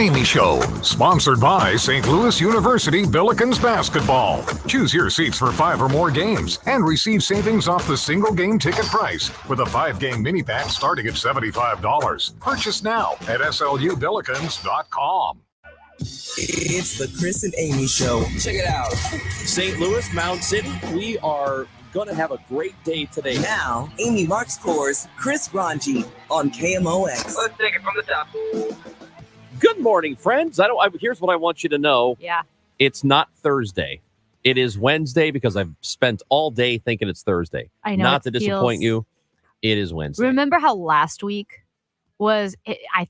and Amy Show, sponsored by St. Louis University Billikens Basketball. Choose your seats for 5 or more games and receive savings off the single game ticket price with a 5-game mini pack starting at $75. Purchase now at slubillikens.com. It's the Chris and Amy Show. Check it out. St. Louis, Mound City, we are going to have a great day today. Now, Amy Marks scores Chris Ranji on KMOX. Let's take it from the top. Good morning, friends. Here's what I want you to know. Yeah. It's not Thursday. It is Wednesday because I've spent all day thinking it's Thursday. I know. Not to disappoint you, it is Wednesday. Remember how last week I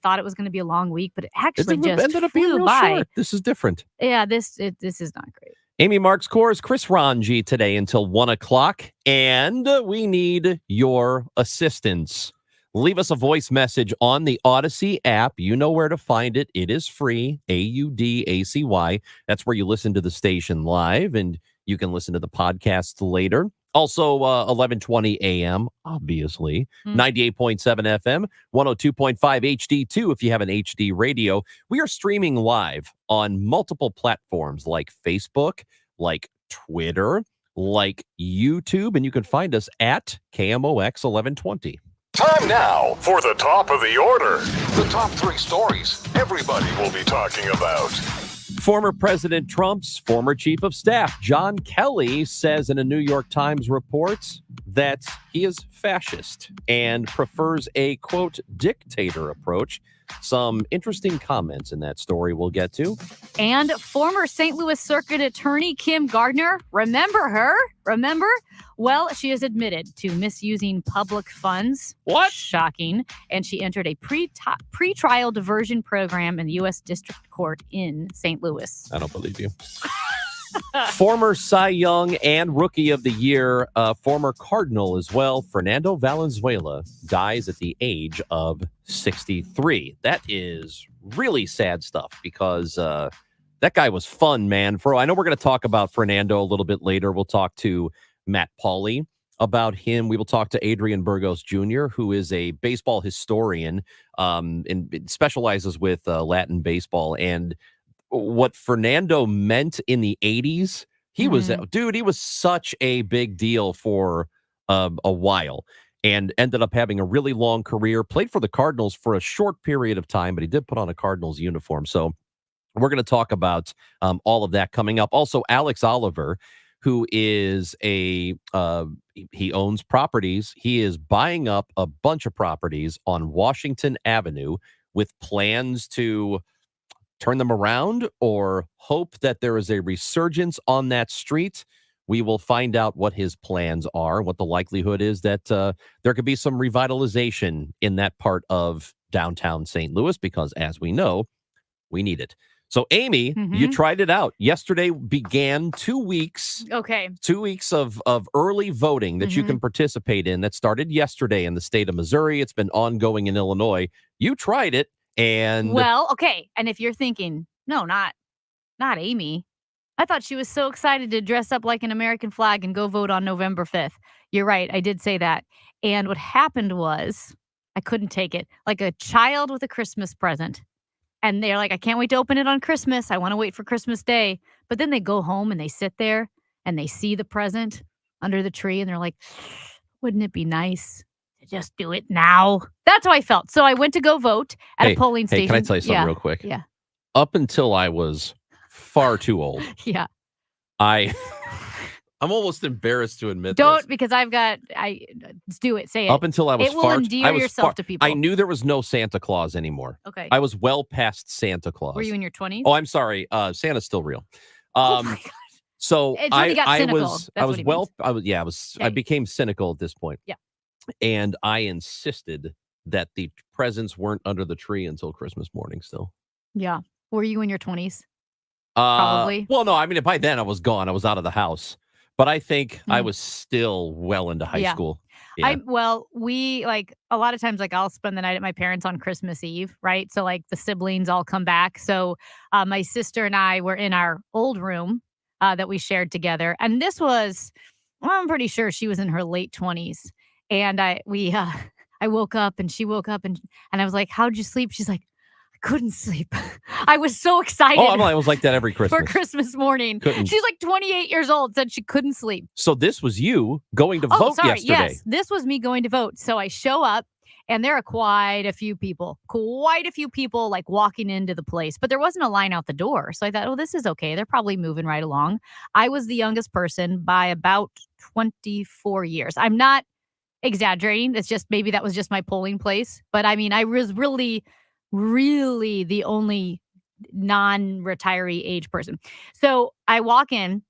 thought it was going to be a long week, but it actually ended up being flew real by. short. This is different. Yeah, this is not great. Amy Marks scores Chris Ranji today until 1 o'clock, and we need your assistance. Leave us a voice message on the Odyssey app. You know where to find it. It is free, AUDACY. That's where you listen to the station live, and you can listen to the podcasts later. Also, 11:20 a.m., obviously, 98.7 FM, 102.5 HD2 if you have an HD radio. We are streaming live on multiple platforms like Facebook, like Twitter, like YouTube, and you can find us at KMOX 1120. Time now for the top of the order. The top 3 stories everybody will be talking about. Former President Trump's former chief of staff, John Kelly, says in a New York Times report that he is fascist and prefers a, quote, dictator approach. Some interesting comments in that story we'll get to. And former St. Louis Circuit Attorney Kim Gardner, remember her? Remember? Well, she has admitted to misusing public funds. What? Shocking. And she entered a pre-trial diversion program in the U.S. District Court in St. Louis. I don't believe you. Former Cy Young and Rookie of the Year, former Cardinal as well, Fernando Valenzuela, dies at the age of 63. That is really sad stuff because that guy was fun, man. I know we're going to talk about Fernando a little bit later. We'll talk to Matt Pauley about him. We will talk to Adrian Burgos Jr., who is a baseball historian and specializes with Latin baseball. And what Fernando meant in the 80s, he was such a big deal for a while and ended up having a really long career, played for the Cardinals for a short period of time, but he did put on a Cardinals uniform. So we're going to talk about all of that coming up. Also, Alex Oliver, who is he owns properties. He is buying up a bunch of properties on Washington Avenue with plans to turn them around or hope that there is a resurgence on that street. We will find out what his plans are, what the likelihood is that there could be some revitalization in that part of downtown St. Louis, because as we know, we need it. So, Amy, you tried it out. Yesterday began 2 weeks. Okay. 2 weeks of early voting that you can participate in. That started yesterday in the state of Missouri. It's been ongoing in Illinois. You tried it. And well, okay. And if you're thinking, no, not Amy. I thought she was so excited to dress up like an American flag and go vote on November 5th. You're right. I did say that. And what happened was I couldn't take it. Like a child with a Christmas present. And they're like, I can't wait to open it on Christmas. I want to wait for Christmas Day. But then they go home and they sit there and they see the present under the tree. And they're like, wouldn't it be nice to just do it now? That's how I felt. So I went to go vote at a polling station. Hey, can I tell you something real quick? Yeah. Up until I was far too old. Yeah. I'm almost embarrassed to admit Don't, this. because let's do it. Say it. Up until I was it will endear yourself to people. I knew there was no Santa Claus anymore. Okay. I was well past Santa Claus. Were you in your 20s? Oh, I'm sorry. Santa's still real. Oh my God. So It's when he got cynical. I became cynical at this point. Yeah. And I insisted that the presents weren't under the tree until Christmas morning still. Yeah. Were you in your 20s? Probably. Well, no, I mean, by then I was gone. I was out of the house. But I think I was still well into high school. Yeah. We a lot of times, I'll spend the night at my parents' on Christmas Eve, right? So the siblings all come back. So my sister and I were in our old room that we shared together. And this was, I'm pretty sure she was in her late 20s. And I woke up and she woke up and I was like, how'd you sleep? She's like, I couldn't sleep. I was so excited. Oh, I was like that every Christmas. For Christmas morning. Couldn't. She's like 28 years old, said she couldn't sleep. So this was you going to vote yesterday. Yes, this was me going to vote. So I show up and there are quite a few people like walking into the place, but there wasn't a line out the door. So I thought, oh, this is okay. They're probably moving right along. I was the youngest person by about 24 years. I'm not exaggerating. It's just maybe that was just my polling place. But I mean, I was really the only non-retiree age person. So I walk in.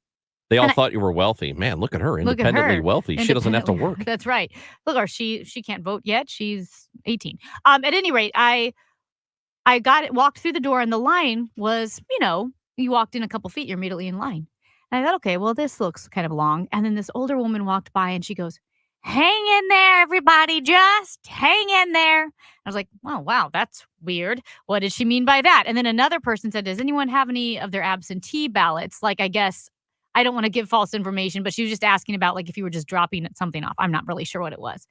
They all thought you were wealthy. Man, look at her, independently wealthy. She doesn't have to work. That's right. Look, or she can't vote yet. She's 18. At any rate, I walked through the door and the line was, you walked in a couple feet, you're immediately in line. And I thought, okay, well, this looks kind of long. And then this older woman walked by and she goes, "Hang in there, everybody. Just hang in there." I was like, oh, wow, that's weird. What does she mean by that? And then another person said, does anyone have any of their absentee ballots? Like, I guess, I don't want to give false information, but she was just asking about like if you were just dropping something off. I'm not really sure what it was.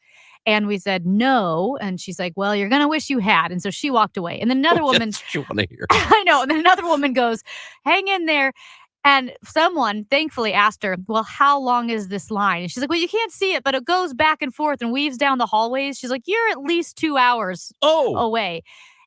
And we said, no. And she's like, well, you're going to wish you had. And so she walked away. And then another woman. That's what you want to hear. I know. And then another woman goes, hang in there. And someone thankfully asked her, well, how long is this line? And she's like, well, you can't see it, but it goes back and forth and weaves down the hallways. She's like, you're at least 2 hours away.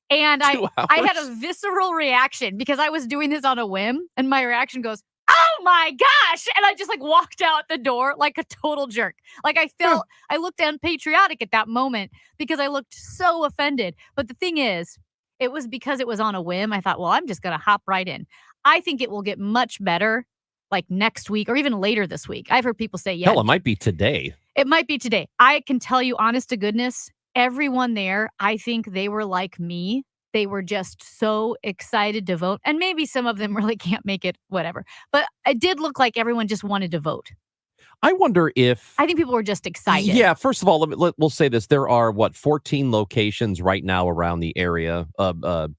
And I had a visceral reaction because I was doing this on a whim. And my reaction goes, oh my gosh. And I just like walked out the door like a total jerk. Like I looked unpatriotic at that moment because I looked so offended. But the thing is, it was because it was on a whim. I thought, well, I'm just going to hop right in. I think it will get much better like next week or even later this week. I've heard people say, yeah. Hell, it might be today. It might be today. I can tell you, honest to goodness, everyone there, I think they were like me. They were just so excited to vote. And maybe some of them really can't make it, whatever. But it did look like everyone just wanted to vote. I wonder if... I think people were just excited. Yeah, first of all, we'll say this. There are, 14 locations right now around the area,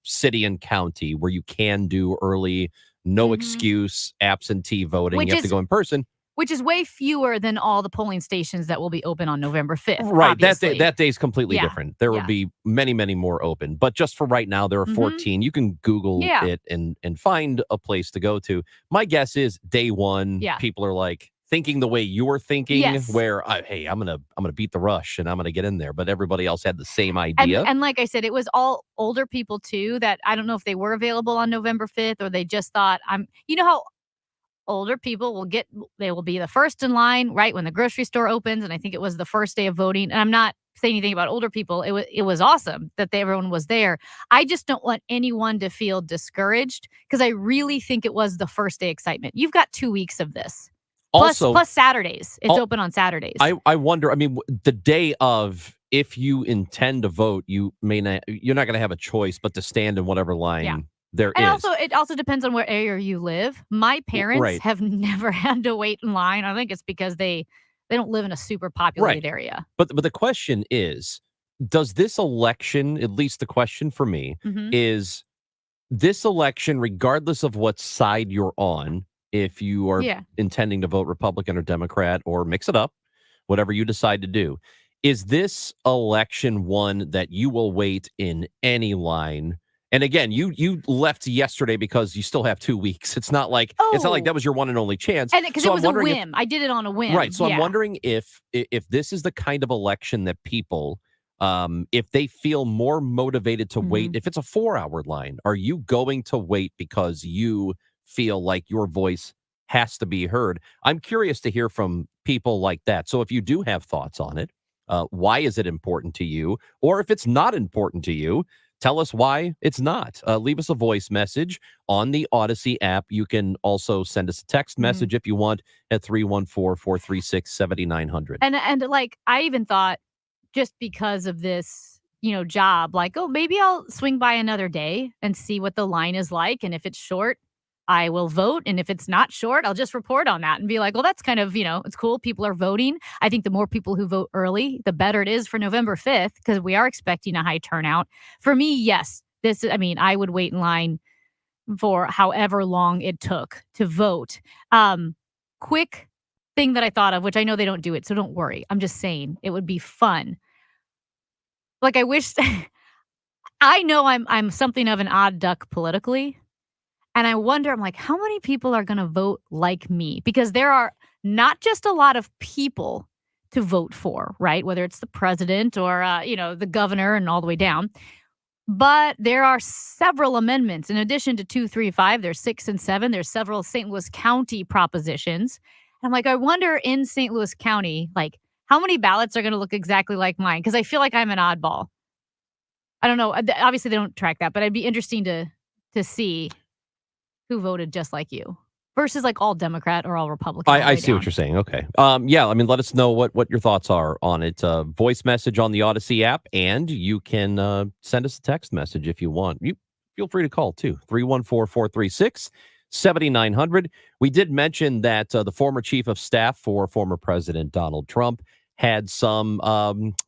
city and county, where you can do early, no excuse, absentee voting. You have to go in person. Which is way fewer than all the polling stations that will be open on November 5th. Right. Obviously. That day is completely different. There will be many, many more open. But just for right now, there are 14. You can Google it and find a place to go to. My guess is day one, people are like thinking the way you're thinking, where, hey, I'm gonna beat the rush and I'm gonna get in there. But everybody else had the same idea. And like I said, it was all older people too that I don't know if they were available on November 5th or they just thought you know how older people they will be the first in line right when the grocery store opens. And I think it was the first day of voting. And I'm not saying anything about older people. It was awesome that everyone was there. I just don't want anyone to feel discouraged because I really think it was the first day excitement. You've got 2 weeks of this. Plus Saturdays. It's open on Saturdays. I wonder, the day of, if you intend to vote, you're not going to have a choice but to stand in whatever line there is. Also, it also depends on where area you live. My parents have never had to wait in line. I think it's because they don't live in a super populated area. But the question is, does this election, at least the question for me, is this election, regardless of what side you're on, if you are intending to vote Republican or Democrat or mix it up, whatever you decide to do, is this election one that you will wait in any line? And again, you left yesterday because you still have 2 weeks. It's not like that was your one and only chance. And because it was a whim. I did it on a whim. Right. So I'm wondering if this is the kind of election that people, if they feel more motivated to wait, if it's a 4-hour line, are you going to wait because you feel like your voice has to be heard? I'm curious to hear from people like that. So if you do have thoughts on it, why is it important to you? Or if it's not important to you, tell us why it's not. Leave us a voice message on the Odyssey app. You can also send us a text message if you want at 314-436-7900. And like, I even thought just because of this, job, like, oh, maybe I'll swing by another day and see what the line is like. And if it's short, I will vote. And if it's not short, I'll just report on that and be like, well, that's kind of, it's cool. People are voting. I think the more people who vote early, the better it is for November 5th, because we are expecting a high turnout. For me, yes, I would wait in line for however long it took to vote. Quick thing that I thought of, which I know they don't do it, so don't worry. I'm just saying it would be fun. Like, I wish... I know I'm something of an odd duck politically, and I wonder, I'm like, how many people are going to vote like me? Because there are not just a lot of people to vote for, right? Whether it's the president or, the governor and all the way down. But there are several amendments. In addition to 2, 3, 5, there's 6 and 7. There's several St. Louis County propositions. And I'm like, I wonder in St. Louis County, like, how many ballots are going to look exactly like mine? Because I feel like I'm an oddball. I don't know. Obviously, they don't track that, but it'd be interesting to see who voted just like you versus like all Democrat or all Republican. I see what you're saying. Okay. Yeah. I mean, let us know what your thoughts are on it. Voice message on the Odyssey app, and you can send us a text message if you want. You feel free to call too. 314-436-7900. We did mention that the former chief of staff for former President Donald Trump had some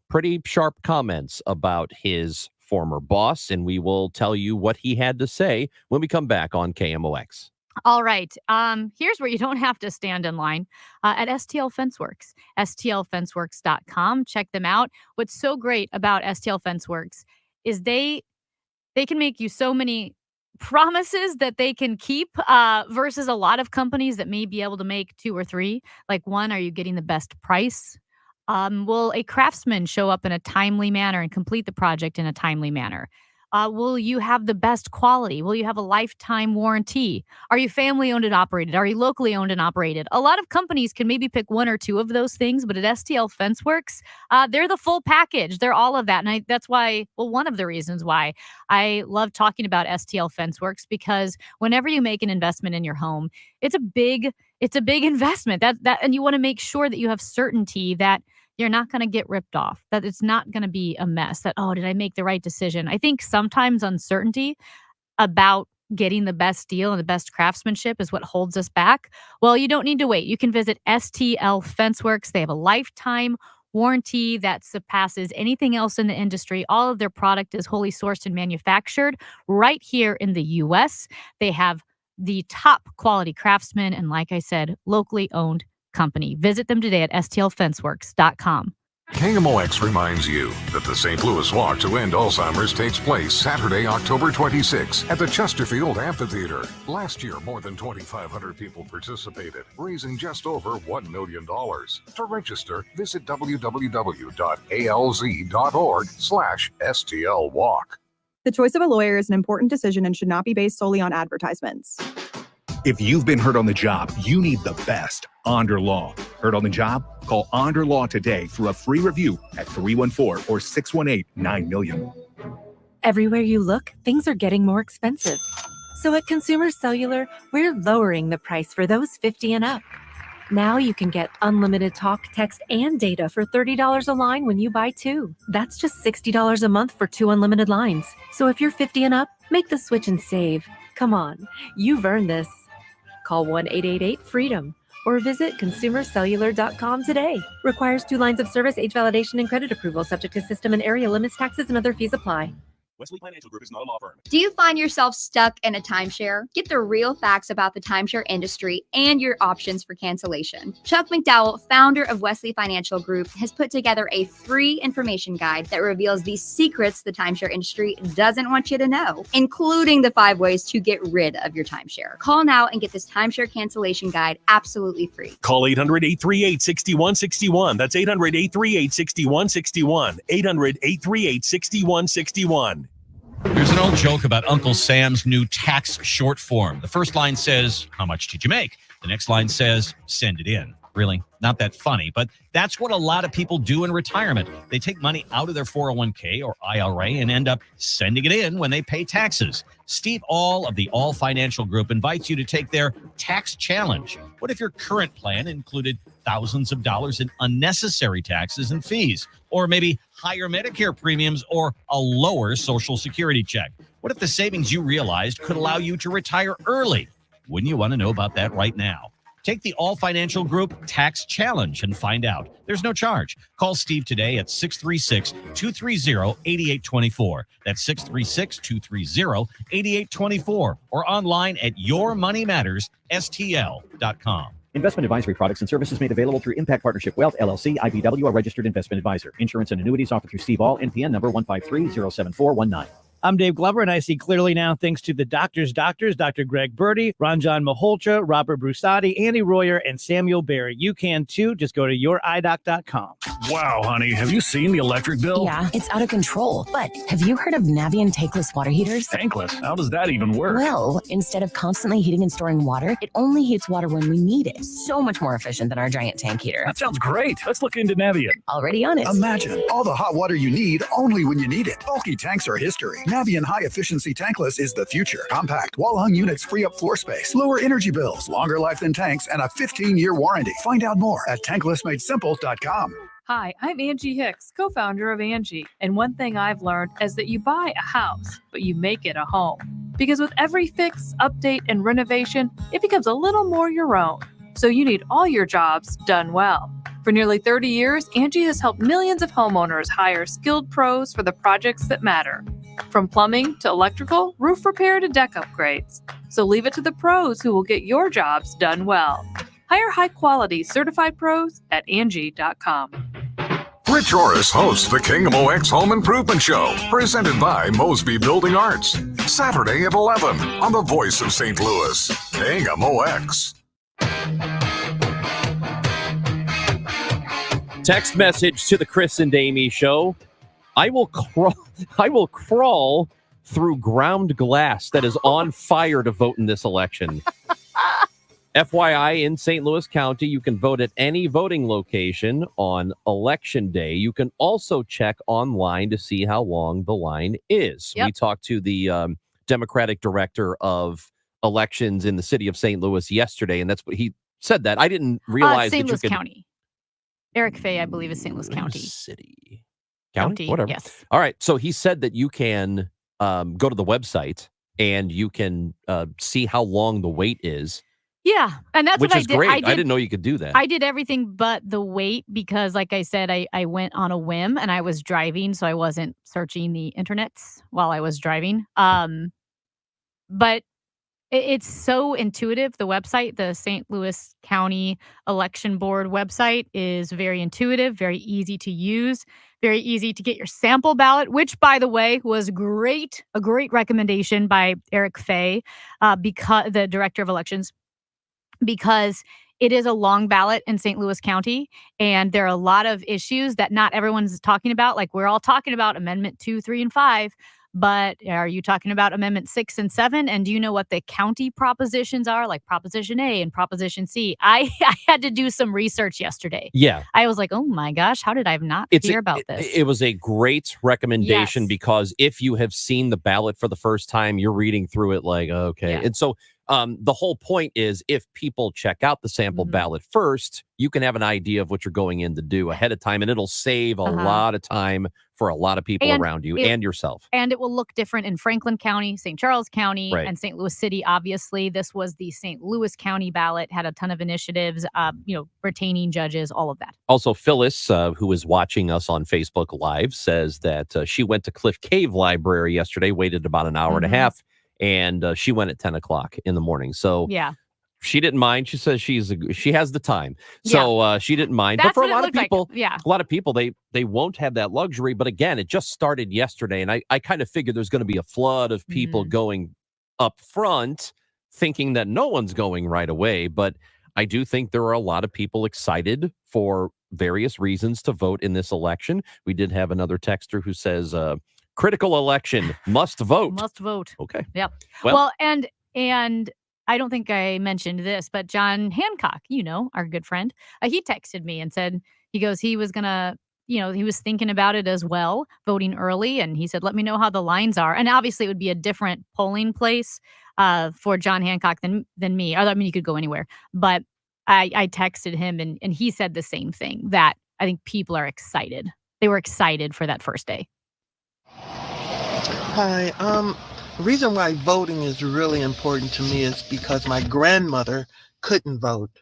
pretty sharp comments about his former boss, and we will tell you what he had to say when we come back on KMOX. All right. Here's where you don't have to stand in line at STL FenceWorks, stlfenceworks.com. Check them out. What's so great about STL FenceWorks is they can make you so many promises that they can keep versus a lot of companies that may be able to make 2 or 3. Like, one, are you getting the best price? Will a craftsman show up in a timely manner and complete the project in a timely manner? Will you have the best quality? Will you have a lifetime warranty? Are you family owned and operated? Are you locally owned and operated? A lot of companies can maybe pick 1 or 2 of those things, but at STL FenceWorks, they're the full package. They're all of that. And that's why, one of the reasons why I love talking about STL FenceWorks, because whenever you make an investment in your home, it's a big investment and you want to make sure that you have certainty that you're not going to get ripped off, that it's not going to be a mess, that, oh, did I make the right decision? I think sometimes uncertainty about getting the best deal and the best craftsmanship is what holds us back. Well, you don't need to wait. You can visit STL FenceWorks. They have a lifetime warranty that surpasses anything else in the industry. All of their product is wholly sourced and manufactured right here in the U.S. They have the top quality craftsmen and, like I said, locally owned company. Visit them today at stlfenceworks.com. KMOX reminds you that the St. Louis Walk to End Alzheimer's takes place Saturday, October 26 at the Chesterfield Amphitheater. Last year, more than 2,500 people participated, raising just over $1 million. To register, visit www.alz.org/STLWalk. The choice of a lawyer is an important decision and should not be based solely on advertisements. If you've been hurt on the job, you need the best. Onder Law. Hurt on the job? Call Onder Law today for a free review at 314 or 618-9000000. Everywhere you look, things are getting more expensive. So at Consumer Cellular, we're lowering the price for those 50 and up. Now you can get unlimited talk, text, and data for $30 a line when you buy 2. That's just $60 a month for 2 unlimited lines. So if you're 50 and up, make the switch and save. Come on, you've earned this. Call 1-888-FREEDOM or visit consumercellular.com today. Requires 2 lines of service, age validation, and credit approval, subject to system and area limits, taxes, and other fees apply. Wesley Financial Group is not a law firm. Do you find yourself stuck in a timeshare? Get the real facts about the timeshare industry and your options for cancellation. Chuck McDowell, founder of Wesley Financial Group, has put together a free information guide that reveals the secrets the timeshare industry doesn't want you to know, including the 5 ways to get rid of your timeshare. Call now and get this timeshare cancellation guide absolutely free. Call 800-838-6161. That's 800-838-6161. 800-838-6161. There's an old joke about Uncle Sam's new tax short form. The first line says, "How much did you make?" The next line says, "Send it in." Really, not that funny, but that's what a lot of people do in retirement. They take money out of their 401k or IRA and end up sending it in when they pay taxes. Steve All of the All Financial Group invites you to take their tax challenge. What if your current plan included thousands of dollars in unnecessary taxes and fees, or maybe higher Medicare premiums or a lower Social Security check? What if the savings you realized could allow you to retire early? Wouldn't you want to know about that right now? Take the All Financial Group Tax Challenge and find out. There's no charge. Call Steve today at 636-230-8824. That's 636-230-8824. Or online at yourmoneymattersstl.com. Investment advisory products and services made available through Impact Partnership Wealth, LLC, IBW, a registered investment advisor. Insurance and annuities offered through Steve All, NPN number 153-07419. I'm Dave Glover, and I see clearly now thanks to the doctors, Dr. Greg Birdie, Ranjan Maholtra, Robert Brusati, Andy Royer, and Samuel Barry. You can too. Just go to youridoc.com. Wow, honey, have you seen the electric bill? Yeah, it's out of control. But have you heard of Navien tankless water heaters? Tankless? How does that even work? Well, instead of constantly heating and storing water, it only heats water when we need it. So much more efficient than our giant tank heater. That sounds great. Let's look into Navien. Already on it. Imagine all the hot water you need only when you need it. Bulky tanks are history. Navien high-efficiency tankless is the future. Compact, wall-hung units free up floor space, lower energy bills, longer life than tanks, and a 15-year warranty. Find out more at tanklessmadesimple.com. Hi, I'm Angie Hicks, co-founder of Angie. And one thing I've learned is that you buy a house, but you make it a home. Because with every fix, update, and renovation, it becomes a little more your own. So you need all your jobs done well. For nearly 30 years, Angie has helped millions of homeowners hire skilled pros for the projects that matter. From plumbing to electrical, roof repair to deck upgrades. So leave it to the pros who will get your jobs done well. Hire high-quality certified pros at Angie.com. Rich Orris hosts the Kingdom OX Home Improvement Show, presented by Mosby Building Arts. Saturday at 11 on the Voice of St. Louis, Kingdom OX. Text message to the Chris and Amy Show. I will crawl through ground glass that is on fire to vote in this election. FYI, in St. Louis County, you can vote at any voting location on Election Day. You can also check online to see how long the line is. Yep. We talked to the Democratic Director of Elections in the city of St. Louis yesterday, and that's what he said. That I didn't realize St. that Louis you could... County. Eric Fay, I believe, is St. Louis County. City. County? Whatever. Yes. All right. So he said that you can go to the website and you can see how long the wait is. Yeah, and that's which what is I did. great. I didn't know you could do that. I did everything but the wait because, like I said, I went on a whim and I was driving, so I wasn't searching the internets while I was driving. But it's so intuitive. The website, the St. Louis County Election Board website, is very intuitive, very easy to use, very easy to get your sample ballot, which, by the way, was a great recommendation by Eric Fay, because the director of elections, because it is a long ballot in St. Louis County, and there are a lot of issues that not everyone's talking about. Like, we're all talking about Amendment 2, 3, and 5, but are you talking about Amendment 6 and 7? And do you know what the county propositions are, like Proposition A and Proposition C? I had to do some research yesterday. Yeah. I was like, oh my gosh, how did I not hear about this? It was a great recommendation, Yes. because if you have seen the ballot for the first time, you're reading through it like, okay. Yeah. And so the whole point is, if people check out the sample ballot first, you can have an idea of what you're going in to do ahead of time, and it'll save a lot of time for a lot of people And around you it- and yourself. And it will look different in Franklin County, St. Charles County, Right. and St. Louis City. Obviously, this was the St. Louis County ballot, had a ton of initiatives, retaining judges, all of that. Also, Phyllis, who is watching us on Facebook Live, says that she went to Cliff Cave Library yesterday, waited about an hour and a half, and she went at 10 o'clock in the morning. So Yeah. she didn't mind. She says she has the time. So she didn't mind. That's but for a what it lot of looked like. people, Yeah. a lot of people, they won't have that luxury. But again, it just started yesterday. And I kind of figured there's going to be a flood of people going up front thinking that no one's going right away. But I do think there are a lot of people excited for various reasons to vote in this election. We did have another texter who says, critical election, must vote. Must vote. Okay. Yep. Well- Well, and I don't think I mentioned this, but John Hancock, our good friend, he texted me and said, he was going to, he was thinking about it as well, voting early. And he said, let me know how the lines are. And obviously it would be a different polling place for John Hancock than me. I mean, you could go anywhere. But I texted him and he said the same thing, that I think people are excited. They were excited for that first day. Hi. The reason why voting is really important to me is because my grandmother couldn't vote.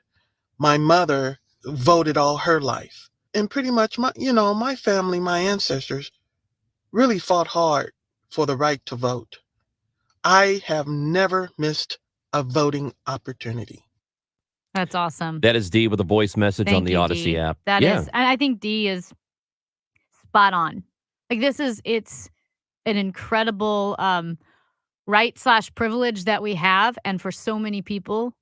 My mother voted all her life. And pretty much my family, my ancestors really fought hard for the right to vote. I have never missed a voting opportunity. That's awesome. That is D with a voice message on Thank the you, Odyssey Dee. app. That is, and I think D is spot on. Like, it's an incredible right/privilege that we have, and for so many people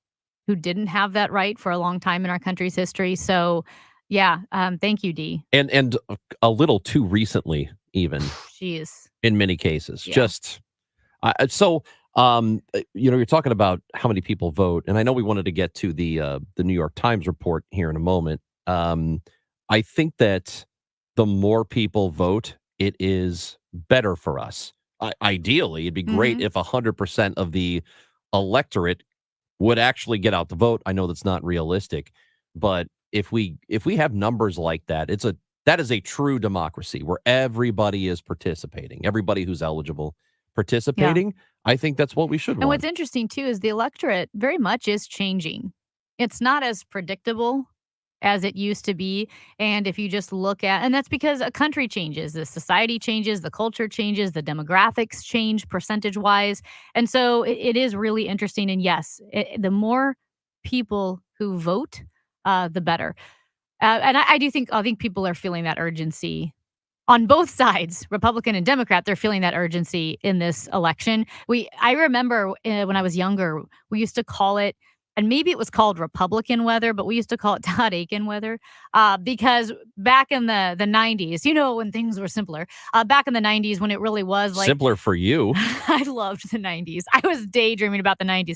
who didn't have that right for a long time in our country's history. So, yeah, thank you, Dee. And a little too recently, even Jeez. in many cases. Yeah. You're talking about how many people vote, and I know we wanted to get to the New York Times report here in a moment. I think that the more people vote, it is better for us. Ideally, it'd be great if 100% of the electorate would actually get out to vote. I know that's not realistic, but if we have numbers like that, that is a true democracy where everybody is participating, everybody who's eligible participating. I think that's what we should And want. what's interesting too is the electorate very much is changing. It's not as predictable as it used to be. And if you just look at, and that's because a country changes, the society changes, the culture changes, the demographics change percentage wise. And so it is really interesting. And yes, the more people who vote, the better. And I think people are feeling that urgency on both sides, Republican and Democrat. They're feeling that urgency in this election. I remember when I was younger, we used to call it, and maybe it was called Republican weather, but we used to call it Todd Akin weather because back in the 90s, when things were simpler, back in the 90s when it really was like simpler for you. I loved the 90s. I was daydreaming about the 90s.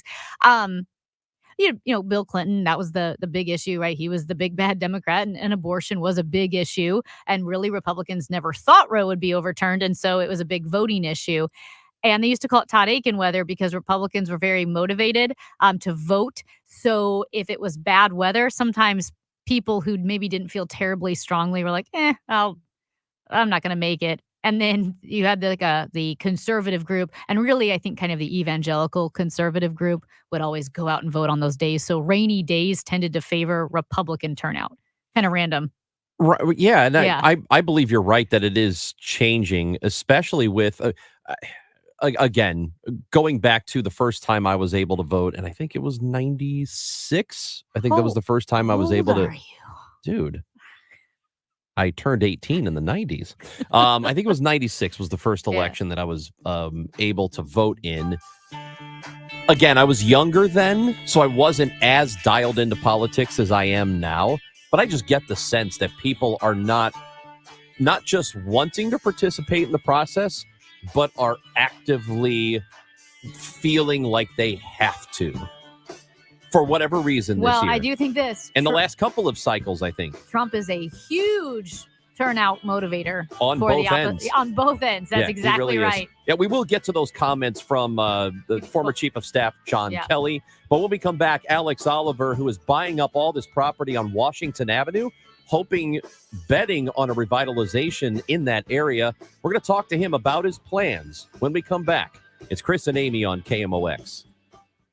Bill Clinton, that was the big issue, right? He was the big bad Democrat, and abortion was a big issue. And really, Republicans never thought Roe would be overturned. And so it was a big voting issue. And they used to call it Todd Akin weather because Republicans were very motivated to vote. So if it was bad weather, sometimes people who maybe didn't feel terribly strongly were like, I'm not going to make it. And then you had the conservative group, and really, I think kind of the evangelical conservative group would always go out and vote on those days. So rainy days tended to favor Republican turnout. Kind of random. Right, yeah, and Yeah. I believe you're right that it is changing, especially with again, going back to the first time I was able to vote, and I think it was 96. I think that was the first time I was able to. Dude, I turned 18 in the 90s. I think it was 96 was the first election that I was able to vote in. Again, I was younger then, so I wasn't as dialed into politics as I am now. But I just get the sense that people are not just wanting to participate in the process, but are actively feeling like they have to. For whatever reason this year. I do think this. In the last couple of cycles, I think. Trump is a huge turnout motivator. On for both the ends. On both ends. That's Yeah, he exactly really is. right. Yeah, we will get to those comments from the former chief of staff, John Kelly. But when we come back, Alex Oliver, who is buying up all this property on Washington Avenue, betting on a revitalization in that area. We're going to talk to him about his plans when we come back. It's Chris and Amy on KMOX.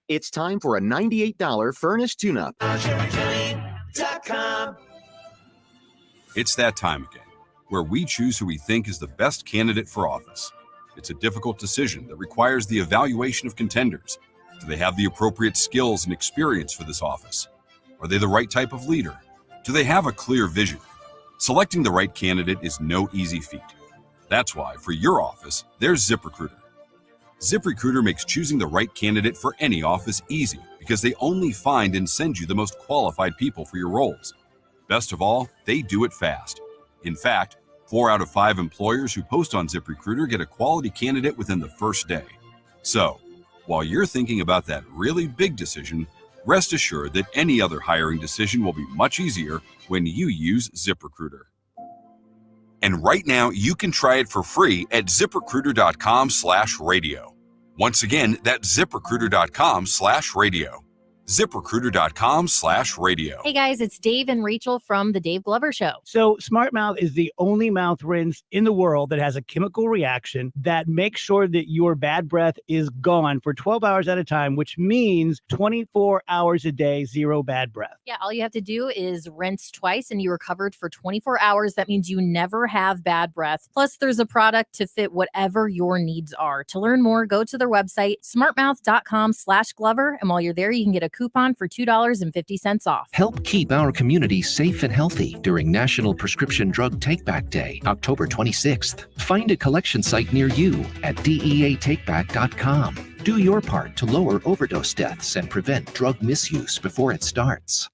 It's time for a $98 Furnace tune-up. It's that time again, where we choose who we think is the best candidate for office. It's a difficult decision that requires the evaluation of contenders. Do they have the appropriate skills and experience for this office? Are they the right type of leader? Do they have a clear vision? Selecting the right candidate is no easy feat. That's why, for your office, there's ZipRecruiter. ZipRecruiter makes choosing the right candidate for any office easy because they only find and send you the most qualified people for your roles. Best of all, they do it fast. In fact, 4 out of 5 employers who post on ZipRecruiter get a quality candidate within the first day. So, while you're thinking about that really big decision, rest assured that any other hiring decision will be much easier when you use ZipRecruiter. And right now, you can try it for free at ZipRecruiter.com/radio. Once again, that's ZipRecruiter.com/radio. ZipRecruiter.com/radio. Hey guys, it's Dave and Rachel from The Dave Glover Show. So Smart Mouth is the only mouth rinse in the world that has a chemical reaction that makes sure that your bad breath is gone for 12 hours at a time, which means 24 hours a day, zero bad breath. Yeah, all you have to do is rinse twice and you are covered for 24 hours. That means you never have bad breath. Plus, there's a product to fit whatever your needs are. To learn more, go to their website, smartmouth.com/Glover. And while you're there, you can get a coupon for $2.50 off. Help keep our community safe and healthy during National Prescription Drug Takeback Day, October 26th. Find a collection site near you at deatakeback.com. Do your part to lower overdose deaths and prevent drug misuse before it starts.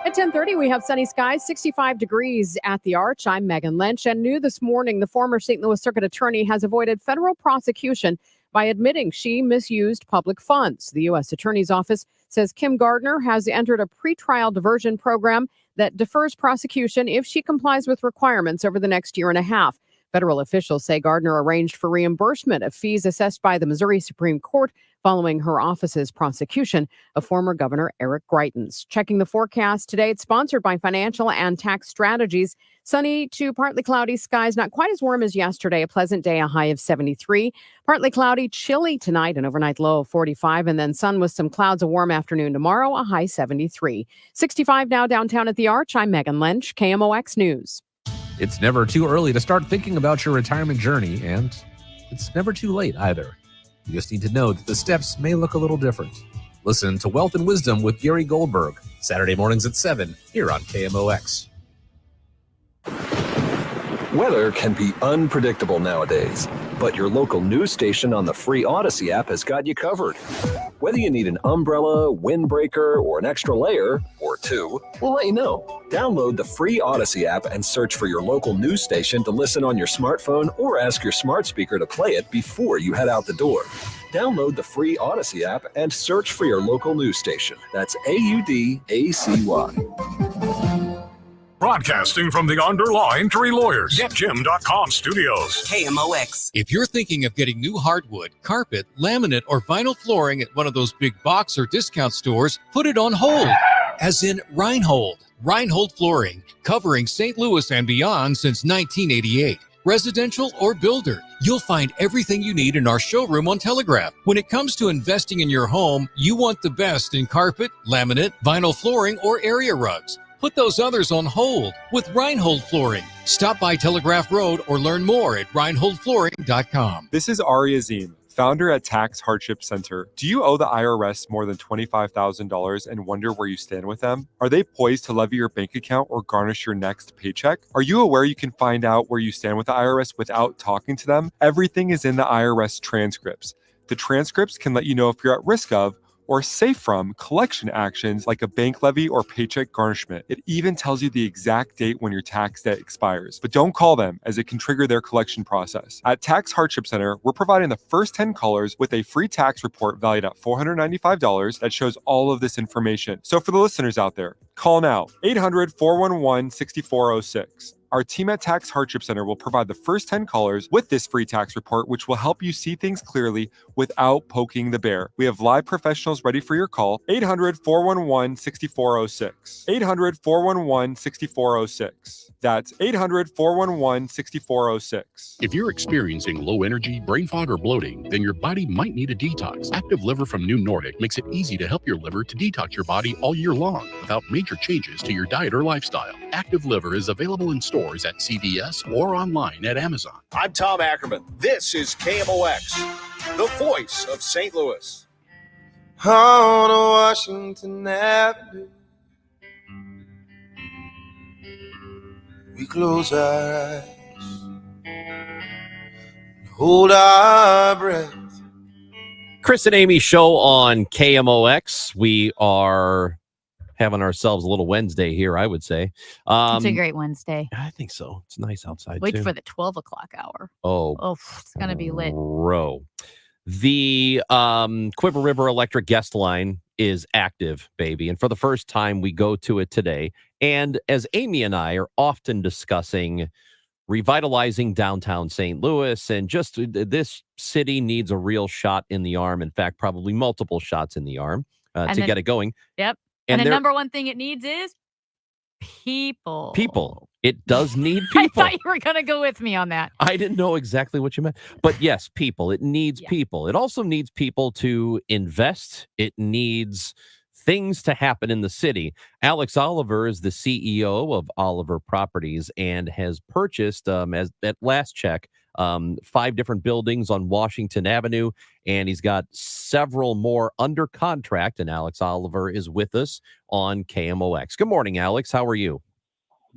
At 10:30, we have sunny skies, 65 degrees at the Arch. I'm Megan Lynch. And new this morning, the former St. Louis Circuit Attorney has avoided federal prosecution by admitting she misused public funds. The U.S. Attorney's Office says Kim Gardner has entered a pretrial diversion program that defers prosecution if she complies with requirements over the next year and a half. Federal officials say Gardner arranged for reimbursement of fees assessed by the Missouri Supreme Court following her office's prosecution of former Governor Eric Greitens. Checking the forecast today, it's sponsored by Financial and Tax Strategies. Sunny to partly cloudy skies, not quite as warm as yesterday. A pleasant day, a high of 73. Partly cloudy, chilly tonight, an overnight low of 45. And then sun with some clouds, a warm afternoon tomorrow, a high 73. 65 now downtown at the Arch. I'm Megan Lynch, KMOX News. It's never too early to start thinking about your retirement journey, and it's never too late either. You just need to know that the steps may look a little different. Listen to Wealth and Wisdom with Gary Goldberg, Saturday mornings at 7 here on KMOX. Weather can be unpredictable nowadays, but your local news station on the free Odyssey app has got you covered. Whether you need an umbrella, windbreaker, or an extra layer, or two, we'll let you know. Download the free Odyssey app and search for your local news station to listen on your smartphone or ask your smart speaker to play it before you head out the door. Download the free Odyssey app and search for your local news station. That's AUDACY. Broadcasting from the Underlaw Injury Lawyers, GetJim.com studios. KMOX. If you're thinking of getting new hardwood, carpet, laminate, or vinyl flooring at one of those big box or discount stores, put it on hold. As in Reinhold. Reinhold Flooring, covering St. Louis and beyond since 1988. Residential or builder, you'll find everything you need in our showroom on Telegraph. When it comes to investing in your home, you want the best in carpet, laminate, vinyl flooring, or area rugs. Put those others on hold with Reinhold Flooring. Stop by Telegraph Road or learn more at reinholdflooring.com. This is Ari Azim, founder at Tax Hardship Center. Do you owe the IRS more than $25,000 and wonder where you stand with them? Are they poised to levy your bank account or garnish your next paycheck? Are you aware you can find out where you stand with the IRS without talking to them? Everything is in the IRS transcripts. The transcripts can let you know if you're at risk of or safe from collection actions like a bank levy or paycheck garnishment. It even tells you the exact date when your tax debt expires. But don't call them, as it can trigger their collection process. At Tax Hardship Center, we're providing the first 10 callers with a free tax report valued at $495 that shows all of this information. So for the listeners out there, call now, 800-411-6406. Our team at Tax Hardship Center will provide the first 10 callers with this free tax report, which will help you see things clearly without poking the bear. We have live professionals ready for your call. 800-411-6406. 800-411-6406. That's 800-411-6406. If you're experiencing low energy, brain fog, or bloating, then your body might need a detox. Active Liver from New Nordic makes it easy to help your liver to detox your body all year long without major changes to your diet or lifestyle. Active Liver is available in stores at CVS or online at Amazon. I'm Tom Ackerman. This is KMOX, the voice of St. Louis. On Washington Avenue, we close our eyes and hold our breath. Chris and Amy show on KMOX. We are having ourselves a little Wednesday here, I would say. It's a great Wednesday. I think so. It's nice outside. Wait too. for the 12 o'clock hour. Oh, it's going to be lit. Bro. The Quiver River Electric guest line is active, baby. And for the first time, we go to it today. And as Amy and I are often discussing revitalizing downtown St. Louis, and just this city needs a real shot in the arm. In fact, probably multiple shots in the arm to get it going. Yep. And the number one thing it needs is people. People. It does need people. I thought you were going to go with me on that. I didn't know exactly what you meant. But yes, people. It needs people. It also needs people to invest. It needs things to happen in the city. Alex Oliver is the CEO of Oliver Properties and has purchased, at last check, 5 different buildings on Washington Avenue, and he's got several more under contract. And Alex Oliver is with us on KMOX. Good morning, Alex. How are you?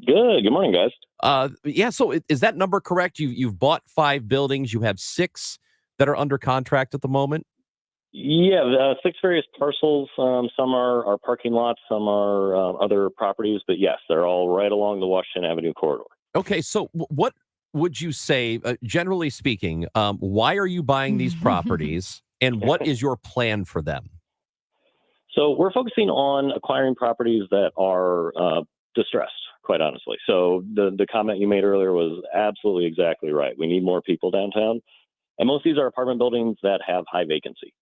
Good. Good morning, guys. Yeah. So is that number correct? You've bought 5 buildings. You have 6 that are under contract at the moment. Yeah, 6 various parcels. Some are parking lots, some are other properties, but yes, they're all right along the Washington Avenue corridor. Okay, so what would you say, generally speaking, why are you buying these properties, and what is your plan for them? So we're focusing on acquiring properties that are distressed, quite honestly. So the comment you made earlier was absolutely exactly right. We need more people downtown, and most of these are apartment buildings that have high vacancy.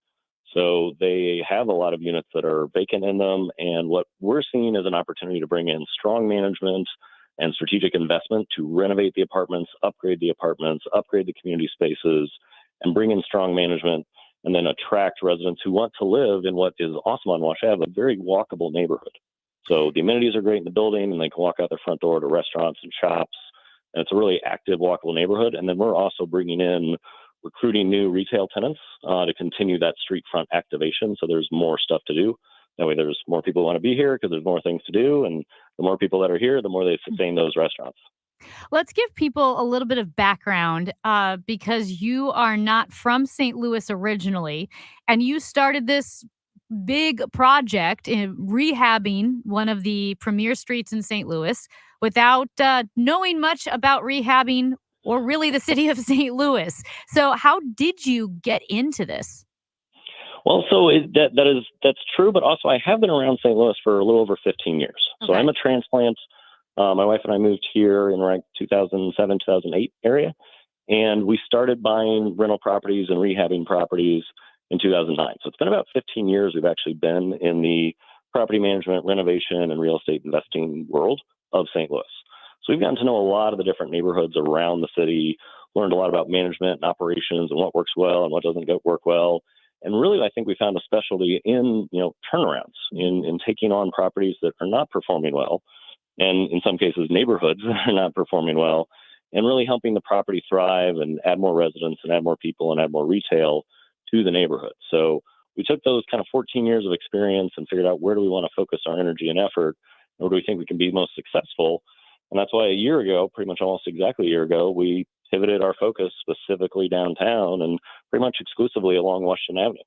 So they have a lot of units that are vacant in them. And what we're seeing is an opportunity to bring in strong management and strategic investment to renovate the apartments, upgrade the community spaces, and bring in strong management, and then attract residents who want to live in what is awesome on Wash Ave, a very walkable neighborhood. So the amenities are great in the building, and they can walk out their front door to restaurants and shops. And it's a really active, walkable neighborhood. And then we're also bringing in recruiting new retail tenants to continue that street front activation. So there's more stuff to do. That way there's more people who want to be here because there's more things to do. And the more people that are here, the more they sustain those restaurants. Let's give people a little bit of background because you are not from St. Louis originally, and you started this big project in rehabbing one of the premier streets in St. Louis without knowing much about rehabbing or really the city of St. Louis. So how did you get into this? Well, so that's true, but also I have been around St. Louis for a little over 15 years. Okay. So I'm a transplant. My wife and I moved here in around 2007, 2008 area, and we started buying rental properties and rehabbing properties in 2009. So it's been about 15 years we've actually been in the property management, renovation, and real estate investing world of St. Louis. So we've gotten to know a lot of the different neighborhoods around the city, learned a lot about management and operations and what works well and what doesn't work well. And really, I think we found a specialty in, turnarounds, in taking on properties that are not performing well, and in some cases, neighborhoods that are not performing well, and really helping the property thrive and add more residents and add more people and add more retail to the neighborhood. So we took those kind of 14 years of experience and figured out where do we want to focus our energy and effort, and where do we think we can be most successful. And that's why a year ago, pretty much almost exactly a year ago, we pivoted our focus specifically downtown and pretty much exclusively along Washington Avenue.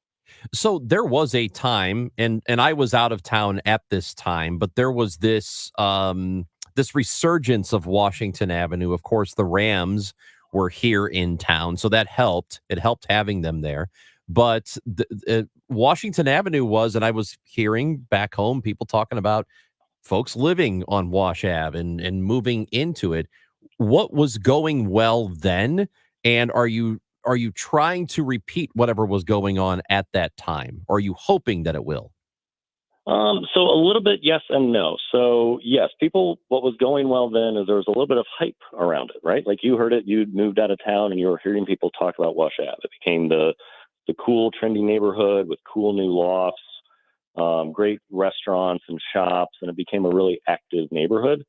So there was a time, and I was out of town at this time, but there was this this resurgence of Washington Avenue. Of course, the Rams were here in town, so that helped. It helped having them there. But Washington Avenue was, and I was hearing back home people talking about folks living on Wash Ave and moving into it. What was going well then? And are you trying to repeat whatever was going on at that time? Or are you hoping that it will? So a little bit yes and no. So yes, what was going well then is there was a little bit of hype around it, right? Like you heard it, you'd moved out of town and you were hearing people talk about Wash Ave. It became the cool, trendy neighborhood with cool new lofts, great restaurants and shops, and it became a really active neighborhood.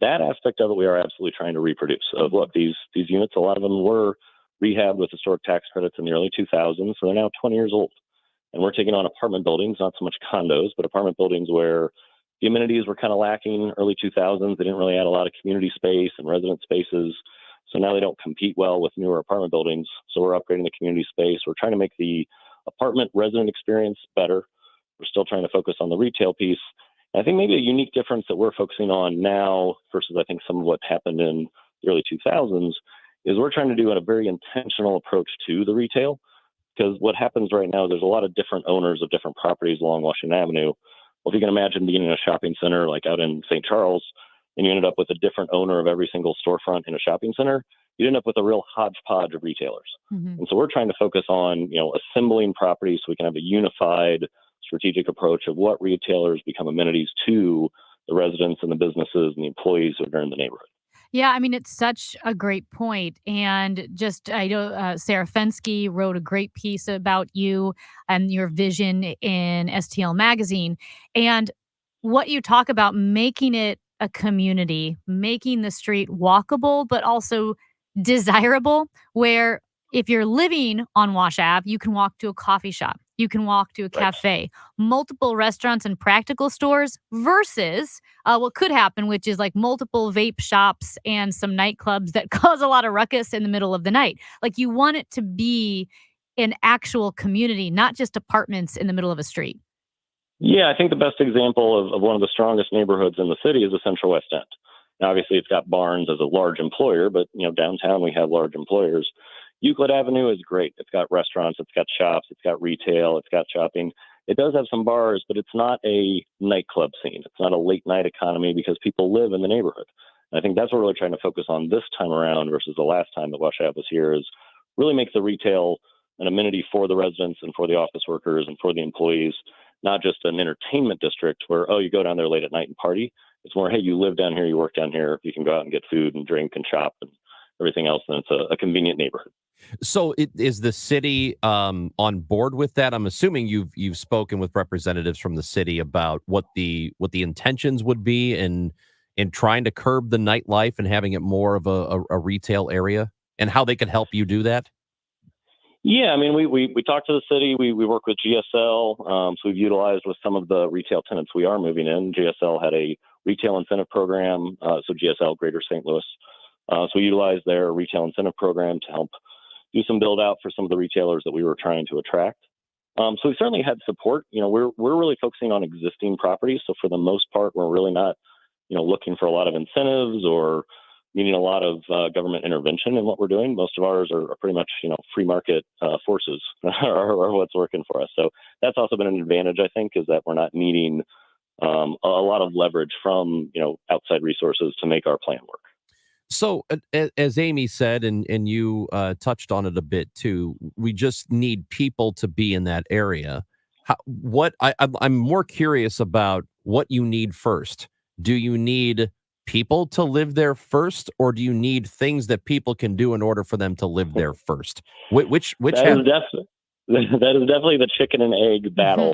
That aspect of it we are absolutely trying to reproduce. So look, these units, a lot of them were rehabbed with historic tax credits in the early 2000s, so they're now 20 years old. And we're taking on apartment buildings, not so much condos, but apartment buildings where the amenities were kind of lacking early 2000s. They didn't really add a lot of community space and resident spaces. So now they don't compete well with newer apartment buildings. So we're upgrading the community space. We're trying to make the apartment resident experience better. We're still trying to focus on the retail piece. And I think maybe a unique difference that we're focusing on now versus I think some of what happened in the early 2000s is we're trying to do a very intentional approach to the retail. Because what happens right now, there's a lot of different owners of different properties along Washington Avenue. Well, if you can imagine being in a shopping center like out in St. Charles, and you ended up with a different owner of every single storefront in a shopping center, you end up with a real hodgepodge of retailers. Mm-hmm. And so we're trying to focus on, assembling properties so we can have a unified strategic approach of what retailers become amenities to the residents and the businesses and the employees who are in the neighborhood. Yeah, I mean, it's such a great point. And I know Sarah Fenske wrote a great piece about you and your vision in STL Magazine. And what you talk about, making it a community, making the street walkable, but also desirable, where if you're living on Wash Ave, you can walk to a coffee shop, you can walk to a cafe, multiple restaurants and practical stores versus what could happen, which is like multiple vape shops and some nightclubs that cause a lot of ruckus in the middle of the night. Like you want it to be an actual community, not just apartments in the middle of a street. Yeah, I think the best example of one of the strongest neighborhoods in the city is the Central West End. Now, obviously, it's got Barnes as a large employer, but downtown we have large employers. Euclid Avenue is great. It's got restaurants, it's got shops, it's got retail, it's got shopping. It does have some bars, but it's not a nightclub scene. It's not a late night economy because people live in the neighborhood. And I think that's what we're really trying to focus on this time around versus the last time that Wash Ave was here, is really make the retail an amenity for the residents and for the office workers and for the employees, not just an entertainment district where, you go down there late at night and party. It's more, hey, you live down here, you work down here, you can go out and get food and drink and shop and everything else, and it's a convenient neighborhood. So is the city on board with that? I'm assuming you've spoken with representatives from the city about what the intentions would be in trying to curb the nightlife and having it more of a retail area, and how they could help you do that. Yeah, I mean, we talked to the city. We work with GSL, so we've utilized with some of the retail tenants we are moving in. GSL had a retail incentive program, so GSL Greater St. Louis. So we utilized their retail incentive program to help do some build out for some of the retailers that we were trying to attract. So we certainly had support. We're really focusing on existing properties. So for the most part, we're really not, looking for a lot of incentives or needing a lot of government intervention in what we're doing. Most of ours are pretty much, free market forces are what's working for us. So that's also been an advantage, I think, is that we're not needing a lot of leverage from, outside resources to make our plan work. So as Amy said, and you touched on it a bit too, we just need people to be in that area. I'm more curious about what you need first. Do you need people to live there first, or do you need things that people can do in order for them to live there first? Which that is definitely the chicken and egg battle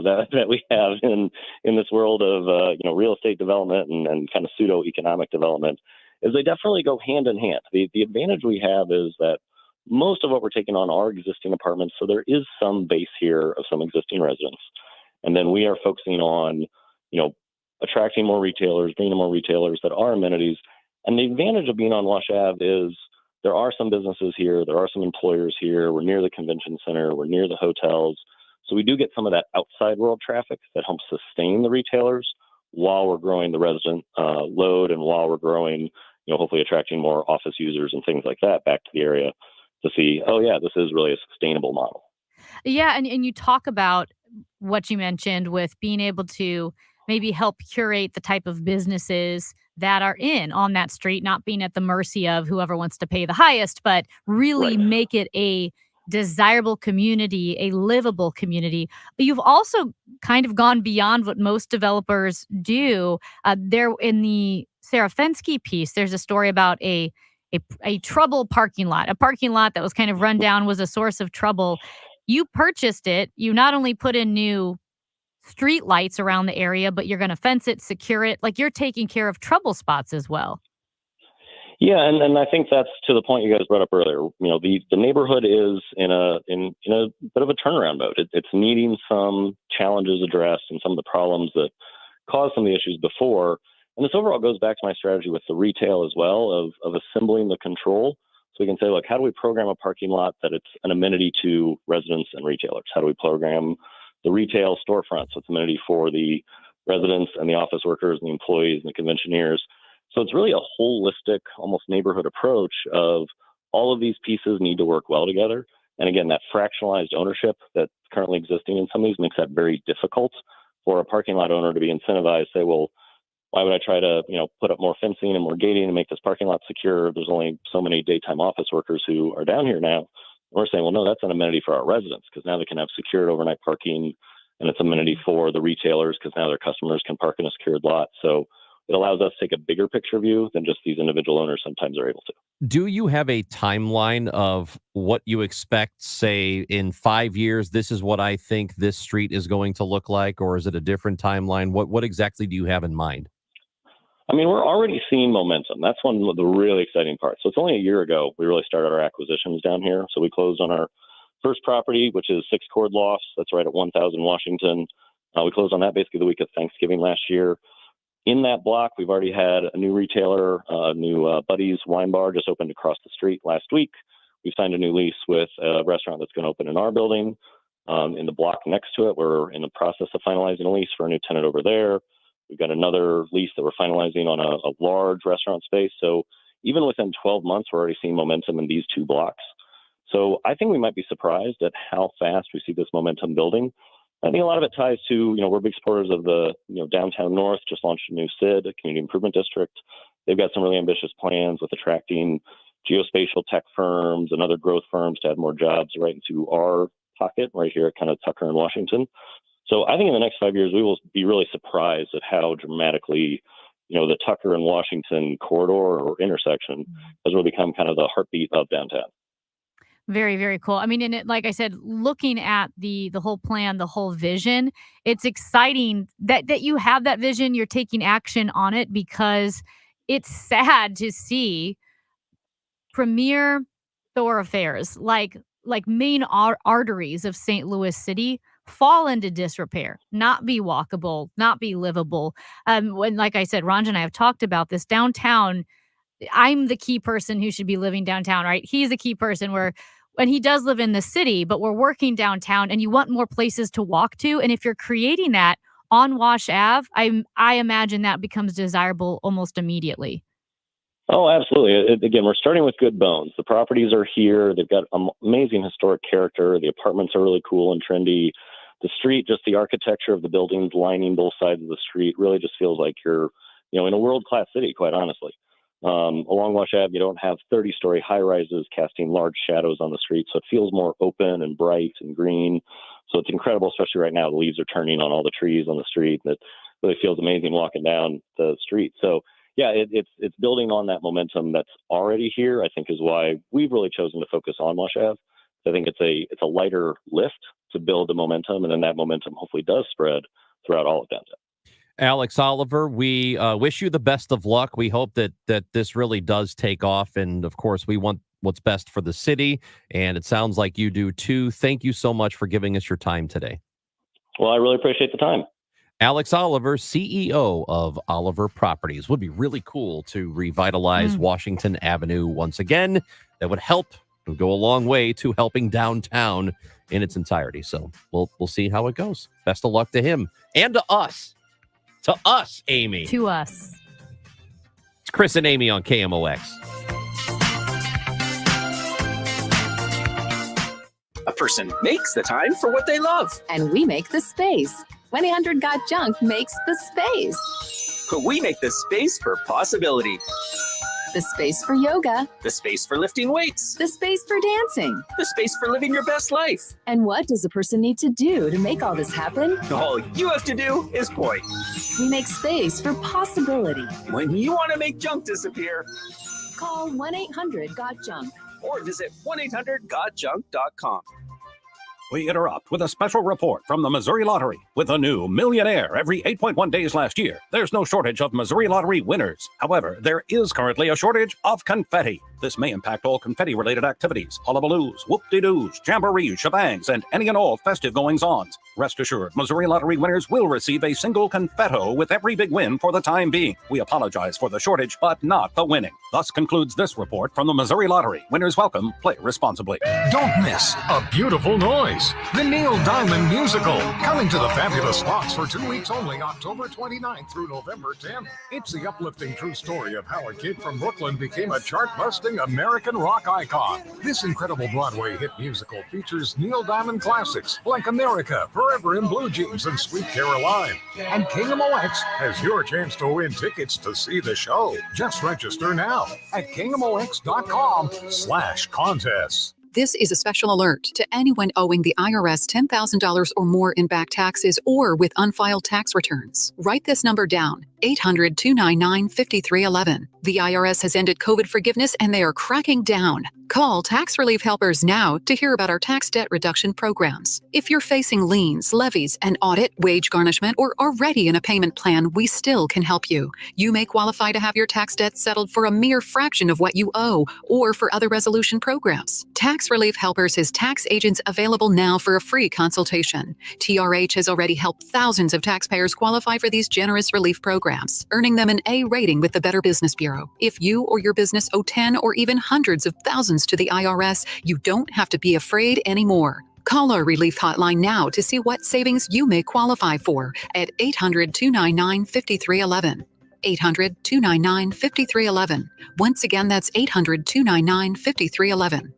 that we have in this world of real estate development and kind of pseudo economic development. Is they definitely go hand in hand. The advantage we have is that most of what we're taking on are existing apartments, so there is some base here of some existing residents, and then we are focusing on attracting more retailers, bringing more retailers that are amenities. And the advantage of being on Wash Ave is there are some businesses here, there are some employers here. We're near the convention center, we're near the hotels, so we do get some of that outside world traffic that helps sustain the retailers while we're growing the resident load and while we're growing, hopefully attracting more office users and things like that back to the area to see, this is really a sustainable model. Yeah, and you talk about what you mentioned with being able to maybe help curate the type of businesses that are on that street, not being at the mercy of whoever wants to pay the highest, but really make it a desirable community, a livable community. But you've also kind of gone beyond what most developers do. There in the Sarah Fenske piece, there's a story about a trouble parking lot, a parking lot that was kind of run down, was a source of trouble. You purchased it. You not only put in new street lights around the area, but you're going to fence it, secure it. Like, you're taking care of trouble spots as well. Yeah, and I think that's to the point you guys brought up earlier. The neighborhood is in a bit of a turnaround mode. It's needing some challenges addressed and some of the problems that caused some of the issues before. And this overall goes back to my strategy with the retail as well of assembling the control. So we can say, look, how do we program a parking lot that it's an amenity to residents and retailers? How do we program the retail storefronts so it's amenity for the residents and the office workers and the employees and the conventioneers? So it's really a holistic, almost neighborhood approach of all of these pieces need to work well together. And again, that fractionalized ownership that's currently existing in some of these makes that very difficult for a parking lot owner to be incentivized, say, well, why would I try to, put up more fencing and more gating and make this parking lot secure? There's only so many daytime office workers who are down here now. And we're saying, well, no, that's an amenity for our residents because now they can have secured overnight parking, and it's amenity for the retailers because now their customers can park in a secured lot. So it allows us to take a bigger picture view than just these individual owners sometimes are able to. Do you have a timeline of what you expect, say, in 5 years, this is what I think this street is going to look like, or is it a different timeline? What exactly do you have in mind? I mean, we're already seeing momentum. That's one of the really exciting parts. So it's only a year ago we really started our acquisitions down here. So we closed on our first property, which is 6 Cord Lofts. That's right at 1000 Washington. We closed on that basically the week of Thanksgiving last year. In that block, we've already had a new retailer, a new Buddy's Wine Bar just opened across the street last week. We've signed a new lease with a restaurant that's going to open in our building. In the block next to it, we're in the process of finalizing a lease for a new tenant over there. We've got another lease that we're finalizing on a large restaurant space. So even within 12 months, we're already seeing momentum in these 2 blocks. So I think we might be surprised at how fast we see this momentum building. I think a lot of it ties to, we're big supporters of the, Downtown North just launched a new CID, a community improvement district. They've got some really ambitious plans with attracting geospatial tech firms and other growth firms to add more jobs right into our pocket right here at kind of Tucker and Washington. So I think in the next 5 years, we will be really surprised at how dramatically, the Tucker and Washington corridor or intersection has really become kind of the heartbeat of downtown. Very, very cool. I mean, and it, like I said, looking at the whole plan, the whole vision, it's exciting that you have that vision, you're taking action on it, because it's sad to see premier thoroughfares like main arteries of St. Louis City fall into disrepair, not be walkable, not be livable. When, like I said, Ranjan and I have talked about this downtown. I'm the key person who should be living downtown, right? He's a key person when he does live in the city, but we're working downtown and you want more places to walk to. And if you're creating that on Wash Ave, I imagine that becomes desirable almost immediately. Oh, absolutely. Again, we're starting with good bones. The properties are here. They've got amazing historic character. The apartments are really cool and trendy. The street, just the architecture of the buildings lining both sides of the street really just feels like you're, in a world-class city, quite honestly. Along Wash Ave, you don't have 30-story high-rises casting large shadows on the street, so it feels more open and bright and green. So it's incredible, especially right now. The leaves are turning on all the trees on the street, and it really feels amazing walking down the street. So, yeah, it's building on that momentum that's already here, I think, is why we've really chosen to focus on Wash Ave. I think it's a lighter lift to build the momentum, and then that momentum hopefully does spread throughout all of downtown. Alex Oliver, we wish you the best of luck. We hope that this really does take off. And of course, we want what's best for the city. And it sounds like you do too. Thank you so much for giving us your time today. Well, I really appreciate the time. Alex Oliver, CEO of Oliver Properties. Would be really cool to revitalize Washington Avenue once again. That would help. It would go a long way to helping downtown in its entirety. So we'll see how it goes. Best of luck to him and to us. To us, Amy. To us. It's Chris and Amy on KMOX. A person makes the time for what they love. And we make the space. 1-800-GOT-JUNK makes the space. We make the space for possibility. The space for yoga. The space for lifting weights. The space for dancing. The space for living your best life. And what does a person need to do to make all this happen? All you have to do is point. We make space for possibility. When you want to make junk disappear, call 1-800-GOT-JUNK. or visit 1-800-GOT-JUNK.com. We interrupt with a special report from the Missouri Lottery. With a new millionaire every 8.1 days last year, there's no shortage of Missouri Lottery winners. However, there is currently a shortage of confetti. This may impact all confetti-related activities, hullabaloos, whoop-de-doos, jamborees, shebangs, and any and all festive goings-ons. Rest assured, Missouri Lottery winners will receive a single confetto with every big win for the time being. We apologize for the shortage, but not the winning. Thus concludes this report from the Missouri Lottery. Winners welcome. Play responsibly. Don't miss A Beautiful Noise, the Neil Diamond musical, coming to the fabulous spots for 2 weeks only, October 29th through November 10th. It's the uplifting true story of how a kid from Brooklyn became a chart-busting American rock icon. This incredible Broadway hit musical features Neil Diamond classics like America, Forever in Blue Jeans, and Sweet Caroline. And KMOX has your chance to win tickets to see the show. Just register now at KMOX.com/contests. This is a special alert to anyone owing the IRS $10,000 or more in back taxes or with unfiled tax returns. Write this number down, 800-299-5311. The IRS has ended COVID forgiveness and they are cracking down. Call Tax Relief Helpers now to hear about our tax debt reduction programs. If you're facing liens, levies, an audit, wage garnishment, or already in a payment plan, we still can help you. You may qualify to have your tax debt settled for a mere fraction of what you owe or for other resolution programs. Tax Relief Helpers has tax agents available now for a free consultation. TRH has already helped thousands of taxpayers qualify for these generous relief programs, earning them an A rating with the Better Business Bureau. If you or your business owe 10 or even hundreds of thousands to the IRS, you don't have to be afraid anymore. Call our relief hotline now to see what savings you may qualify for at 800-299-5311. 800-299-5311. Once again, that's 800-299-5311.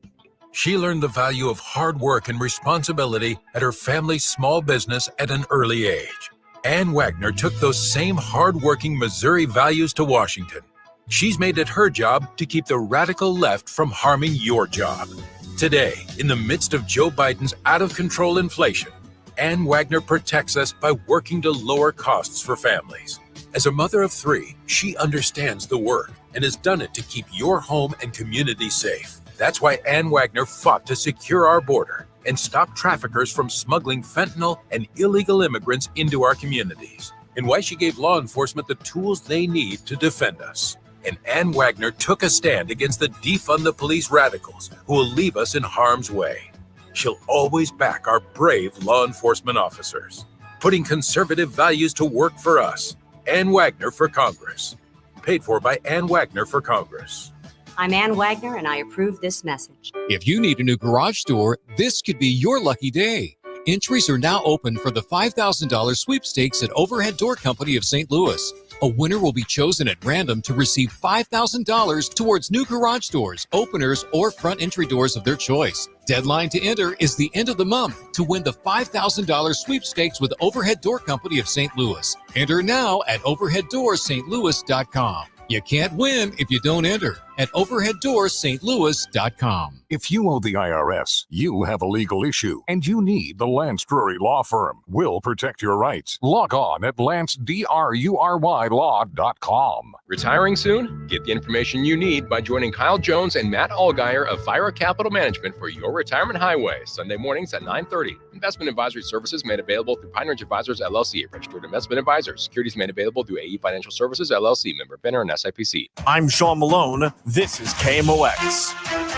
She learned the value of hard work and responsibility at her family's small business at an early age. Ann Wagner took those same hard-working Missouri values to Washington. She's made it her job to keep the radical left from harming your job. Today, in the midst of Joe Biden's out-of-control inflation, Ann Wagner protects us by working to lower costs for families. As a mother of 3, she understands the work and has done it to keep your home and community safe. That's why Ann Wagner fought to secure our border and stop traffickers from smuggling fentanyl and illegal immigrants into our communities, and why she gave law enforcement the tools they need to defend us. And Ann Wagner took a stand against the defund the police radicals who will leave us in harm's way. She'll always back our brave law enforcement officers, putting conservative values to work for us. Ann Wagner for Congress. Paid for by Ann Wagner for Congress. I'm Ann Wagner, and I approve this message. If you need a new garage door, this could be your lucky day. Entries are now open for the $5,000 sweepstakes at Overhead Door Company of St. Louis. A winner will be chosen at random to receive $5,000 towards new garage doors, openers, or front entry doors of their choice. Deadline to enter is the end of the month to win the $5,000 sweepstakes with Overhead Door Company of St. Louis. Enter now at overheaddoorsstlouis.com. You can't win if you don't enter at overheaddoorsstlouis.com. If you owe the IRS, you have a legal issue, and you need the Lance Drury Law Firm. We'll protect your rights. Log on at lancedrurylaw.com. Retiring soon? Get the information you need by joining Kyle Jones and Matt Allgeier of Fire Capital Management for your retirement highway, Sunday mornings at 9:30. Investment advisory services made available through Pine Ridge Advisors, LLC, a registered investment advisor. Securities made available through AE Financial Services, LLC, member FINRA and SIPC. I'm Sean Malone. This is KMOX,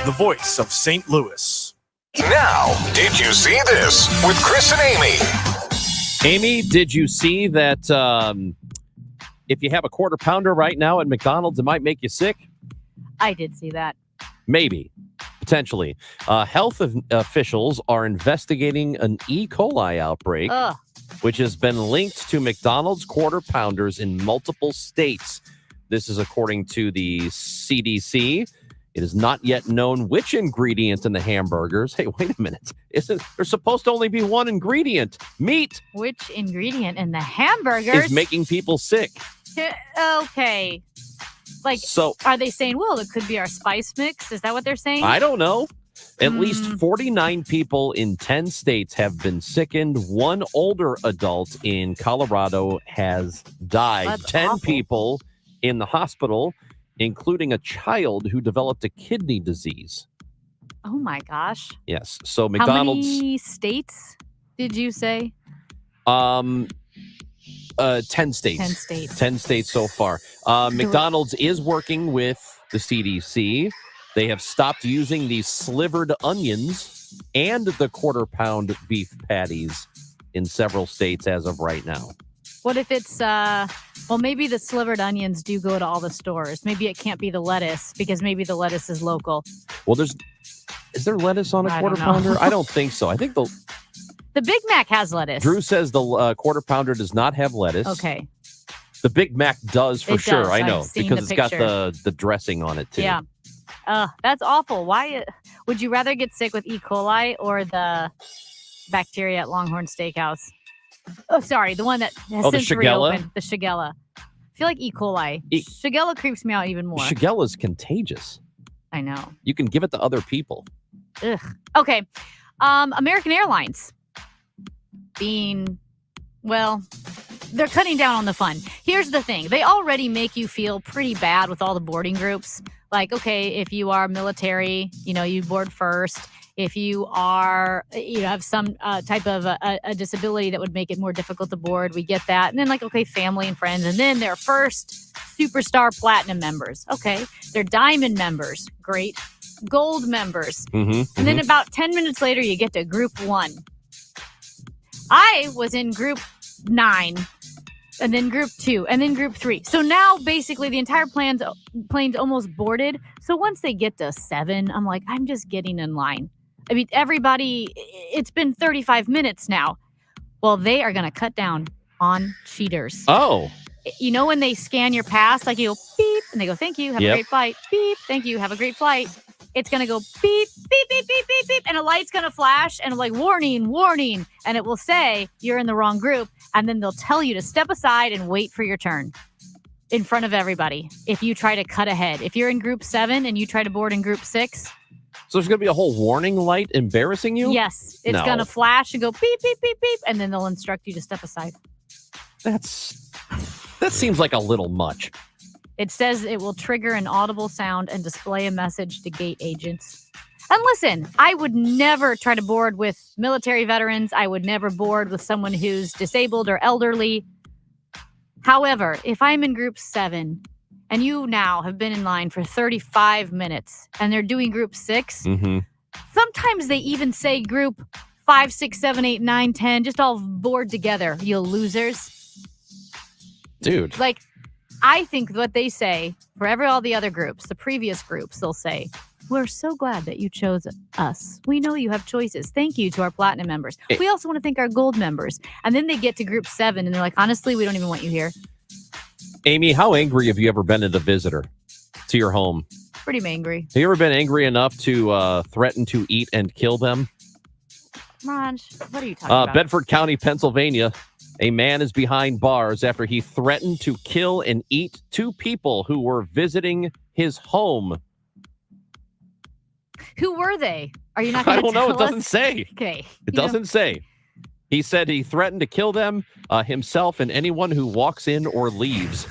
the voice of St. Louis. Now, did you see this with Chris and Amy? Amy, did you see that if you have a quarter pounder right now at McDonald's, it might make you sick? I did see that. Maybe. Potentially. Health officials are investigating an E. coli outbreak, which has been linked to McDonald's quarter pounders in multiple states. This is according to the CDC. It is not yet known which ingredient in the hamburgers. Hey, wait a minute. There's supposed to only be one ingredient. Meat. Which ingredient in the hamburgers is making people sick. Okay. Like, so are they saying, well, it could be our spice mix? Is that what they're saying? I don't know. At least 49 people in 10 states have been sickened. One older adult in Colorado has died. That's 10 awful. people in the hospital, including a child who developed a kidney disease. Oh my gosh. Yes. So McDonald's. How many states did you say? 10 states. 10 states. 10 states so far. McDonald's is working with the CDC. They have stopped using these slivered onions and the quarter pound beef patties in several states as of right now. What if it's, well, maybe the slivered onions do go to all the stores. Maybe it can't be the lettuce because maybe the lettuce is local. Well, is there lettuce on a quarter pounder? I don't think so. I think the Big Mac has lettuce. Drew says the quarter pounder does not have lettuce. Okay. The Big Mac does for sure. Does. I know I've seen because the it's got picture. the dressing on it too. Yeah. That's awful. Why would you rather get sick with E. coli or the bacteria at Longhorn Steakhouse? Oh, sorry, the one that has the since Shigella? reopened. The Shigella. I feel like E. coli. Shigella creeps me out even more. Shigella's contagious. I know. You can give it to other people. Ugh. Okay. American Airlines being, well, they're cutting down on the fun. Here's the thing. They already make you feel pretty bad with all the boarding groups. Like, okay, if you are military, you board first. If you are, have some type of a disability that would make it more difficult to board, we get that. And then okay, family and friends. And then their first superstar platinum members. Okay, they're diamond members. Great. Gold members. And then about 10 minutes later, you get to group 1. I was in group 9, and then group 2, and then group 3. So now basically the entire plane's almost boarded. So once they get to 7, I'm like, I'm just getting in line. I mean, everybody, it's been 35 minutes now. Well, they are going to cut down on cheaters. Oh. When they scan your pass, you go beep, and they go, thank you, have a great flight. Beep, thank you, have a great flight. It's going to go beep, beep, beep, beep, beep, beep, and a light's going to flash, and warning, warning, and it will say you're in the wrong group, and then they'll tell you to step aside and wait for your turn in front of everybody if you try to cut ahead. If you're in group 7 and you try to board in group 6, so there's going to be a whole warning light embarrassing you? Yes. It's going to flash and go beep, beep, beep, beep, and then they'll instruct you to step aside. That seems like a little much. It says it will trigger an audible sound and display a message to gate agents. And listen, I would never try to board with military veterans. I would never board with someone who's disabled or elderly. However, if I'm in group 7 and you now have been in line for 35 minutes and they're doing group 6, sometimes they even say group 5, 6, 7, 8, 9, 10, just all board together, you losers. Dude. I think what they say for all the other groups, the previous groups, they'll say, we're so glad that you chose us. We know you have choices. Thank you to our platinum members. We also want to thank our gold members. And then they get to group 7 and they're like, honestly, we don't even want you here. Amy, how angry have you ever been at a visitor to your home? Pretty angry. Have you ever been angry enough to threaten to eat and kill them? Raj, what are you talking about? Bedford County, Pennsylvania. A man is behind bars after he threatened to kill and eat 2 people who were visiting his home. Who were they? Are you not going to tell us? I don't know. It doesn't say. Okay. It doesn't say. He said he threatened to kill them, himself, and anyone who walks in or leaves.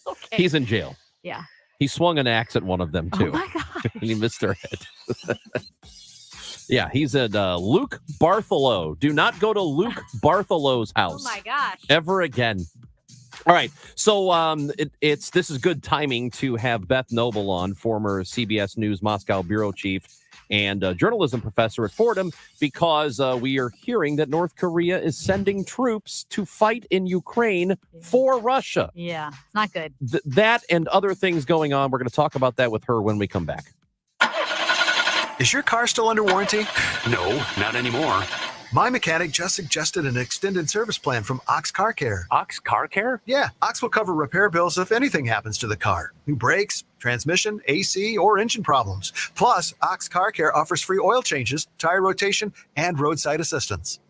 Okay. He's in jail. Yeah. He swung an axe at one of them, too. Oh, my gosh. And he missed their head. Yeah, he's at Luke Bartholow. Do not go to Luke Bartholow's house. Oh, my gosh. Ever again. All right. So this is good timing to have Beth Noble on, former CBS News Moscow bureau chief and journalism professor at Fordham, because we are hearing that North Korea is sending troops to fight in Ukraine for Russia. Yeah, it's not good. That and other things going on. We're going to talk about that with her when we come back. Is your car still under warranty? No, not anymore. My mechanic just suggested an extended service plan from Ox Car Care. Ox Car Care? Yeah, Ox will cover repair bills if anything happens to the car. New brakes, transmission, AC, or engine problems. Plus, Ox Car Care offers free oil changes, tire rotation, and roadside assistance.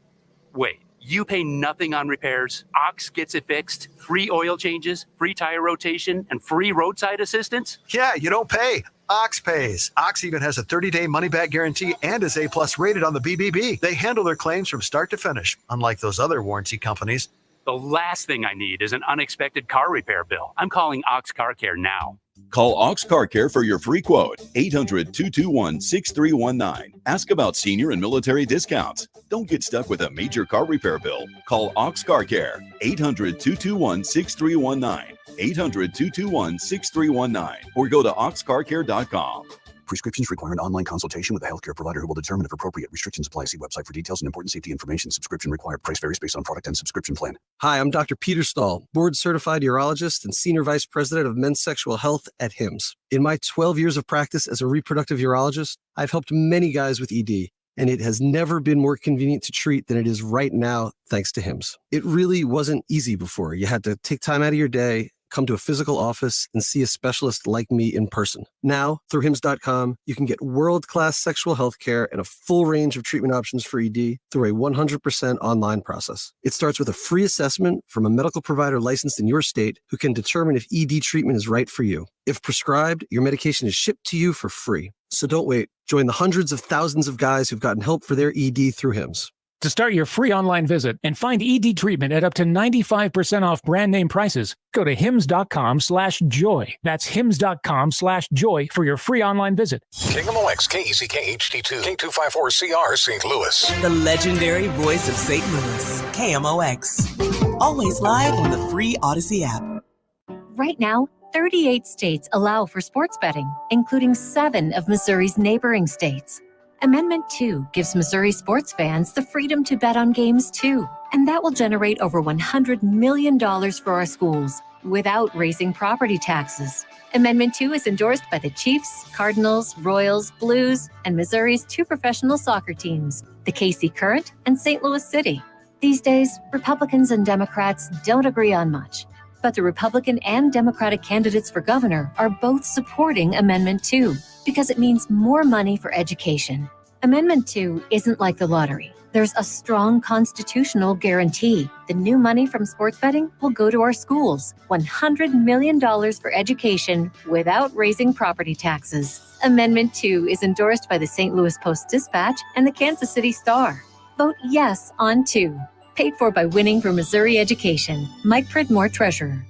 Wait, you pay nothing on repairs? Ox gets it fixed? Free oil changes, free tire rotation, and free roadside assistance? Yeah, you don't pay. Ox pays. Ox even has a 30-day money-back guarantee and is A+ rated on the BBB. They handle their claims from start to finish, unlike those other warranty companies. The last thing I need is an unexpected car repair bill. I'm calling Ox Car Care now. Call Ox Car Care for your free quote. 800-221-6319. Ask about senior and military discounts. Don't get stuck with a major car repair bill. Call Ox Car Care. 800-221-6319. 800-221-6319. Or go to oxcarcare.com. Prescriptions require an online consultation with a healthcare provider who will determine if appropriate. Restrictions apply. See website for details and important safety information. Subscription required. Price varies based on product and subscription plan. Hi, I'm Dr. Peter Stahl, board-certified urologist and Senior Vice President of Men's Sexual Health at HIMSS. In my 12 years of practice as a reproductive urologist, I've helped many guys with ED, and it has never been more convenient to treat than it is right now, thanks to HIMSS. It really wasn't easy before. You had to take time out of your day, come to a physical office, and see a specialist like me in person. Now, through HIMSS.com, you can get world-class sexual health care and a full range of treatment options for ED through a 100% online process. It starts with a free assessment from a medical provider licensed in your state who can determine if ED treatment is right for you. If prescribed, your medication is shipped to you for free. So don't wait. Join the hundreds of thousands of guys who've gotten help for their ED through HIMSS. To start your free online visit and find ED treatment at up to 95% off brand name prices, go to hims.com/joy. That's hims.com/joy for your free online visit. KMOX, KECK HD2, K254CR St. Louis. The legendary voice of St. Louis, KMOX. Always live on the free Odyssey app. Right now, 38 states allow for sports betting, including 7 of Missouri's neighboring states. Amendment 2 gives Missouri sports fans the freedom to bet on games too, and that will generate over $100 million for our schools without raising property taxes. Amendment 2 is endorsed by the Chiefs, Cardinals, Royals, Blues, and Missouri's 2 professional soccer teams, the KC Current and St. Louis City. These days, Republicans and Democrats don't agree on much, but the Republican and Democratic candidates for governor are both supporting Amendment 2 because it means more money for education. Amendment 2 isn't like the lottery. There's a strong constitutional guarantee. The new money from sports betting will go to our schools. $100 million for education without raising property taxes. Amendment 2 is endorsed by the St. Louis Post-Dispatch and the Kansas City Star. Vote yes on 2. Paid for by Winning for Missouri Education. Mike Pridmore, Treasurer.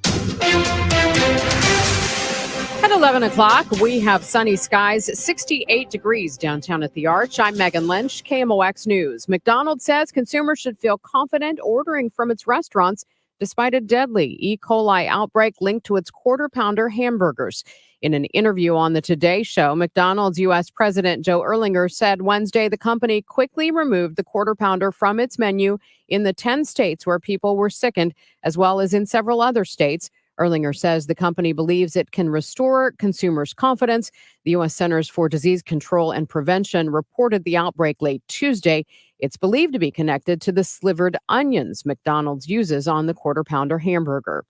At 11 o'clock, we have sunny skies, 68 degrees downtown at the Arch. I'm Megan Lynch, KMOX News. McDonald's says consumers should feel confident ordering from its restaurants despite a deadly E. coli outbreak linked to its Quarter Pounder hamburgers. In an interview on the Today Show, McDonald's U.S. President Joe Erlinger said Wednesday the company quickly removed the Quarter Pounder from its menu in the 10 states where people were sickened, as well as in several other states. Erlinger says the company believes it can restore consumers' confidence. The U.S. Centers for Disease Control and Prevention reported the outbreak late Tuesday. It's believed to be connected to the slivered onions McDonald's uses on the Quarter Pounder hamburger.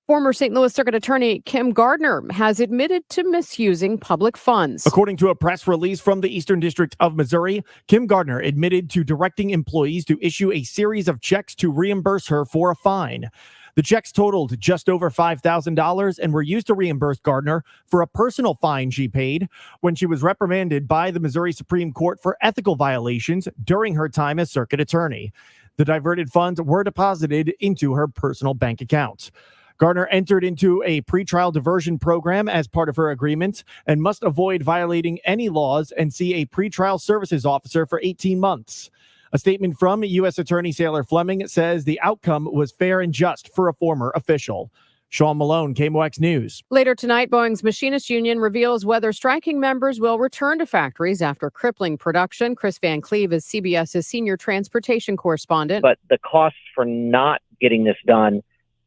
Former St. Louis Circuit Attorney Kim Gardner has admitted to misusing public funds. According to a press release from the Eastern District of Missouri, Kim Gardner admitted to directing employees to issue a series of checks to reimburse her for a fine. The checks totaled just over $5,000 and were used to reimburse Gardner for a personal fine she paid when she was reprimanded by the Missouri Supreme Court for ethical violations during her time as circuit attorney. The diverted funds were deposited into her personal bank account. Gardner entered into a pretrial diversion program as part of her agreement and must avoid violating any laws and see a pretrial services officer for 18 months. A statement from U.S. Attorney Sailor Fleming says the outcome was fair and just for a former official. Sean Malone, KMOX News. Later tonight, Boeing's Machinist Union reveals whether striking members will return to factories after crippling production. Chris Van Cleve is CBS's senior transportation correspondent. But the costs for not getting this done,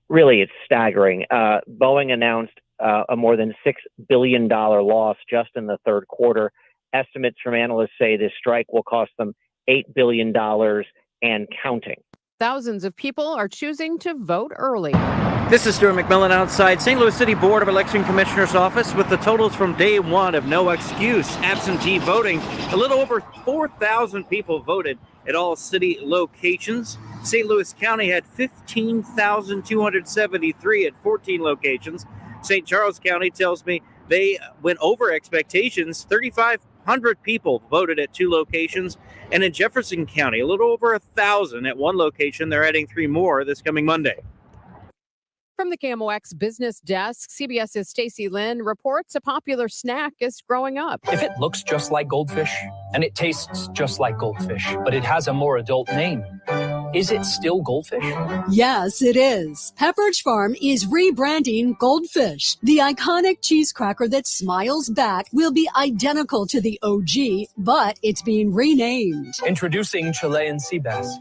really, it's staggering. Boeing announced a more than $6 billion loss just in the third quarter. Estimates from analysts say this strike will cost them $8 billion and counting. Thousands of people are choosing to vote early. This is Stuart McMillan outside St. Louis City Board of Election Commissioners office with the totals from day one of no excuse absentee voting. A little over 4,000 people voted at all city locations. St. Louis County had 15,273 at 14 locations. St. Charles County tells me they went over expectations. 3,500 people voted at 2 locations. And in Jefferson County, a little over 1,000 at 1 location. They're adding 3 more this coming Monday. From the KMOX business desk, CBS's Stacy Lynn reports a popular snack is growing up. If it looks just like goldfish and it tastes just like goldfish, but it has a more adult name, is it still goldfish? Yes, it is. Pepperidge Farm is rebranding Goldfish. The iconic cheese cracker that smiles back will be identical to the OG, but it's being renamed. Introducing Chilean sea bass.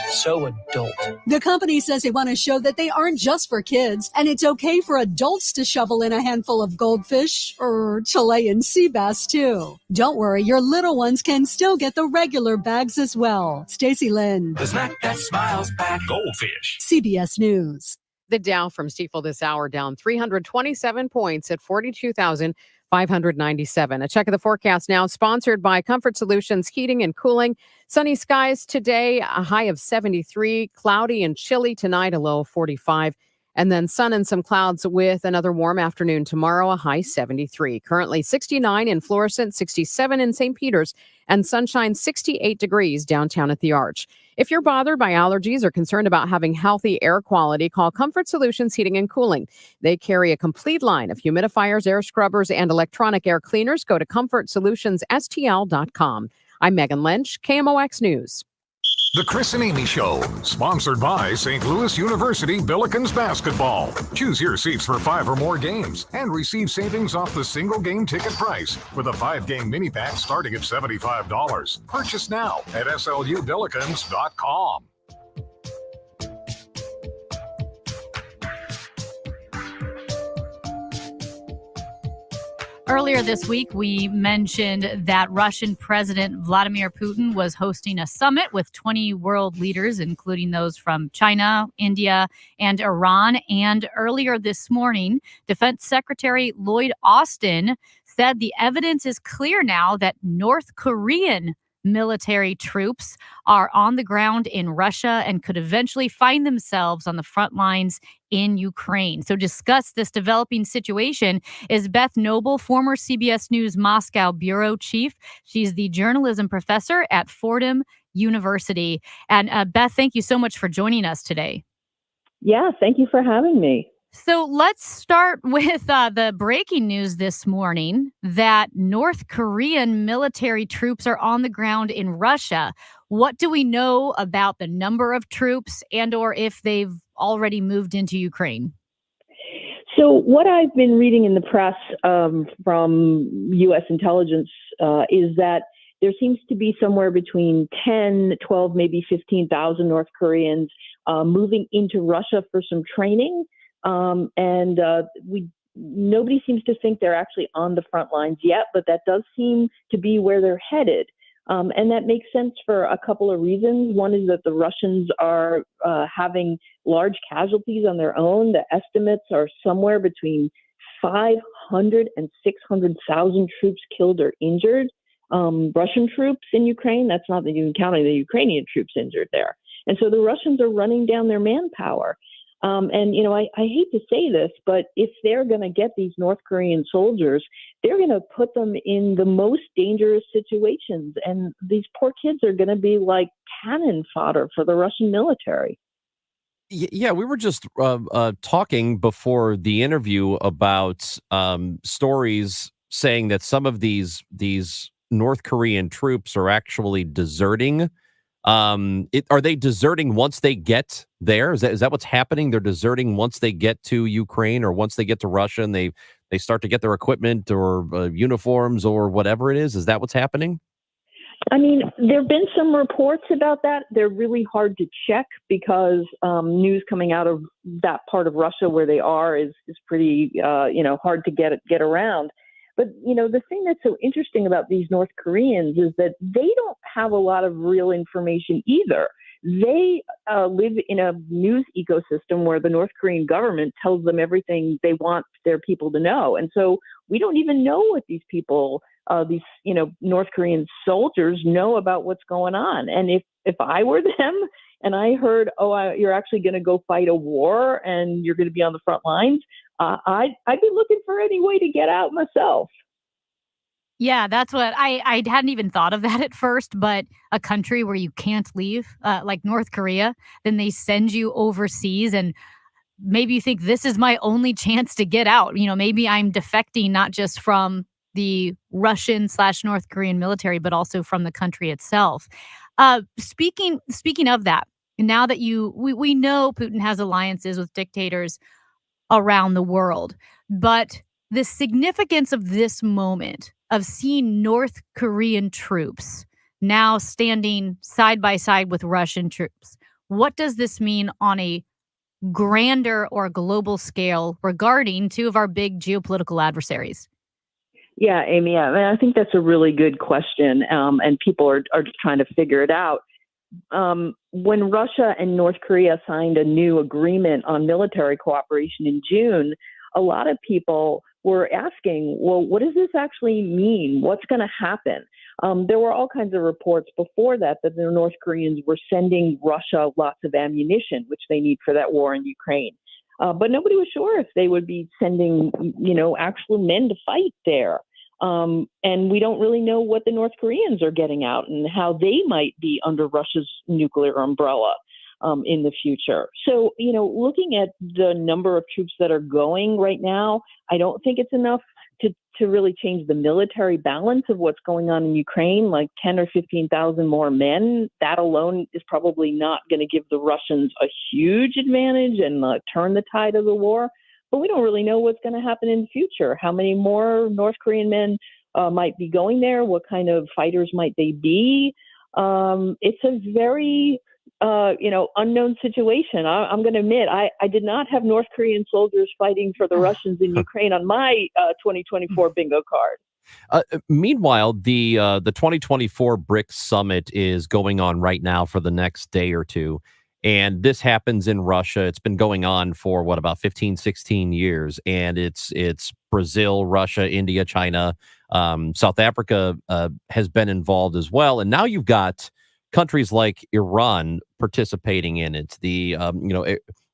So adult. The company says they want to show that they aren't just for kids, and it's okay for adults to shovel in a handful of goldfish or Chilean sea bass too. Don't worry, your little ones can still get the regular bags as well. Stacy Lynn. The snack that smiles back. Goldfish. CBS News. The Dow from Stifel this hour down 327 points at 42,597. A check of the forecast now sponsored by Comfort Solutions Heating and Cooling. Sunny skies today, a high of 73, cloudy and chilly tonight, a low of 45. And then sun and some clouds with another warm afternoon tomorrow, a high 73. Currently 69 in Florissant, 67 in St. Peters, and sunshine 68 degrees downtown at the Arch. If you're bothered by allergies or concerned about having healthy air quality, call Comfort Solutions Heating and Cooling. They carry a complete line of humidifiers, air scrubbers, and electronic air cleaners. Go to ComfortSolutionsSTL.com. I'm Megan Lynch, KMOX News. The Chris and Amy Show, sponsored by St. Louis University Billikens Basketball. Choose your seats for 5 or more games and receive savings off the single game ticket price with a 5-game mini pack starting at $75. Purchase now at SLUBillikens.com. Earlier this week, we mentioned that Russian President Vladimir Putin was hosting a summit with 20 world leaders, including those from China, India, and Iran. And earlier this morning, Defense Secretary Lloyd Austin said the evidence is clear now that North Korean military troops are on the ground in Russia and could eventually find themselves on the front lines in Ukraine. So discuss this developing situation is Beth Noble, former CBS News Moscow bureau chief. She's the journalism professor at Fordham University. And Beth, thank you so much for joining us today. Yeah, thank you for having me. So let's start with the breaking news this morning that North Korean military troops are on the ground in Russia. What do we know about the number of troops and or if they've already moved into Ukraine? So what I've been reading in the press from U.S. intelligence is that there seems to be somewhere between 10, 12, maybe 15,000 North Koreans moving into Russia for some training. Nobody seems to think they're actually on the front lines yet, but that does seem to be where they're headed. And that makes sense for a couple of reasons. One is that the Russians are having large casualties on their own. The estimates are somewhere between 500 and 600,000 troops killed or injured. Russian troops in Ukraine, that's not even counting the Ukrainian troops injured there. And so the Russians are running down their manpower. I hate to say this, but if they're going to get these North Korean soldiers, they're going to put them in the most dangerous situations. And these poor kids are going to be like cannon fodder for the Russian military. Yeah, we were just talking before the interview about stories saying that some of these North Korean troops are actually deserting. Are they deserting once they get there? Is that what's happening? They're deserting once they get to Ukraine or once they get to Russia and they start to get their equipment or uniforms or whatever it is. Is that what's happening? I mean, there have been some reports about that. They're really hard to check because news coming out of that part of Russia where they are is pretty, hard to get around. But, the thing that's so interesting about these North Koreans is that they don't have a lot of real information either. They live in a news ecosystem where the North Korean government tells them everything they want their people to know. And so we don't even know what these people, North Korean soldiers know about what's going on. And if I were them and I heard, you're actually going to go fight a war and you're going to be on the front lines, I'd be looking for any way to get out myself. Yeah, that's what I hadn't even thought of that at first, but a country where you can't leave, like North Korea, then they send you overseas and maybe you think this is my only chance to get out. Maybe I'm defecting not just from the Russian/North Korean military, but also from the country itself. Speaking of that, now that we know Putin has alliances with dictators around the world, but the significance of this moment of seeing North Korean troops now standing side by side with Russian troops, what does this mean on a grander or global scale regarding two of our big geopolitical adversaries? Yeah, Amy, I think that's a really good question, and people are trying to figure it out. When Russia and North Korea signed a new agreement on military cooperation in June, a lot of people were asking, well, what does this actually mean? What's going to happen? There were all kinds of reports before that the North Koreans were sending Russia lots of ammunition, which they need for that war in Ukraine. But nobody was sure if they would be sending, actual men to fight there. And we don't really know what the North Koreans are getting out and how they might be under Russia's nuclear umbrella in the future. So, looking at the number of troops that are going right now, I don't think it's enough to really change the military balance of what's going on in Ukraine, like 10 or 15,000 more men. That alone is probably not going to give the Russians a huge advantage and turn the tide of the war. But we don't really know what's going to happen in the future. How many more North Korean men might be going there? What kind of fighters might they be? It's a very unknown situation. I'm going to admit, I did not have North Korean soldiers fighting for the Russians in Ukraine on my 2024 bingo card. Meanwhile, the 2024 BRICS summit is going on right now for the next day or two. And this happens in Russia. It's been going on for about 15, 16 years. And it's Brazil, Russia, India, China, South Africa has been involved as well. And now you've got countries like Iran participating in it, the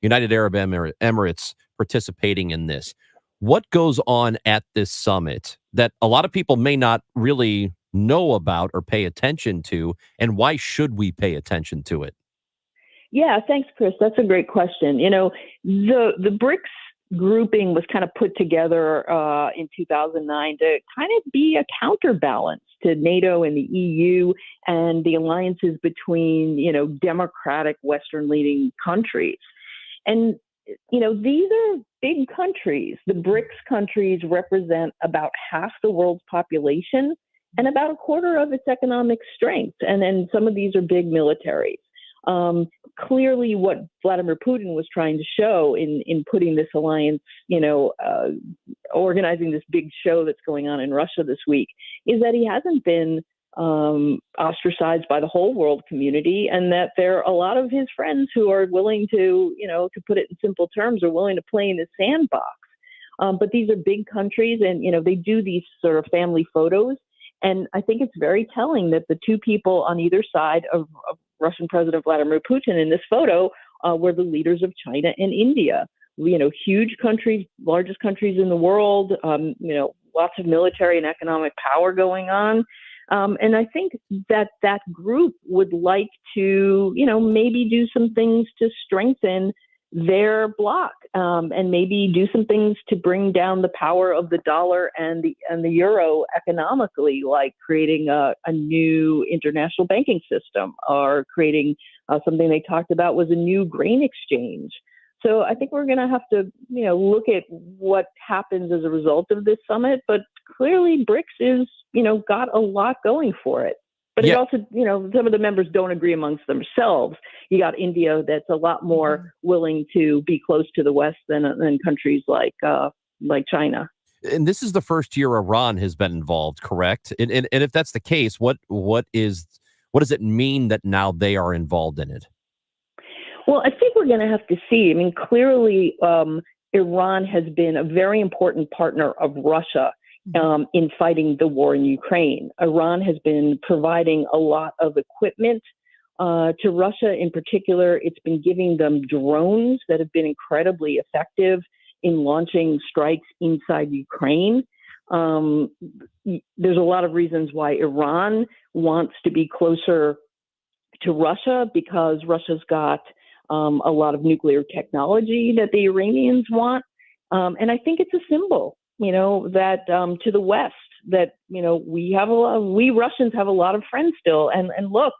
United Arab Emirates participating in this. What goes on at this summit that a lot of people may not really know about or pay attention to, and why should we pay attention to it? Yeah, thanks, Chris. That's a great question. The BRICS grouping was kind of put together in 2009 to kind of be a counterbalance to NATO and the EU and the alliances between, democratic Western-leading countries. And, these are big countries. The BRICS countries represent about half the world's population and about a quarter of its economic strength. And then some of these are big militaries. Clearly what Vladimir Putin was trying to show in putting this alliance, organizing this big show that's going on in Russia this week, is that he hasn't been ostracized by the whole world community, and that there are a lot of his friends who are willing to, to put it in simple terms, are willing to play in his sandbox. But these are big countries, and, they do these sort of family photos. And I think it's very telling that the two people on either side of Russian President Vladimir Putin in this photo were the leaders of China and India. Huge countries, largest countries in the world, lots of military and economic power going on. And I think that group would like to, maybe do some things to strengthen their bloc, and maybe do some things to bring down the power of the dollar and the euro economically, like creating a new international banking system, or creating something they talked about was a new grain exchange. So I think we're going to have to, look at what happens as a result of this summit. But clearly BRICS is, got a lot going for it. But it also, some of the members don't agree amongst themselves. You got India that's a lot more willing to be close to the West than countries like China. And this is the first year Iran has been involved, correct? And if that's the case, what does it mean that now they are involved in it? Well, I think we're going to have to see. I mean, clearly, Iran has been a very important partner of Russia in fighting the war in Ukraine. Iran has been providing a lot of equipment to Russia in particular. It's been giving them drones that have been incredibly effective in launching strikes inside Ukraine. There's a lot of reasons why Iran wants to be closer to Russia, because Russia's got a lot of nuclear technology that the Iranians want. And I think it's a symbol, that to the West, that, we Russians have a lot of friends still. And look,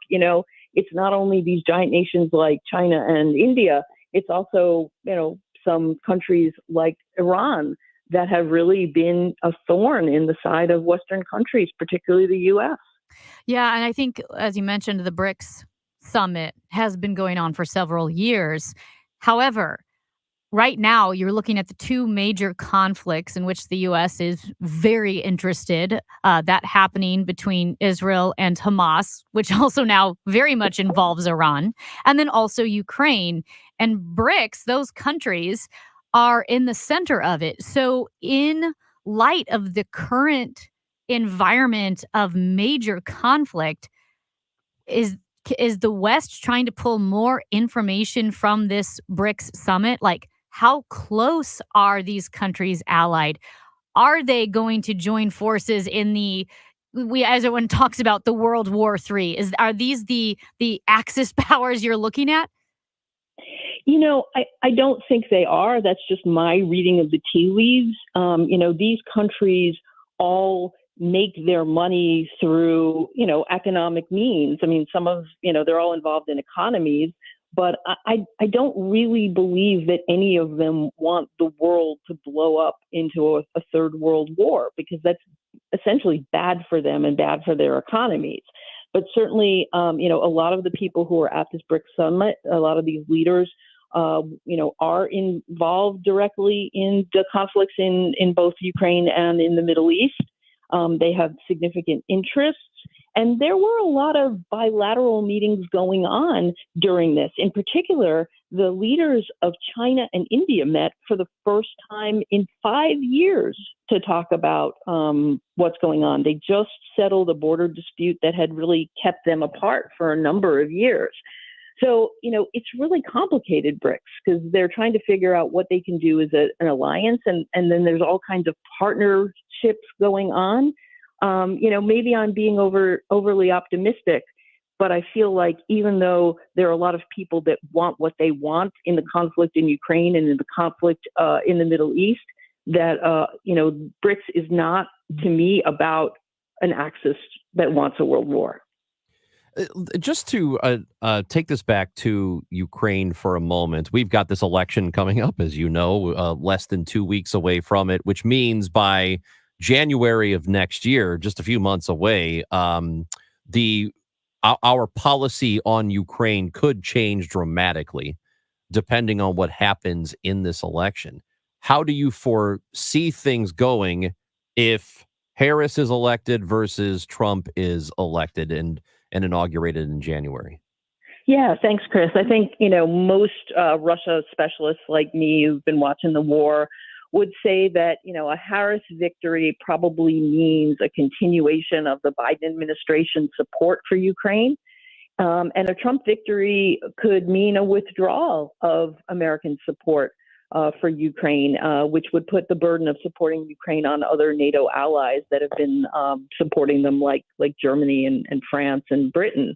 it's not only these giant nations like China and India, it's also, some countries like Iran that have really been a thorn in the side of Western countries, particularly the U.S. Yeah, and I think, as you mentioned, the BRICS summit has been going on for several years. However, right now, you're looking at the two major conflicts in which the U.S. is very interested, that happening between Israel and Hamas, which also now very much involves Iran, and then also Ukraine. And BRICS, those countries, are in the center of it. So in light of the current environment of major conflict, is the West trying to pull more information from this BRICS summit? Like, how close are these countries allied? Are they going to join forces in as everyone talks about, the World War III? Are these the Axis powers you're looking at? I don't think they are. That's just my reading of the tea leaves. These countries all make their money through, economic means. I mean, some of, they're all involved in economies, but I don't really believe that any of them want the world to blow up into a third world war, because that's essentially bad for them and bad for their economies. But certainly, a lot of the people who are at this BRICS summit, a lot of these leaders, are involved directly in the conflicts in both Ukraine and in the Middle East. They have significant interests. And there were a lot of bilateral meetings going on during this. In particular, the leaders of China and India met for the first time in 5 years to talk about what's going on. They just settled a border dispute that had really kept them apart for a number of years. So, it's really complicated, BRICS, because they're trying to figure out what they can do as an alliance. And then there's all kinds of partnerships going on. Maybe I'm being overly optimistic, but I feel like even though there are a lot of people that want what they want in the conflict in Ukraine and in the conflict in the Middle East, that, BRICS is not, to me, about an Axis that wants a world war. Just to take this back to Ukraine for a moment, we've got this election coming up, as you know, less than 2 weeks away from it, which means by January of next year, just a few months away, our policy on Ukraine could change dramatically depending on what happens in this election. How do you foresee things going if Harris is elected versus Trump is elected and inaugurated in January? Yeah, thanks, Chris. I think, most Russia specialists like me who've been watching the war would say that, a Harris victory probably means a continuation of the Biden administration's support for Ukraine. And a Trump victory could mean a withdrawal of American support for Ukraine, which would put the burden of supporting Ukraine on other NATO allies that have been supporting them, like Germany and France and Britain.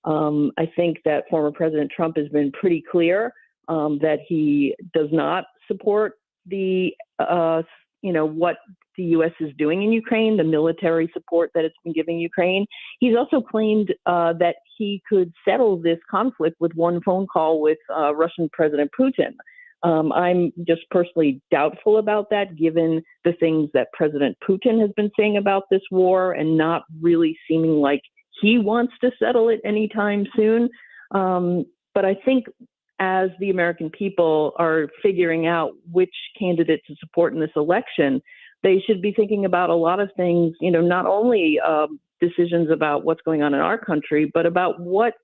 I think that former President Trump has been pretty clear that he does not support what the U.S. is doing in Ukraine, the military support that it's been giving Ukraine. He's also claimed that he could settle this conflict with one phone call with Russian President Putin. I'm just personally doubtful about that, given the things that President Putin has been saying about this war and not really seeming like he wants to settle it anytime soon. But I think as the American people are figuring out which candidate to support in this election, they should be thinking about a lot of things, not only decisions about what's going on in our country, but about what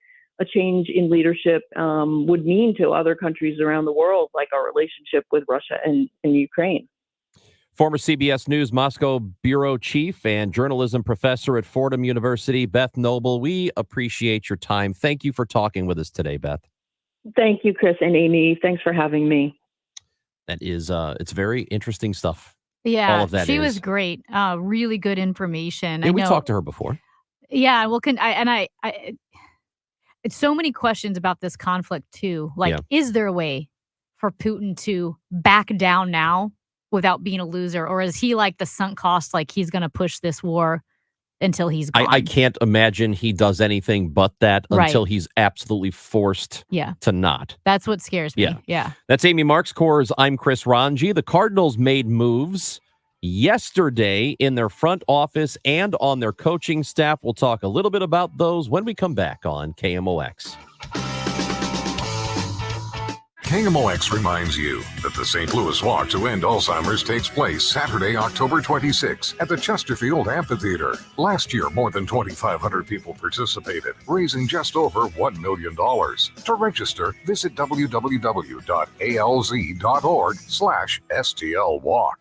a change in leadership would mean to other countries around the world, like our relationship with Russia and Ukraine. Former CBS News Moscow bureau chief and journalism professor at Fordham University, Beth Noble, we appreciate your time. Thank you for talking with us today, Beth. Thank you, Chris and Amy. Thanks for having me. That is, it's very interesting stuff. Yeah, all of that she was great. Really good information. Yeah, we talked to her before. Yeah, well, it's so many questions about this conflict too. Like, is there a way for Putin to back down now without being a loser, or is he like the sunk cost? Like he's going to push this war until he's gone? I can't imagine he does anything but that until he's absolutely forced to not. That's what scares me. Yeah. That's Amy Marks-Kors. I'm Chris Ranji. The Cardinals made moves yesterday in their front office and on their coaching staff. We'll talk a little bit about those when we come back on KMOX. KMOX reminds you that the St. Louis Walk to End Alzheimer's takes place Saturday, October 26 at the Chesterfield Amphitheater. Last year, more than 2,500 people participated, raising just over $1 million. To register, visit www.alz.org/STLWalk.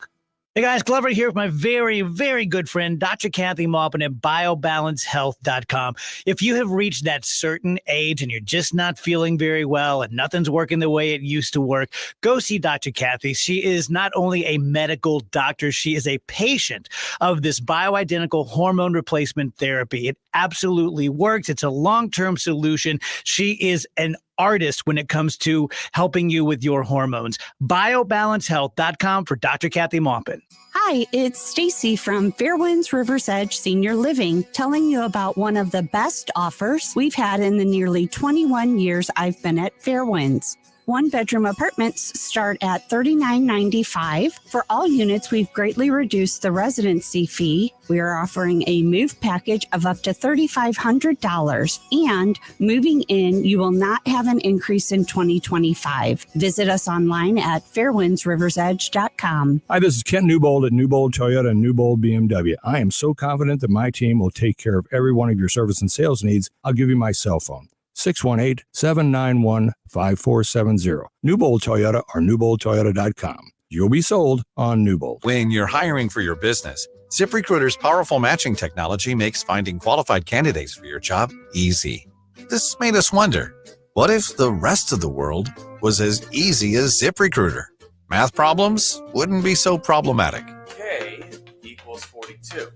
Hey guys, Glover here with my very, very good friend, Dr. Kathy Maupin at BioBalanceHealth.com. If you have reached that certain age and you're just not feeling very well and nothing's working the way it used to work, go see Dr. Kathy. She is not only a medical doctor, she is a patient of this bioidentical hormone replacement therapy. It absolutely works. It's a long-term solution. She is an artist when it comes to helping you with your hormones. BioBalanceHealth.com for Dr. Kathy Maupin. Hi, it's Stacy from Fairwinds Rivers Edge Senior Living, telling you about one of the best offers we've had in the nearly 21 years I've been at Fairwinds. One-bedroom apartments start at $39.95. For all units, we've greatly reduced the residency fee. We are offering a move package of up to $3,500. And moving in, you will not have an increase in 2025. Visit us online at fairwindsriversedge.com. Hi, this is Ken Newbold at Newbold Toyota and Newbold BMW. I am so confident that my team will take care of every one of your service and sales needs. I'll give you my cell phone. 618-791-5470. Newbold Toyota or newboldtoyota.com. You'll be sold on Newbold. When you're hiring for your business, ZipRecruiter's powerful matching technology makes finding qualified candidates for your job easy. This made us wonder, what if the rest of the world was as easy as ZipRecruiter? Math problems wouldn't be so problematic. K equals 42.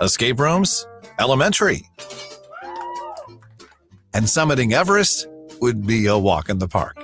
Escape rooms? Elementary. And summiting Everest would be a walk in the park.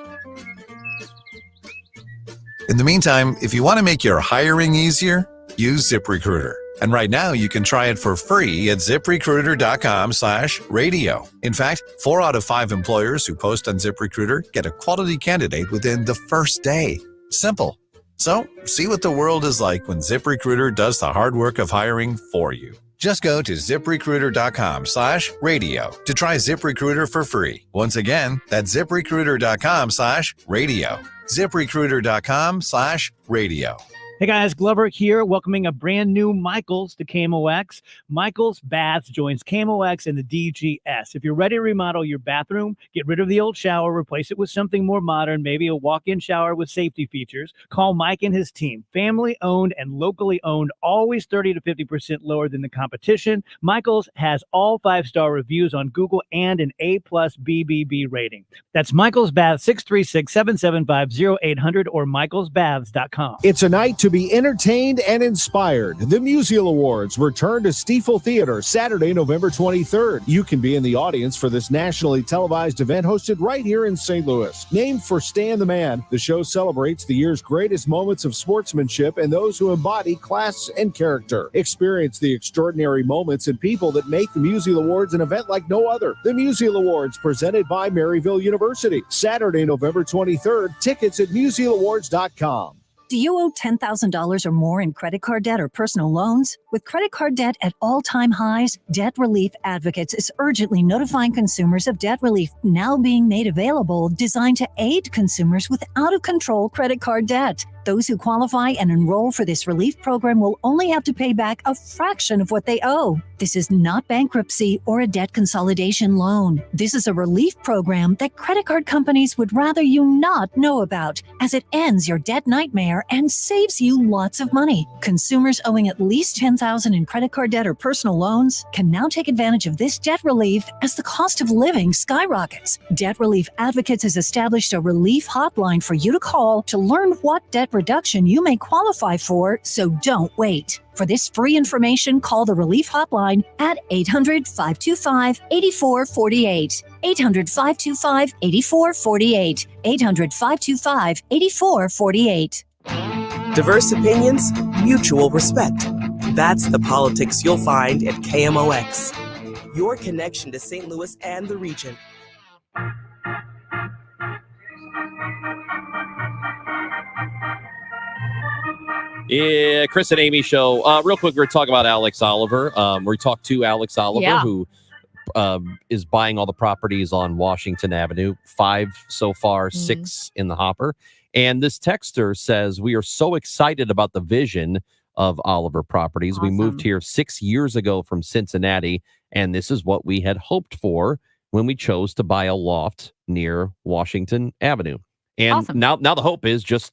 In the meantime, if you want to make your hiring easier, use ZipRecruiter. And right now, you can try it for free at ZipRecruiter.com/radio. In fact, 4 out of 5 employers who post on ZipRecruiter get a quality candidate within the first day. Simple. So, see what the world is like when ZipRecruiter does the hard work of hiring for you. Just go to ZipRecruiter.com/radio to try ZipRecruiter for free. Once again, that's ZipRecruiter.com/radio. ZipRecruiter.com/radio. Hey guys, Glover here, welcoming a brand new Michaels to KMOX. Michaels Baths joins KMOX and the DGS. If you're ready to remodel your bathroom, get rid of the old shower, replace it with something more modern, maybe a walk-in shower with safety features, call Mike and his team. Family owned and locally owned, always 30 to 50% lower than the competition. Michaels has all 5-star reviews on Google and an A+ BBB rating. That's Michaels Baths, 636-775-0800 or michaelsbaths.com. It's a night to be entertained and inspired. The Musial Awards return to Stiefel Theater Saturday, November 23rd. You can be in the audience for this nationally televised event hosted right here in St. Louis. Named for Stan the Man, the show celebrates the year's greatest moments of sportsmanship and those who embody class and character. Experience the extraordinary moments and people that make the Musial Awards an event like no other. The Musial Awards, presented by Maryville University. Saturday, November 23rd. Tickets at musialawards.com. Do you owe $10,000 or more in credit card debt or personal loans? With credit card debt at all-time highs, Debt Relief Advocates is urgently notifying consumers of debt relief now being made available, designed to aid consumers with out-of-control credit card debt. Those who qualify and enroll for this relief program will only have to pay back a fraction of what they owe. This is not bankruptcy or a debt consolidation loan. This is a relief program that credit card companies would rather you not know about, as it ends your debt nightmare and saves you lots of money. Consumers owing at least $10,000 in credit card debt or personal loans can now take advantage of this debt relief as the cost of living skyrockets. Debt Relief Advocates has established a relief hotline for you to call to learn what debt reduction you may qualify for, so don't wait. For this free information, call the Relief Hotline at 800-525-8448. 800-525-8448. 800-525-8448. Diverse opinions, mutual respect. That's the politics you'll find at KMOX. Your connection to St. Louis and the region. Yeah, Chris and Amy show. Real quick, we're talking about Alex Oliver. We talked to Alex Oliver, who is buying all the properties on Washington Avenue. 5 so far, 6 in the hopper. And this texter says, we are so excited about the vision of Oliver Properties. We moved here 6 years ago from Cincinnati, and this is what we had hoped for when we chose to buy a loft near Washington Avenue. And now the hope is just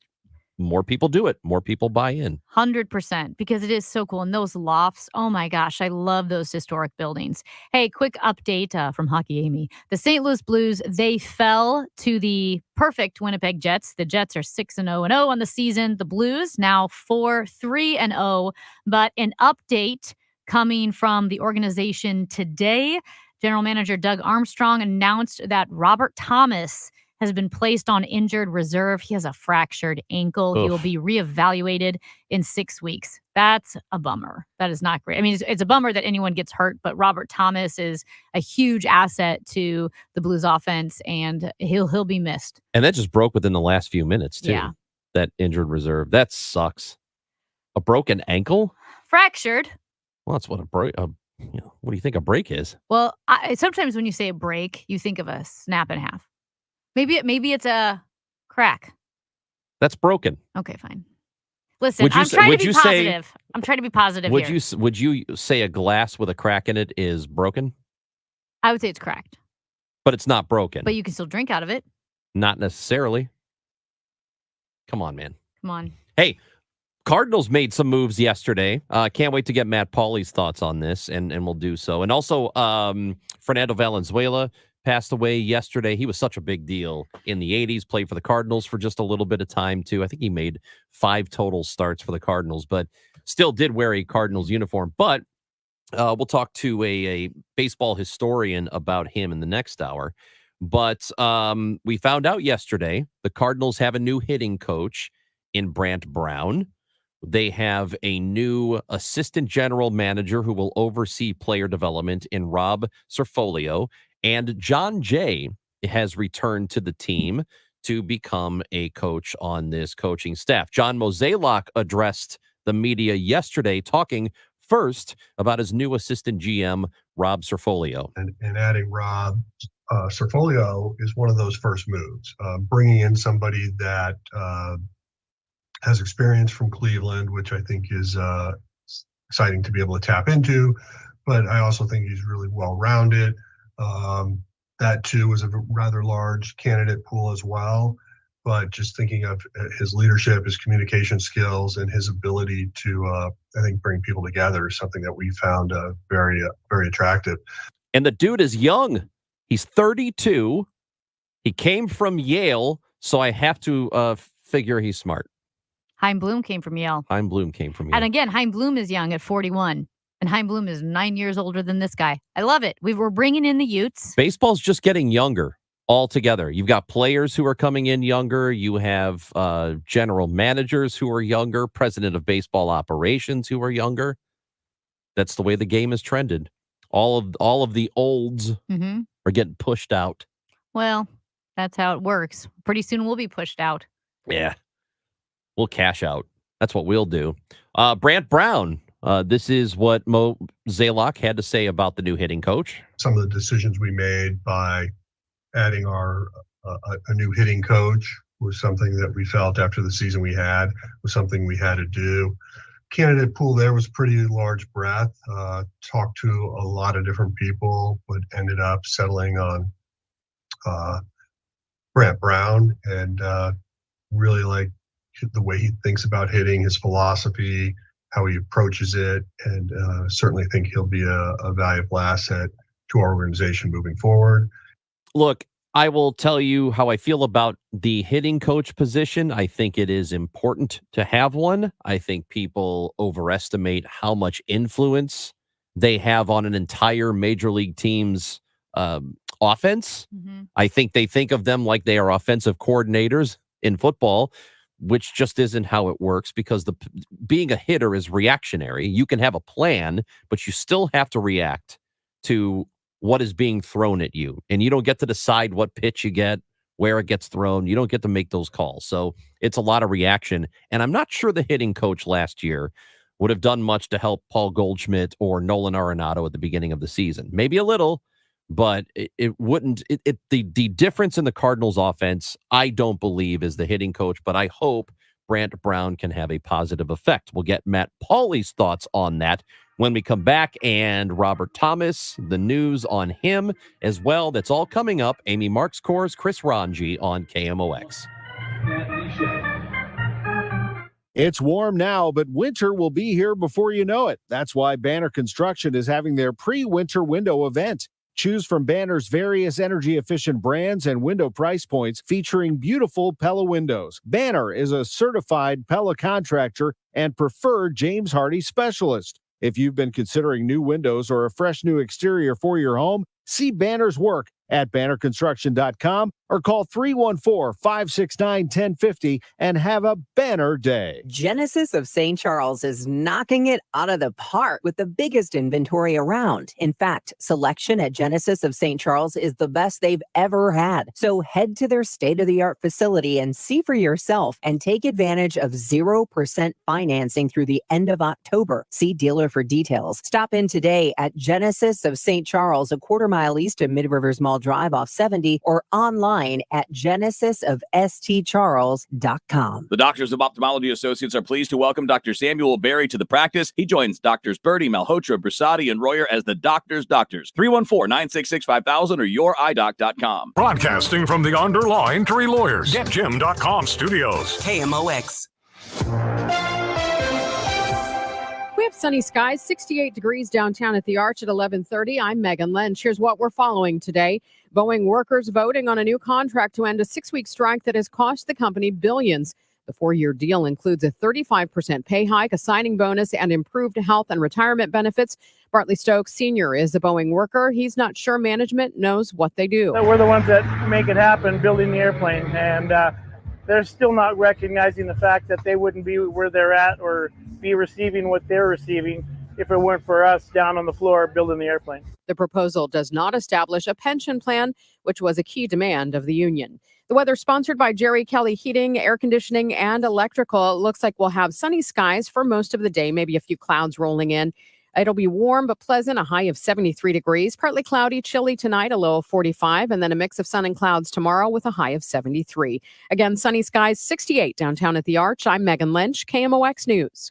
more people do it. More people buy in. 100%, because it is so cool. And those lofts, oh my gosh, I love those historic buildings. Hey, quick update from Hockey Amy. The St. Louis Blues, they fell to the perfect Winnipeg Jets. The Jets are 6-0-0 on the season. The Blues now 4-3-0. But an update coming from the organization today, General Manager Doug Armstrong announced that Robert Thomas has been placed on injured reserve. He has a fractured ankle. He will be reevaluated in 6 weeks. That's a bummer. That is not great. I mean, it's a bummer that anyone gets hurt, but Robert Thomas is a huge asset to the Blues offense, and he'll be missed. And that just broke within the last few minutes, too. Yeah. That injured reserve. That sucks. A broken ankle? Fractured. Well, that's what a break. What do you think a break is? Well, sometimes when you say a break, you think of a snap in half. Maybe it's a crack. That's broken. Okay, fine. Listen, I'm trying to be positive. I'm trying to be positive here. Would you say a glass with a crack in it is broken? I would say it's cracked. But it's not broken. But you can still drink out of it. Not necessarily. Come on, man. Come on. Hey, Cardinals made some moves yesterday. Can't wait to get Matt Pauly's thoughts on this, and we'll do so. And also, Fernando Valenzuela passed away yesterday. He was such a big deal in the 80s, played for the Cardinals for just a little bit of time, too. I think he made 5 total starts for the Cardinals, but still did wear a Cardinals uniform. But we'll talk to a baseball historian about him in the next hour. But we found out yesterday the Cardinals have a new hitting coach in Brant Brown. They have a new assistant general manager who will oversee player development in Rob Cerfolio. And John Jay has returned to the team to become a coach on this coaching staff. John Mozeliak addressed the media yesterday, talking first about his new assistant GM, Rob Cerfolio. And adding Rob Cerfolio is one of those first moves. Bringing in somebody that has experience from Cleveland, which I think is exciting to be able to tap into. But I also think he's really well-rounded. That too was a rather large candidate pool as well, but just thinking of his leadership, his communication skills, and his ability to, I think, bring people together is something that we found very, very attractive. And the dude is young. He's 32. He came from Yale, so I have to figure he's smart. Chaim Bloom came from Yale. Chaim Bloom came from Yale. And again, Chaim Bloom is young at 41. And Chaim Bloom is 9 years older than this guy. I love it. We're bringing in the Utes. Baseball's just getting younger altogether. You've got players who are coming in younger. You have general managers who are younger, president of baseball operations who are younger. That's the way the game has trended. All of the olds are getting pushed out. Well, that's how it works. Pretty soon we'll be pushed out. Yeah. We'll cash out. That's what we'll do. Brant Brown. This is what Mo Zaylock had to say about the new hitting coach. Some of the decisions we made by adding our a new hitting coach was something that we felt after the season we had was something we had to do. Candidate pool there was pretty large breadth. Talked to a lot of different people, but ended up settling on Brant Brown, and really like the way he thinks about hitting, his philosophy, how he approaches it, and certainly think he'll be a valuable asset to our organization moving forward. Look, I will tell you how I feel about the hitting coach position. I think it is important to have one. I think people overestimate how much influence they have on an entire major league team's offense. I think they think of them like they are offensive coordinators in football, which just isn't how it works, because being a hitter is reactionary. You can have a plan, but you still have to react to what is being thrown at you. And you don't get to decide what pitch you get, where it gets thrown. You don't get to make those calls. So it's a lot of reaction. And I'm not sure the hitting coach last year would have done much to help Paul Goldschmidt or Nolan Arenado at the beginning of the season. Maybe a little, but it wouldn't. The difference in the Cardinals offense, I don't believe, is the hitting coach, but I hope Brant Brown can have a positive effect. We'll get Matt Pauly's thoughts on that when we come back, and Robert Thomas, the news on him as well. That's all coming up. Amy Marks Kors, Chris Ranji on KMOX. It's warm now, but winter will be here before you know it. That's why Banner Construction is having their pre-winter window event. Choose from Banner's various energy-efficient brands and window price points featuring beautiful Pella windows. Banner is a certified Pella contractor and preferred James Hardie specialist. If you've been considering new windows or a fresh new exterior for your home, see Banner's work at bannerconstruction.com or call 314-569-1050 and have a banner day. Genesis of St. Charles is knocking it out of the park with the biggest inventory around. In fact, selection at Genesis of St. Charles is the best they've ever had. So head to their state-of-the-art facility and see for yourself and take advantage of 0% financing through the end of October. See dealer for details. Stop in today at Genesis of St. Charles, a quarter mile east of Mid-Rivers Mall Drive off 70, or online at genesisofstcharles.com. The Doctors of Ophthalmology Associates are pleased to welcome Dr. Samuel Berry to the practice. He joins Doctors Birdie, Malhotra, Brasati, and Royer as the Doctors' Doctors. 314-966-5000 or youridoc.com. Broadcasting from the Underlaw Injury Lawyers, GetJim.com studios. KMOX. We have sunny skies, 68 degrees downtown at the Arch at 11:30. I'm Megan Lynch. Here's what we're following today. Boeing workers voting on a new contract to end a 6-week strike that has cost the company billions. The 4-year deal includes a 35% pay hike, a signing bonus, and improved health and retirement benefits. Bartley Stokes Sr. is a Boeing worker. He's not sure management knows what they do. We're the ones that make it happen, building the airplane, and they're still not recognizing the fact that they wouldn't be where they're at or be receiving what they're receiving if it weren't for us down on the floor building the airplane. The proposal does not establish a pension plan, which was a key demand of the union. The weather sponsored by Jerry Kelly Heating, Air Conditioning, and Electrical. It looks like we'll have sunny skies for most of the day, maybe a few clouds rolling in. It'll be warm but pleasant, a high of 73 degrees. Partly cloudy, chilly tonight, a low of 45, and then a mix of sun and clouds tomorrow with a high of 73. Again, sunny skies, 68 downtown at the Arch. I'm Megan Lynch, KMOX News.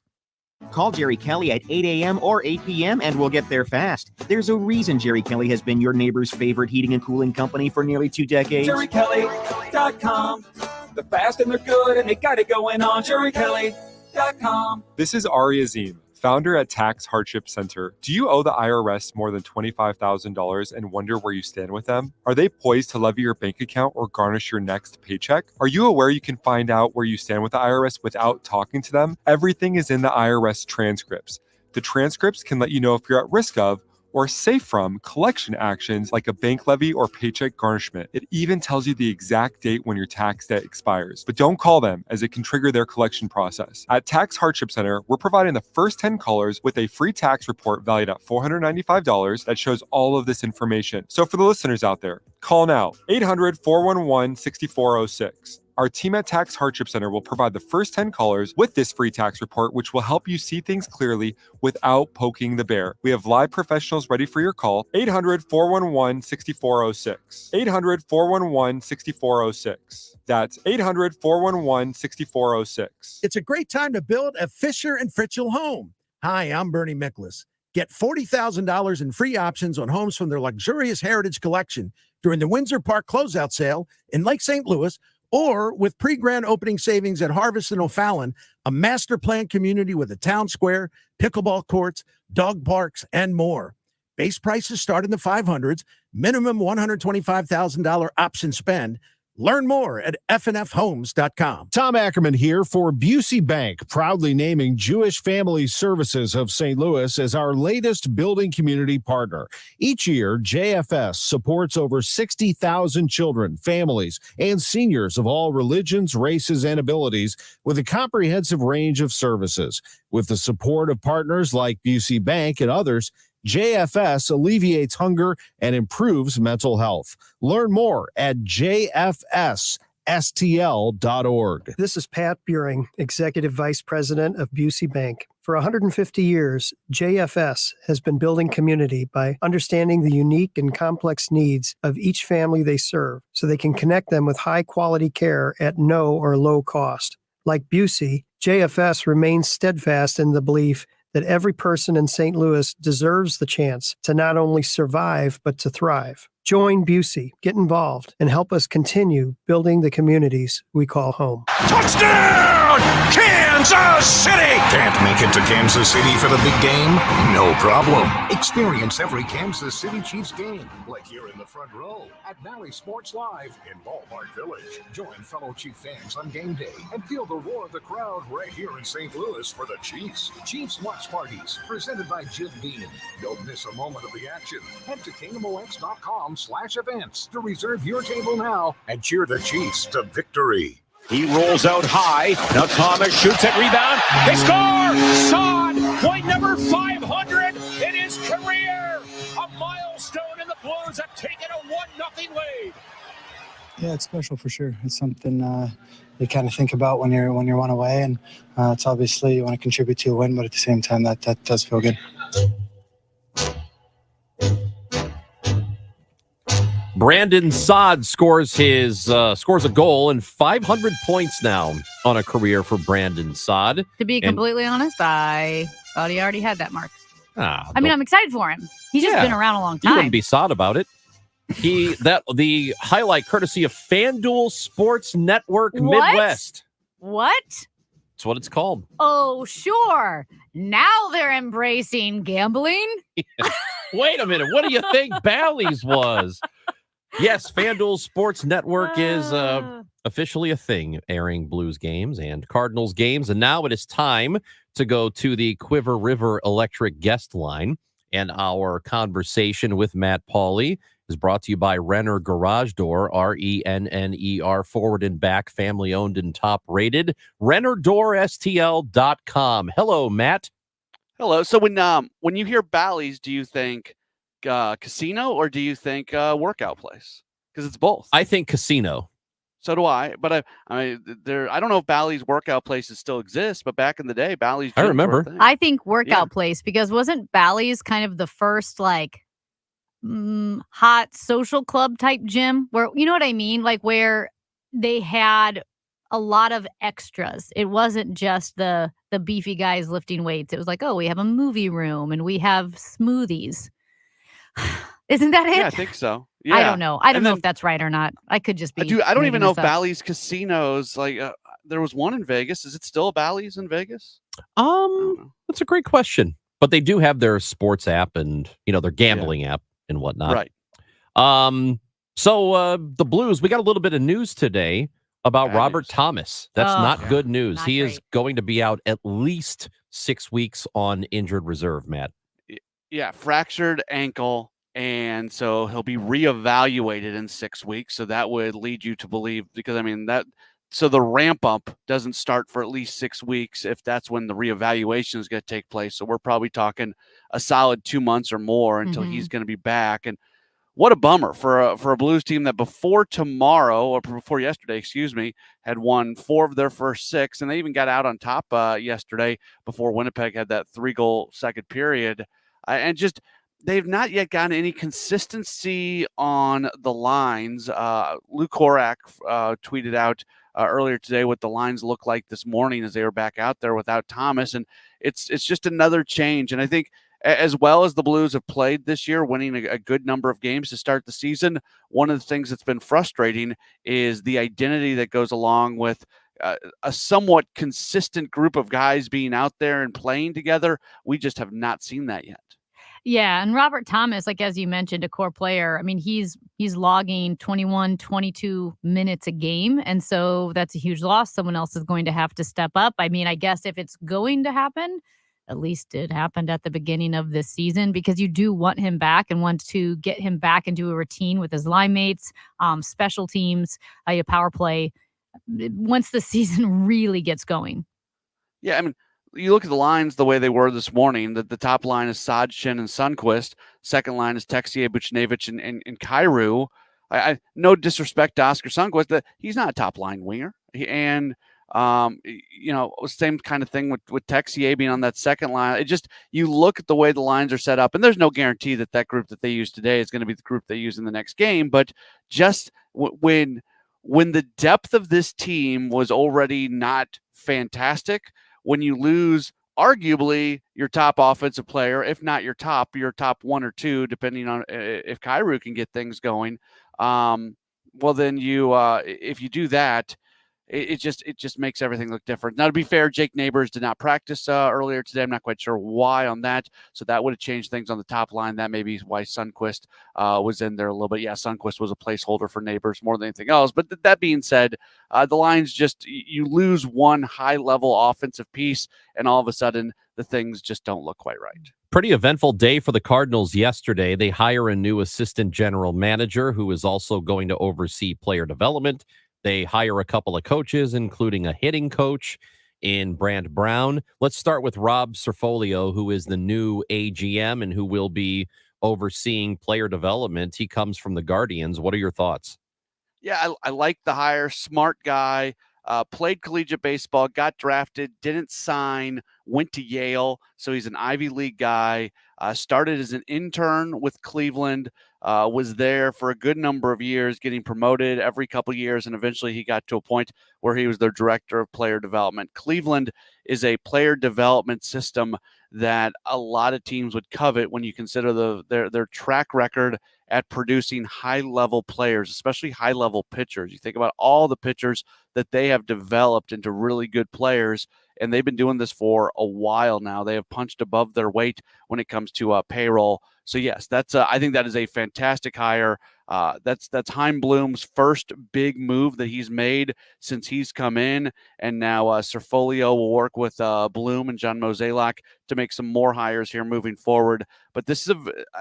Call Jerry Kelly at 8 a.m. or 8 p.m. and we'll get there fast. There's a reason Jerry Kelly has been your neighbor's favorite heating and cooling company for nearly 2 decades. JerryKelly.com. They're fast and they're good and they got it going on. JerryKelly.com. This is Ari Azim, founder at Tax Hardship Center. Do you owe the IRS more than $25,000 and wonder where you stand with them? Are they poised to levy your bank account or garnish your next paycheck? Are you aware you can find out where you stand with the IRS without talking to them? Everything is in the IRS transcripts. The transcripts can let you know if you're at risk of or safe from collection actions like a bank levy or paycheck garnishment. It even tells you the exact date when your tax debt expires. But don't call them, as it can trigger their collection process. At Tax Hardship Center, we're providing the first 10 callers with a free tax report valued at $495 that shows all of this information. So for the listeners out there, call now, 800-411-6406. Our team at Tax Hardship Center will provide the first 10 callers with this free tax report, which will help you see things clearly without poking the bear. We have live professionals ready for your call. 800-411-6406. 800-411-6406. That's 800-411-6406. It's a great time to build a Fisher & Fritchel home. Hi, I'm Bernie Miklasz. Get $40,000 in free options on homes from their luxurious Heritage Collection during the Windsor Park closeout sale in Lake St. Louis, or with pre-grand opening savings at Harvest and O'Fallon, a master plan community with a town square, pickleball courts, dog parks, and more. Base prices start in the 500s, minimum $125,000 option spend. Learn more at fnfhomes.com. Tom Ackerman here for Busey Bank, proudly naming Jewish Family Services of St. Louis as our latest building community partner. Each year, JFS supports over 60,000 children, families, and seniors of all religions, races, and abilities with a comprehensive range of services. With the support of partners like Busey Bank and others, JFS alleviates hunger and improves mental health. Learn more at jfsstl.org. This is Pat Buring, Executive Vice President of Busey Bank. For 150 years, JFS has been building community by understanding the unique and complex needs of each family they serve, so they can connect them with high-quality care at no or low cost. Like Busey, JFS remains steadfast in the belief that every person in St. Louis deserves the chance to not only survive, but to thrive. Join Busey, get involved, and help us continue building the communities we call home. Touchdown, Kansas! Kansas City! Can't make it to Kansas City for the big game? No problem. Experience every Kansas City Chiefs game, like here in the front row at Valley Sports Live in Ballpark Village. Join fellow Chief fans on game day and feel the roar of the crowd right here in St. Louis for the Chiefs. Chiefs Watch Parties, presented by Jim Beam. Don't miss a moment of the action. Head to KMOX.com/events to reserve your table now and cheer the Chiefs to victory. He rolls out high. Now Thomas shoots it, rebound. They score! Son, point number 500 in his career. A milestone, and the Blues have taken a 1-0 lead. Yeah, it's special for sure. It's something you kind of think about when you're one away, and it's obviously you want to contribute to a win, but at the same time that does feel good. Brandon Saad scores a goal and 500 points now on a career for Brandon Saad. To be completely honest, I thought he already had that mark. I mean, I'm excited for him. He's just been around a long You time. wouldn't be Saad about it. The highlight courtesy of FanDuel Sports Network What? Midwest. What? That's what it's called. Oh, sure. Now they're embracing gambling. Wait a minute. What do you think Bally's was? Yes, FanDuel Sports Network is officially a thing, airing Blues games and Cardinals games. And now it is time to go to the Quiver River Electric guest line. And our conversation with Matt Pauley is brought to you by Renner Garage Door, RENNER, forward and back, family owned and top rated. RennerDoorSTL.com. Hello, Matt. Hello. So when you hear Bally's, do you think casino or do you think workout place? Because it's both. I think casino. So do I. But I don't know if Bally's workout places still exist, but back in the day, Bally's. I remember. I think workout place, because wasn't Bally's kind of the first hot social club type gym where, you know what I mean? Like where they had a lot of extras. It wasn't just the beefy guys lifting weights. It was like, oh, we have a movie room and we have smoothies. Isn't that it? Yeah, I think so. Yeah. I don't know. I don't know if that's right or not. I could just be. I don't even know if making this up. Bally's casinos, there was one in Vegas. Is it still a Bally's in Vegas? That's a great question. But they do have their sports app and, their gambling app and whatnot. Right. So the Blues, we got a little bit of news today about Robert Thomas. That's not good news. He is going to be out at least 6 weeks on injured reserve, Matt. Yeah, fractured ankle, and so he'll be reevaluated in 6 weeks. So that would lead you to believe, because so the ramp up doesn't start for at least 6 weeks if that's when the reevaluation is going to take place. So we're probably talking a solid 2 months or more until he's going to be back. And what a bummer for a Blues team that before yesterday, had won 4 of their first 6, and they even got out on top yesterday before Winnipeg had that 3-goal second period. And just they've not yet gotten any consistency on the lines. Luke Korak tweeted out earlier today what the lines look like this morning as they were back out there without Thomas, and it's just another change. And I think as well as the Blues have played this year, winning a good number of games to start the season, one of the things that's been frustrating is the identity that goes along with a somewhat consistent group of guys being out there and playing together. We just have not seen that yet. Yeah, and Robert Thomas, as you mentioned, a core player. I mean, he's logging 21, 22 minutes a game, and so that's a huge loss. Someone else is going to have to step up. I mean, I guess if it's going to happen, at least it happened at the beginning of this season, because you do want him back and want to get him back into a routine with his line mates, special teams, a power play, once the season really gets going. Yeah, I mean, you look at the lines the way they were this morning. The top line is Sodchin and Sundqvist. Second line is Texier, Buchnevich, and Kyrou. I no disrespect to Oscar Sundqvist, that he's not a top line winger. Same kind of thing with Texier being on that second line. It just, you look at the way the lines are set up, and there's no guarantee that group that they use today is going to be the group they use in the next game. But just when the depth of this team was already not fantastic, when you lose arguably your top offensive player, if not your top 1 or 2, depending on if Kyrou can get things going, well, then you if you do that, it just makes everything look different. Now, to be fair, Jake Neighbors did not practice earlier today. I'm not quite sure why on that. So that would have changed things on the top line. That may be why Sundqvist was in there a little bit. Yeah, Sundqvist was a placeholder for Neighbors more than anything else. But that being said, the Lions you lose one high-level offensive piece, and all of a sudden the things just don't look quite right. Pretty eventful day for the Cardinals yesterday. They hire a new assistant general manager who is also going to oversee player development. They hire a couple of coaches, including a hitting coach in Brant Brown. Let's start with Rob Cerfolio, who is the new AGM and who will be overseeing player development. He comes from the Guardians. What are your thoughts? Yeah, I like the hire. Smart guy. Played collegiate baseball, got drafted, didn't sign, went to Yale. So he's an Ivy League guy. Started as an intern with Cleveland, was there for a good number of years, getting promoted every couple of years. And eventually he got to a point where he was their director of player development. Cleveland is a player development system that a lot of teams would covet when you consider their track record at producing high-level players, especially high-level pitchers. You think about all the pitchers that they have developed into really good players, and they've been doing this for a while now. They have punched above their weight when it comes to payroll. So yes, that's I think that is a fantastic hire. That's Chaim Bloom's first big move that he's made since he's come in, and now Cerfolio will work with Bloom and John Mozeliak to make some more hires here moving forward. But this is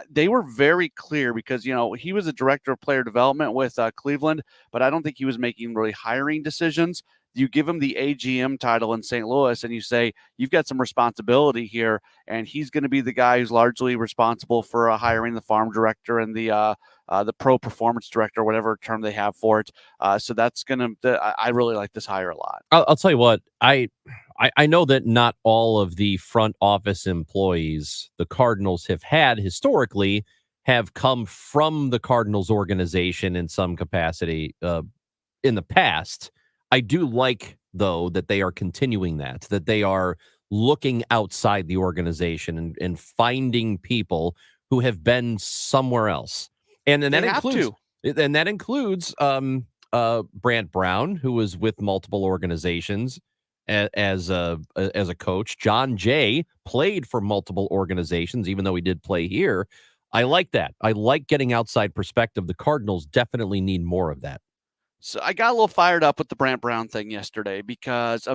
they were very clear because he was a director of player development with Cleveland, but I don't think he was making really hiring decisions. You give him the AGM title in St. Louis and you say, you've got some responsibility here. And he's going to be the guy who's largely responsible for hiring the farm director and the pro performance director, whatever term they have for it. So that's going to, I really like this hire a lot. I'll tell you what, I know that not all of the front office employees the Cardinals have had historically have come from the Cardinals organization in some capacity in the past. I do like, though, that they are continuing that they are looking outside the organization and finding people who have been somewhere else. And then that includes Brant Brown, who was with multiple organizations as a coach. John Jay played for multiple organizations, even though he did play here. I like that. I like getting outside perspective. The Cardinals definitely need more of that. So I got a little fired up with the Brant Brown thing yesterday because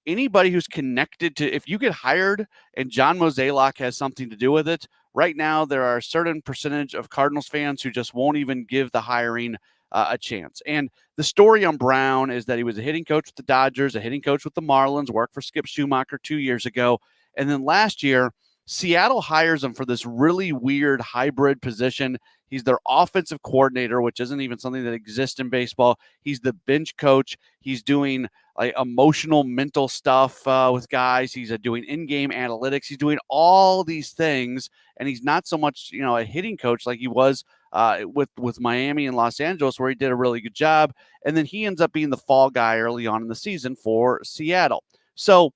anybody who's connected to, if you get hired and John Mozeliak has something to do with it, right now there are a certain percentage of Cardinals fans who just won't even give the hiring a chance. And the story on Brown is that he was a hitting coach with the Dodgers, a hitting coach with the Marlins, worked for Skip Schumacher 2 years ago. And then last year, Seattle hires him for this really weird hybrid position. He's their offensive coordinator, which isn't even something that exists in baseball. He's the bench coach. He's doing like emotional, mental stuff with guys. He's doing in-game analytics. He's doing all these things, and he's not so much, a hitting coach like he was with Miami and Los Angeles, where he did a really good job. And then he ends up being the fall guy early on in the season for Seattle. So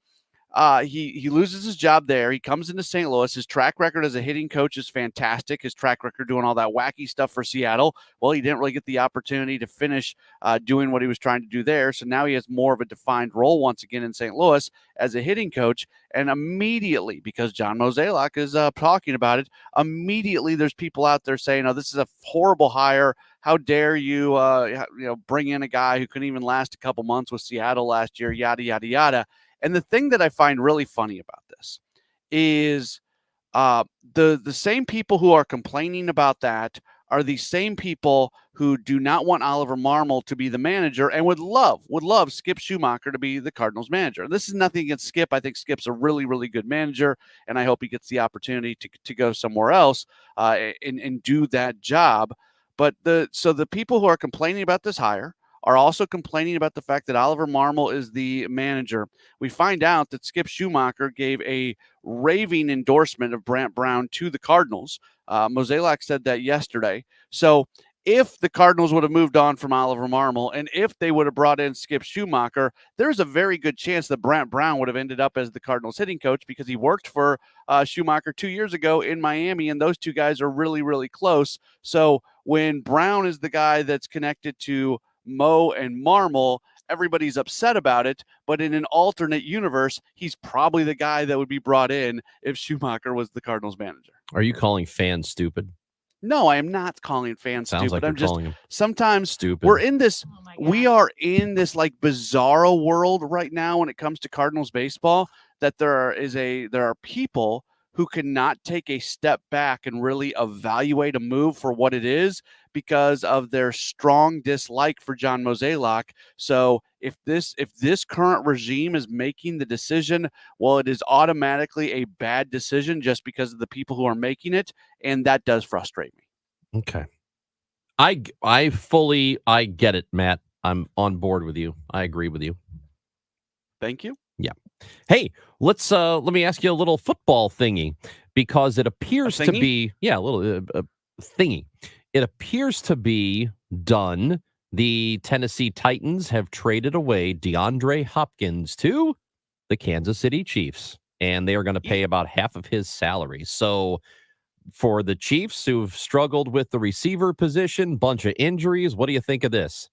he loses his job there. He comes into St. Louis. His track record as a hitting coach is fantastic. His track record doing all that wacky stuff for Seattle. Well, he didn't really get the opportunity to finish doing what he was trying to do there. So now he has more of a defined role once again in St. Louis as a hitting coach. And immediately, because John Mozeliak is talking about it, immediately there's people out there saying, "Oh, this is a horrible hire. How dare you, bring in a guy who couldn't even last a couple months with Seattle last year, yada, yada, yada." And the thing that I find really funny about this is the same people who are complaining about that are the same people who do not want Oliver Marmol to be the manager and would love Skip Schumacher to be the Cardinals manager. This is nothing against Skip. I think Skip's a really, really good manager, and I hope he gets the opportunity to go somewhere else and do that job. But the people who are complaining about this hire are also complaining about the fact that Oliver Marmol is the manager. We find out that Skip Schumacher gave a raving endorsement of Brant Brown to the Cardinals. Mozeliak said that yesterday. So if the Cardinals would have moved on from Oliver Marmol and if they would have brought in Skip Schumacher, there's a very good chance that Brant Brown would have ended up as the Cardinals hitting coach because he worked for Schumacher 2 years ago in Miami, and those two guys are really, really close. So when Brown is the guy that's connected to Mo and Marmol everybody's upset about it, but in an alternate universe, he's probably the guy that would be brought in if Schumacher was the Cardinals manager. Are you calling fans stupid? No, I am not calling fans Sounds stupid. like you're I'm just calling 'em sometimes stupid. we're in this we are in this like bizarro world right now when it comes to Cardinals baseball, that there are people who cannot take a step back and really evaluate a move for what it is because of their strong dislike for John Mozeliak. So if this current regime is making the decision, well, it is automatically a bad decision just because of the people who are making it, and that does frustrate me. Okay. I get it, Matt. I'm on board with you. I agree with you. Thank you. Yeah. Hey, let me ask you a little football thingy, because it appears to be a little thingy. It appears to be done. The Tennessee Titans have traded away DeAndre Hopkins to the Kansas City Chiefs, and they are going to pay about half of his salary. So for the Chiefs, who've struggled with the receiver position, bunch of injuries, what do you think of this?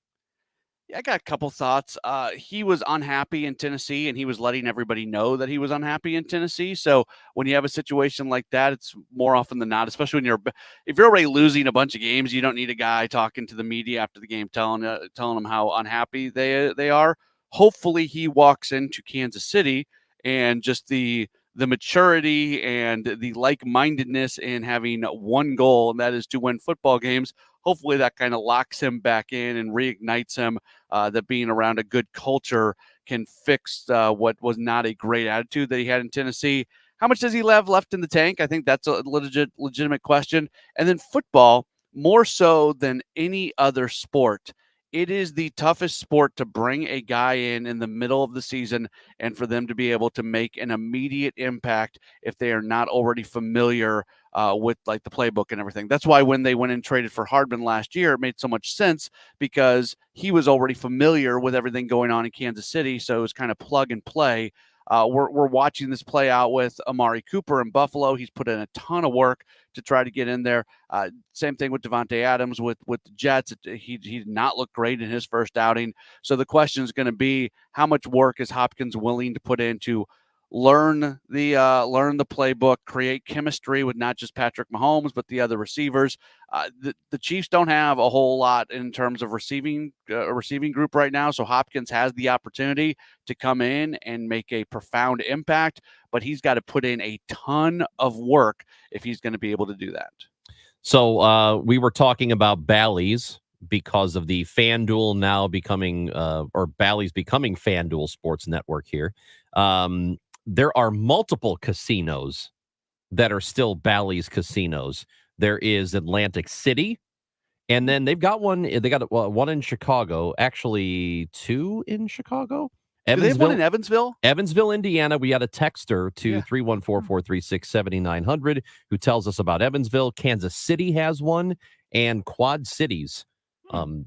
Yeah, I got a couple thoughts. He was unhappy in Tennessee, and he was letting everybody know that he was unhappy in Tennessee. So when you have a situation like that, it's more often than not, especially when if you're already losing a bunch of games, you don't need a guy talking to the media after the game telling them how unhappy they are. Hopefully, he walks into Kansas City and just the maturity and the like-mindedness in having one goal, and that is to win football games. Hopefully that kind of locks him back in and reignites him, that being around a good culture can fix what was not a great attitude that he had in Tennessee. How much does he have left in the tank? I think that's a legitimate question. And then football, more so than any other sport, it is the toughest sport to bring a guy in the middle of the season and for them to be able to make an immediate impact if they are not already familiar with like the playbook and everything. That's why when they went and traded for Hardman last year, it made so much sense because he was already familiar with everything going on in Kansas City. So it was kind of plug and play. We're watching this play out with Amari Cooper in Buffalo. He's put in a ton of work to try to get in there. Same thing with Devontae Adams with the Jets. He did not look great in his first outing. So the question is going to be, how much work is Hopkins willing to put in to learn the playbook, create chemistry with not just Patrick Mahomes, but the other receivers. The Chiefs don't have a whole lot in terms of receiving group right now. So Hopkins has the opportunity to come in and make a profound impact, but he's got to put in a ton of work if he's going to be able to do that. So we were talking about Bally's because of the FanDuel now becoming, or Bally's becoming FanDuel Sports Network here. There are multiple casinos that are still Bally's casinos. There is Atlantic City, and then they've got one. They got one in Chicago, actually two in Chicago. Do they have one in Evansville? Evansville, Indiana. We had a texter to 314-436-7900 who tells us about Evansville. Kansas City has one, and Quad Cities.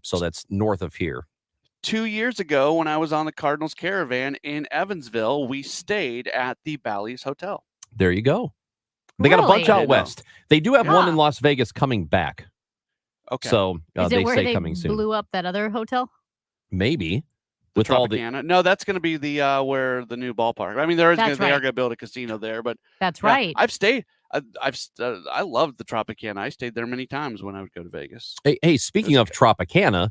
So that's north of here. 2 years ago, when I was on the Cardinals Caravan in Evansville, we stayed at the Bally's Hotel. There you go. They got a bunch out west. They do have one in Yeah. Las Vegas coming back. Okay. So Is they it where say they coming soon. blew up that other hotel? Maybe. The With all the Tropicana. No, that's going to be the where the new ballpark. I mean, they are That's going right. to build a casino there, but That's yeah, right. I've stayed. I loved the Tropicana. I stayed there many times when I would go to Vegas. Hey, speaking of Tropicana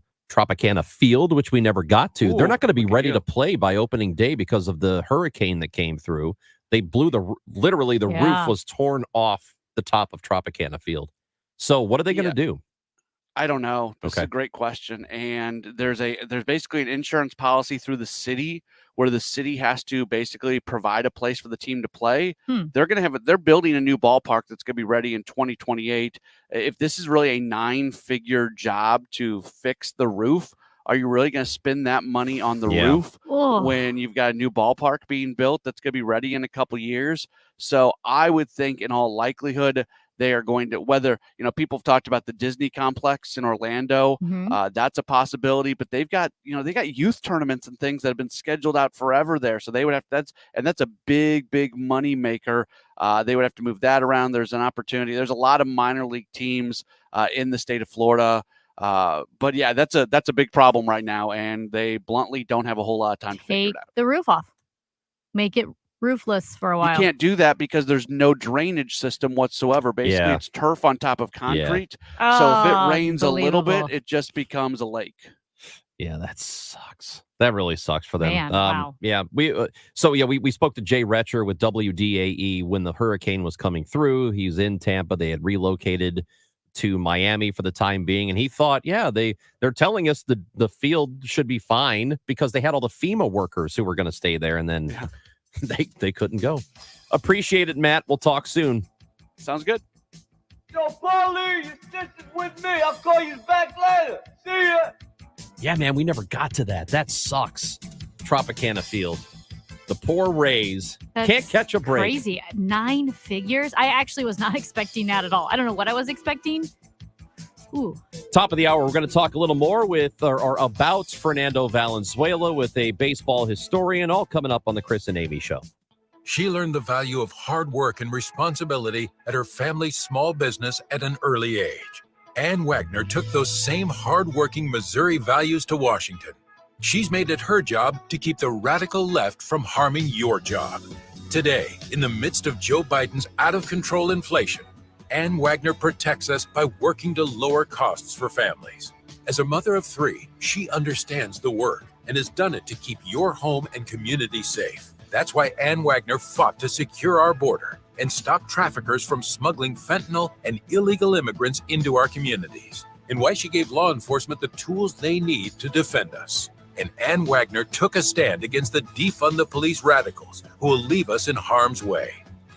Field, which we never got to, they're not going to be ready to play by opening day because of the hurricane that came through. They blew the roof was torn off the top of Tropicana Field. So what are they going to do? I don't know. This is a great question. And there's basically an insurance policy through the city where the city has to basically provide a place for the team to play. They're building a new ballpark that's going to be ready in 2028. If this is really a 9-figure job to fix the roof, are you really going to spend that money on the roof when you've got a new ballpark being built that's going to be ready in a couple years? So I would think in all likelihood, they are going to, whether, people have talked about the Disney complex in Orlando. That's a possibility, but they got youth tournaments and things that have been scheduled out forever there. So they would have, that's a big money maker. They would have to move that around. There's an opportunity. There's a lot of minor league teams in the state of Florida. But yeah, that's a big problem right now, and they bluntly don't have a whole lot of time to figure Take it out. the roof off. Make it roofless for a while. You can't do that because there's no drainage system whatsoever. Basically, Yeah. it's turf on top of concrete. So Oh, if it rains a little bit, unbelievable. it just becomes a lake. Yeah, that sucks. That really sucks for them. Man, wow. Yeah, we spoke to Jay Retcher with WDAE when the hurricane was coming through. He's in Tampa. They had relocated to Miami for the time being, and he thought, yeah, they're telling us the field should be fine because they had all the FEMA workers who were going to stay there, and then they couldn't go. Appreciate it, Matt. We'll talk soon. Sounds good. Yo, Paulie, you sisters with me. I'll call you back later. See ya. Yeah, man, we never got to that. That sucks. Tropicana Field. The poor Rays can't That's catch a break. Crazy. 9 figures. I actually was not expecting that at all. I don't know what I was expecting. Ooh. Top of the hour, we're going to talk a little more with or about Fernando Valenzuela with a baseball historian, all coming up on the Chris and Amy Show. She learned the value of hard work and responsibility at her family's small business at an early age. Ann Wagner took those same hard-working Missouri values to Washington. She's made it her job to keep the radical left from harming your job. Today, in the midst of Joe Biden's out-of-control inflation, Ann Wagner protects us by working to lower costs for families. As a mother of 3, she understands the work and has done it to keep your home and community safe. That's why Ann Wagner fought to secure our border and stop traffickers from smuggling fentanyl and illegal immigrants into our communities, and why she gave law enforcement the tools they need to defend us. And Ann Wagner took a stand against the defund the police radicals who will leave us in harm's way.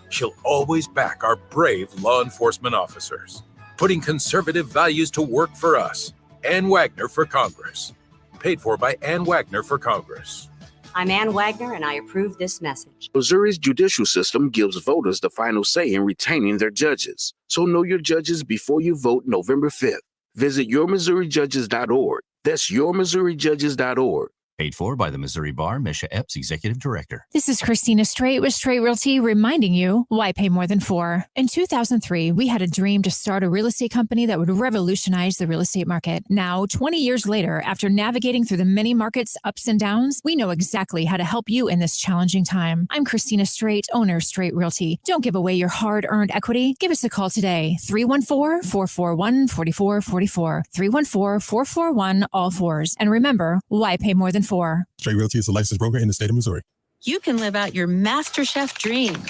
She'll always back our brave law enforcement officers, putting conservative values to work for us. Ann Wagner for Congress. Paid for by Ann Wagner for Congress. I'm Ann Wagner, and I approve this message. Missouri's judicial system gives voters the final say in retaining their judges. So know your judges before you vote November 5th. Visit yourmissouriJudges.org. That's yourmissouriJudges.org. Paid for by the Missouri Bar, Misha Epps, Executive Director. This is Christina Straight with Straight Realty reminding you why pay more than 4. In 2003, we had a dream to start a real estate company that would revolutionize the real estate market. Now, 20 years later, after navigating through the many market's ups and downs, we know exactly how to help you in this challenging time. I'm Christina Straight, owner of Straight Realty. Don't give away your hard-earned equity. Give us a call today, 314-441-4444, 314-441-all-4s. And remember, why pay more than 4. Straight Realty is a licensed broker in the state of Missouri. You can live out your MasterChef dreams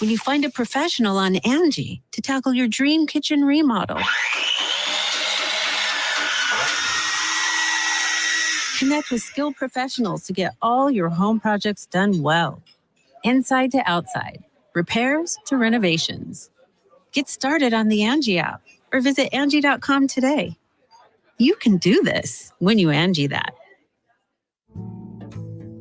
when you find a professional on Angie to tackle your dream kitchen remodel. Connect with skilled professionals to get all your home projects done well. Inside to outside, repairs to renovations. Get started on the Angie app or visit Angie.com today. You can do this when you Angie that.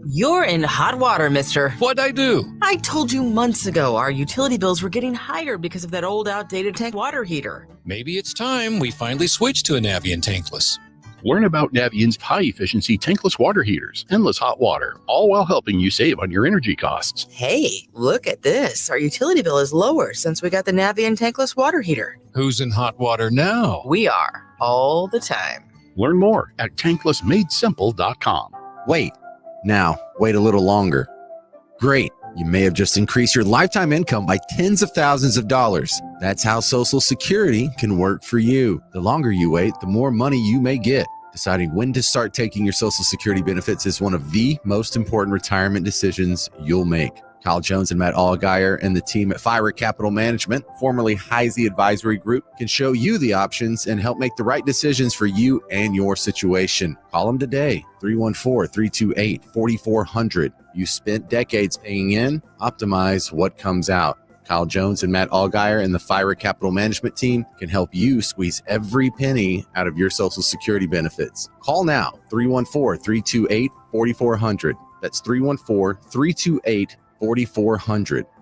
You're in hot water, mister. What'd I do? I told you months ago our utility bills were getting higher because of that old outdated tank water heater. Maybe it's time we finally switch to a Navien tankless. Learn about Navient's high-efficiency tankless water heaters, endless hot water, all while helping you save on your energy costs. Hey, look at this. Our utility bill is lower since we got the Navien tankless water heater. Who's in hot water now? We are, all the time. Learn more at tanklessmadesimple.com. Wait a little longer. Great. You may have just increased your lifetime income by tens of thousands of dollars. That's how Social Security can work for you. The longer you wait, the more money you may get. Deciding when to start taking your Social Security benefits is one of the most important retirement decisions you'll make. Kyle Jones and Matt Allgaier and the team at Fire Capital Management, formerly Heisey Advisory Group, can show you the options and help make the right decisions for you and your situation. Call them today, 314-328-4400. You spent decades paying in, optimize what comes out. Kyle Jones and Matt Allgaier and the Fire Capital Management team can help you squeeze every penny out of your Social Security benefits. Call now, 314-328-4400. That's 314-328-4400.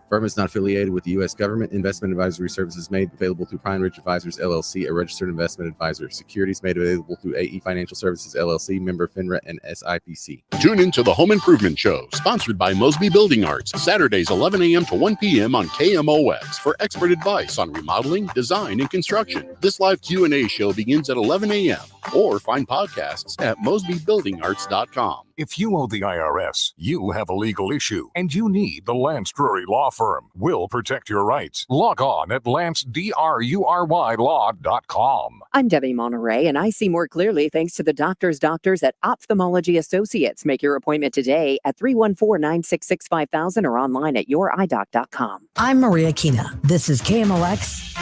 Firm is not affiliated with the U.S. government. Investment advisory services made available through Pine Ridge Advisors, LLC, a registered investment advisor. Securities made available through AE Financial Services, LLC, member FINRA and SIPC. Tune in to the Home Improvement Show, sponsored by Mosby Building Arts, Saturdays 11 a.m. to 1 p.m. on KMOX for expert advice on remodeling, design, and construction. This live Q&A show begins at 11 a.m. or find podcasts at mosbybuildingarts.com. If you owe the IRS, you have a legal issue, and you need the Lance Drury Law Firm. We'll protect your rights. Log on at lancedrurylaw.com. I'm Debbie Monterey, and I see more clearly thanks to the doctors at Ophthalmology Associates. Make your appointment today at 314-966-5000 or online at youridoc.com. I'm Maria Kina. This is KMOX,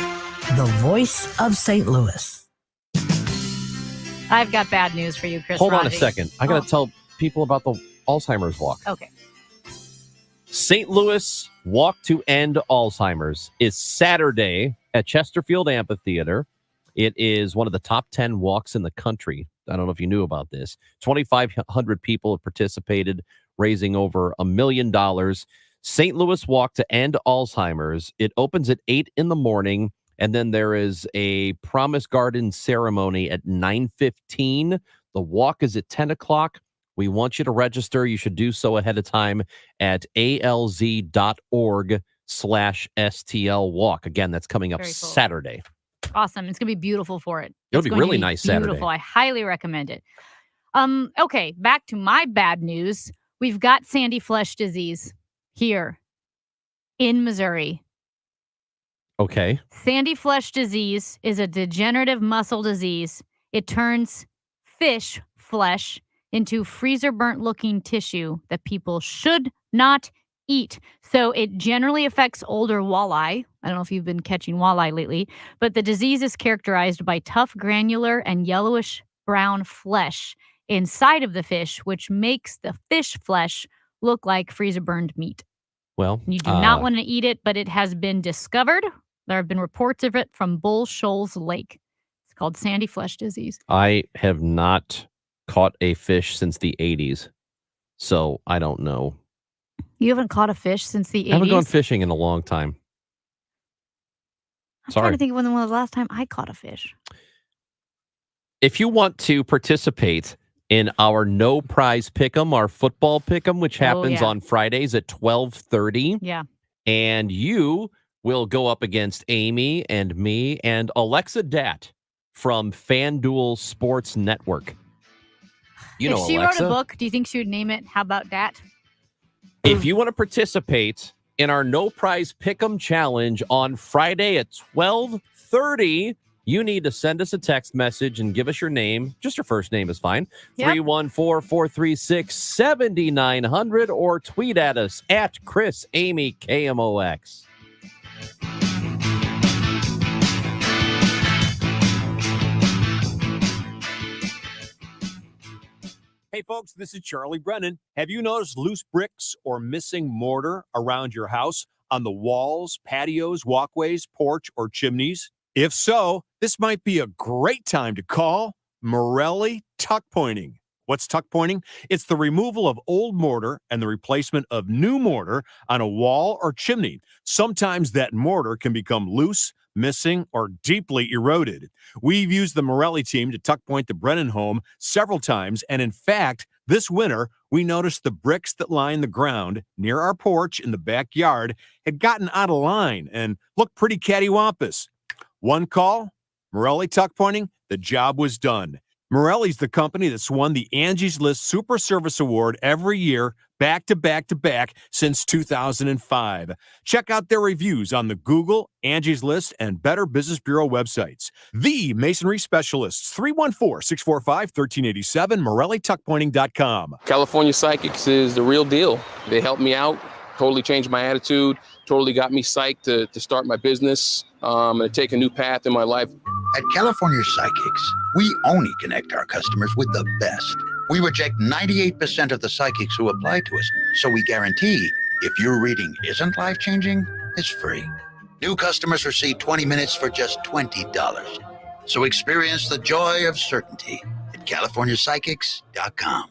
the voice of St. Louis. I've got bad news for you, Chris. Hold on a Rodney. second. I got to tell people about the Alzheimer's Walk. Okay. St. Louis Walk to End Alzheimer's is Saturday at Chesterfield Amphitheater. It is one of the top 10 walks in the country. I don't know if you knew about this. 2,500 people have participated, raising over $1 million. St. Louis Walk to End Alzheimer's. It opens at 8 in the morning, and then there is a Promise Garden ceremony at 9:15. The walk is at 10 o'clock. We want you to register. You should do so ahead of time at alz.org/STL walk. Again, that's coming up Saturday. Awesome. It's going to be beautiful for it. It'll It's be going to really nice Saturday. Beautiful. I highly recommend it. Okay, back to my bad news. We've got Sandy flesh disease here in Missouri. Okay. Sandy flesh disease is a degenerative muscle disease. It turns fish flesh into freezer burnt looking tissue that people should not eat. So it generally affects older walleye. I don't know if you've been catching walleye lately, but the disease is characterized by tough, granular, and yellowish brown flesh inside of the fish, which makes the fish flesh look like freezer burned meat. Well, You do not want to eat it, but it has been discovered. There have been reports of it from Bull Shoals Lake. It's called sandy flesh disease. I have not caught a fish since the 80s, so I don't know. You haven't caught a fish since the 80s? I haven't gone fishing in a long time. I'm trying to think of when was the last time I caught a fish. If you want to participate in our no prize pick'em, our football pick'em, which happens on Fridays at 12:30. Yeah. And you will go up against Amy and me and Alexa Dat from FanDuel Sports Network. You know if she Alexa. wrote a book, do you think she would name it How About Dat? If you want to participate in our no prize pick'em challenge on Friday at 12:30, you need to send us a text message and give us your name. Just your first name is fine. Yep. 314-436-7900 or tweet at us at Chris Amy KMOX. Hey folks, this is Charlie Brennan. Have you noticed loose bricks or missing mortar around your house on the walls, patios, walkways, porch, or chimneys? If so, this might be a great time to call Morelli Tuck Pointing. What's tuck pointing? It's the removal of old mortar and the replacement of new mortar on a wall or chimney. Sometimes that mortar can become loose, missing, or deeply eroded. We've used the Morelli team to tuck point the Brennan home several times, and in fact, this winter, we noticed the bricks that line the ground near our porch in the backyard had gotten out of line and looked pretty cattywampus. One call, Morelli Tuck Pointing, the job was done. Morelli's the company that's won the Angie's List Super Service Award every year, back to back to back since 2005. Check out their reviews on the Google, Angie's List, and Better Business Bureau websites. The Masonry Specialists, 314-645-1387, MorelliTuckPointing.com. California Psychics is the real deal. They helped me out, totally changed my attitude, totally got me psyched to start my business and take a new path in my life. At California Psychics, we only connect our customers with the best. We reject 98% of the psychics who apply to us, so we guarantee if your reading isn't life-changing, it's free. New customers receive 20 minutes for just $20. So experience the joy of certainty at CaliforniaPsychics.com.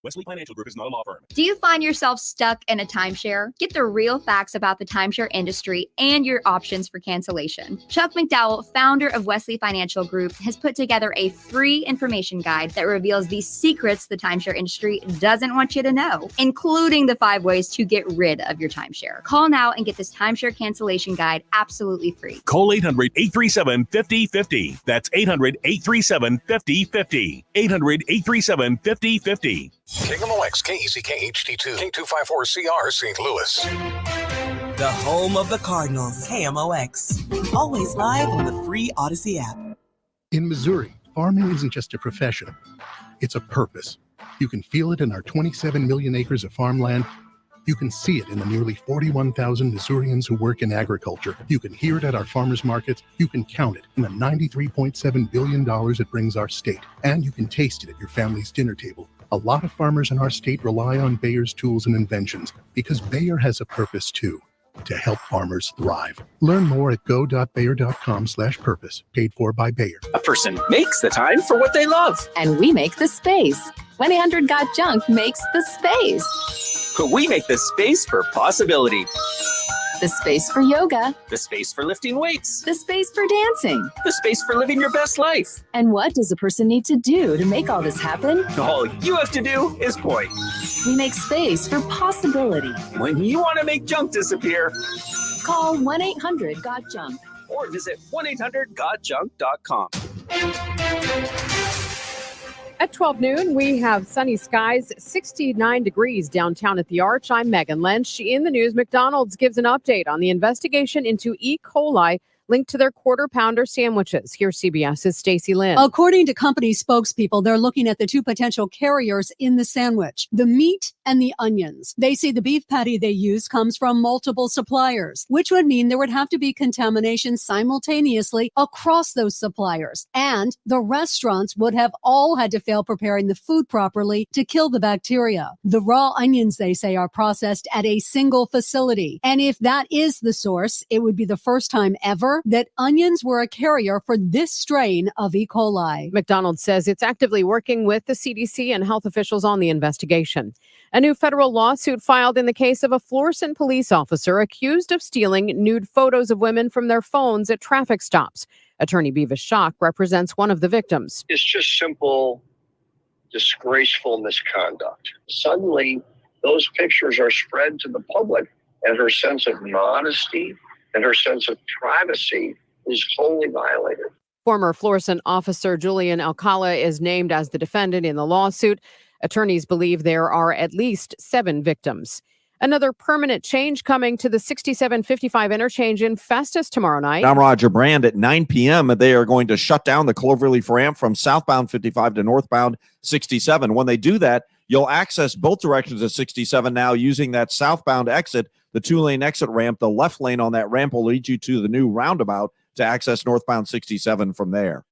Wesley Financial Group is not a law firm. Do you find yourself stuck in a timeshare? Get the real facts about the timeshare industry and your options for cancellation. Chuck McDowell, founder of Wesley Financial Group, has put together a free information guide that reveals the secrets the timeshare industry doesn't want you to know, including the 5 ways to get rid of your timeshare. Call now and get this timeshare cancellation guide absolutely free. Call 800-837-5050. That's 800-837-5050. 800-837-5050. KMOX, KECK HD2, K254CR, St. Louis. The home of the Cardinals, KMOX. Always live on the free Odyssey app. In Missouri, farming isn't just a profession, it's a purpose. You can feel it in our 27 million acres of farmland. You can see it in the nearly 41,000 Missourians who work in agriculture. You can hear it at our farmers markets. You can count it in the $93.7 billion it brings our state. And you can taste it at your family's dinner table. A lot of farmers in our state rely on Bayer's tools and inventions because Bayer has a purpose too, to help farmers thrive. Learn more at go.bayer.com/purpose, paid for by Bayer. A person makes the time for what they love. And we make the space. 1-800-GOT-JUNK makes the space. But we make the space for possibility. The space for yoga. The space for lifting weights. The space for dancing. The space for living your best life. And what does a person need to do to make all this happen? All you have to do is point. We make space for possibility. When you want to make junk disappear, call 1-800-GOT-JUNK. or visit 1-800-GOTJUNK.com. At 12 noon, we have sunny skies, 69 degrees downtown at the Arch. I'm Megan Lynch. In the news, McDonald's gives an update on the investigation into E. coli linked to their quarter pounder sandwiches. Here's CBS's Stacey Lynn. According to company spokespeople, they're looking at the 2 potential carriers in the sandwich, the meat and the onions. They say the beef patty they use comes from multiple suppliers, which would mean there would have to be contamination simultaneously across those suppliers. And the restaurants would have all had to fail preparing the food properly to kill the bacteria. The raw onions, they say, are processed at a single facility. And if that is the source, it would be the first time ever that onions were a carrier for this strain of E. coli. McDonald's says it's actively working with the CDC and health officials on the investigation. A new federal lawsuit filed in the case of a Florissant police officer accused of stealing nude photos of women from their phones at traffic stops. Attorney Beavis Schock represents one of the victims. It's just simple, disgraceful misconduct. Suddenly, those pictures are spread to the public, and her sense of modesty and her sense of privacy is wholly violated. Former Florissant officer Julian Alcala is named as the defendant in the lawsuit. Attorneys believe there are at least 7 victims. Another permanent change coming to the 6755 interchange in Festus tomorrow night. I'm Roger Brand. At 9 p.m., they are going to shut down the Cloverleaf ramp from southbound 55 to northbound 67. When they do that, you'll access both directions of 67 now using that southbound exit, the 2-lane exit ramp. The left lane on that ramp will lead you to the new roundabout to access northbound 67 from there.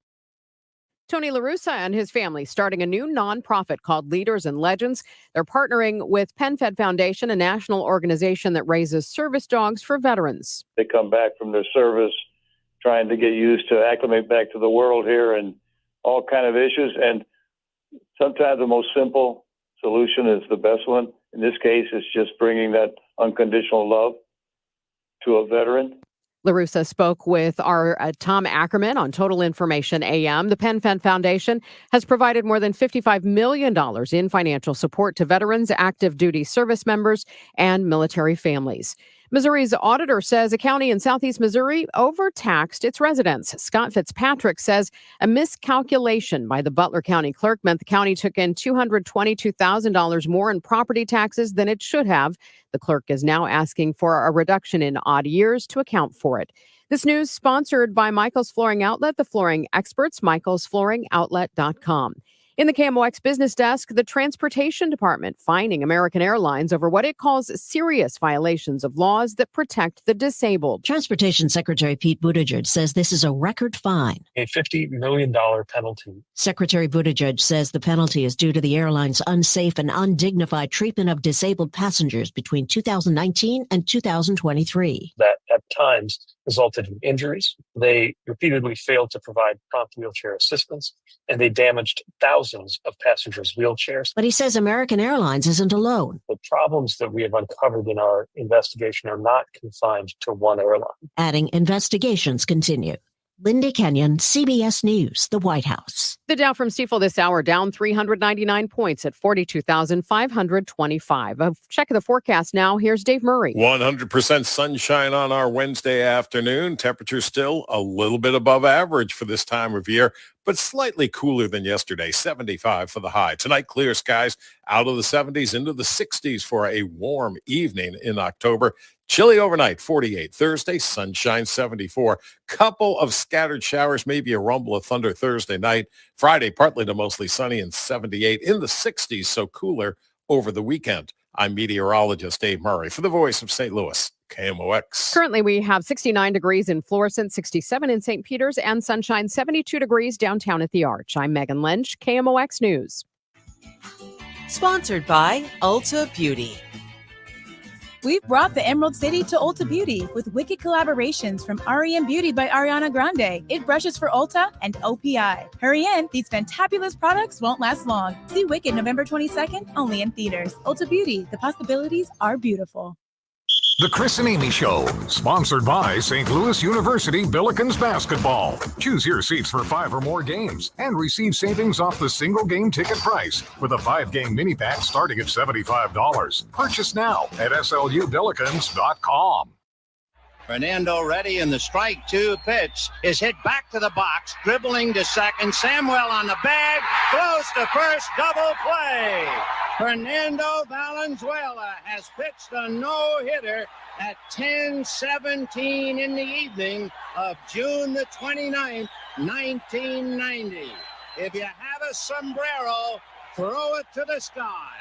Tony La Russa and his family starting a new nonprofit called Leaders and Legends. They're partnering with PenFed Foundation, a national organization that raises service dogs for veterans. They come back from their service trying to get used to acclimate back to the world here and all kind of issues. And sometimes the most simple solution is the best one. In this case, it's just bringing that unconditional love to a veteran. La Russa spoke with our Tom Ackerman on Total Information AM. The PenFed Foundation has provided more than $55 million in financial support to veterans, active duty service members, and military families. Missouri's auditor says a county in southeast Missouri overtaxed its residents. Scott Fitzpatrick says a miscalculation by the Butler County clerk meant the county took in $222,000 more in property taxes than it should have. The clerk is now asking for a reduction in odd years to account for it. This news sponsored by Michael's Flooring Outlet, the flooring experts, michaelsflooringoutlet.com. In the KMOX business desk, the Transportation Department fining American Airlines over what it calls serious violations of laws that protect the disabled. Transportation Secretary Pete Buttigieg says this is a record fine. A $50 million penalty. Secretary Buttigieg says the penalty is due to the airline's unsafe and undignified treatment of disabled passengers between 2019 and 2023. That at times resulted in injuries. They repeatedly failed to provide prompt wheelchair assistance, and they damaged thousands of passengers' wheelchairs. But he says American Airlines isn't alone. The problems that we have uncovered in our investigation are not confined to one airline. Adding investigations continue. Linda Kenyon, CBS News, the White House. The Dow from Stifel this hour down 399 points at 42,525. A check of the forecast now. Here's Dave Murray. 100% sunshine on our Wednesday afternoon. Temperature still a little bit above average for this time of year, but slightly cooler than yesterday. 75 for the high. Tonight, clear skies out of the 70s into the 60s for a warm evening in October. Chilly overnight, 48. Thursday, sunshine, 74. Couple of scattered showers, maybe a rumble of thunder Thursday night. Friday, partly to mostly sunny and 78 in the 60s, so cooler over the weekend. I'm meteorologist Dave Murray for the Voice of St. Louis, KMOX. Currently, we have 69 degrees in Florissant, 67 in St. Peters, and sunshine 72 degrees downtown at the Arch. I'm Megan Lynch, KMOX News. Sponsored by Ulta Beauty. We've brought the Emerald City to Ulta Beauty with wicked collaborations from REM Beauty by Ariana Grande, It Brushes for Ulta, and OPI. Hurry in, these fantabulous products won't last long. See Wicked November 22nd, only in theaters. Ulta Beauty, the possibilities are beautiful. The Chris and Amy Show, sponsored by St. Louis University Billikens Basketball. Choose your seats for 5 or more games and receive savings off the single game ticket price with a 5-game mini pack starting at $75. Purchase now at slubillikens.com. Fernando ready in the strike 2 pitch is hit back to the box, dribbling to second. Samuel on the bag, throws to first, double play. Fernando Valenzuela has pitched a no-hitter at 10:17 in the evening of June the 29th, 1990. If you have a sombrero, throw it to the sky.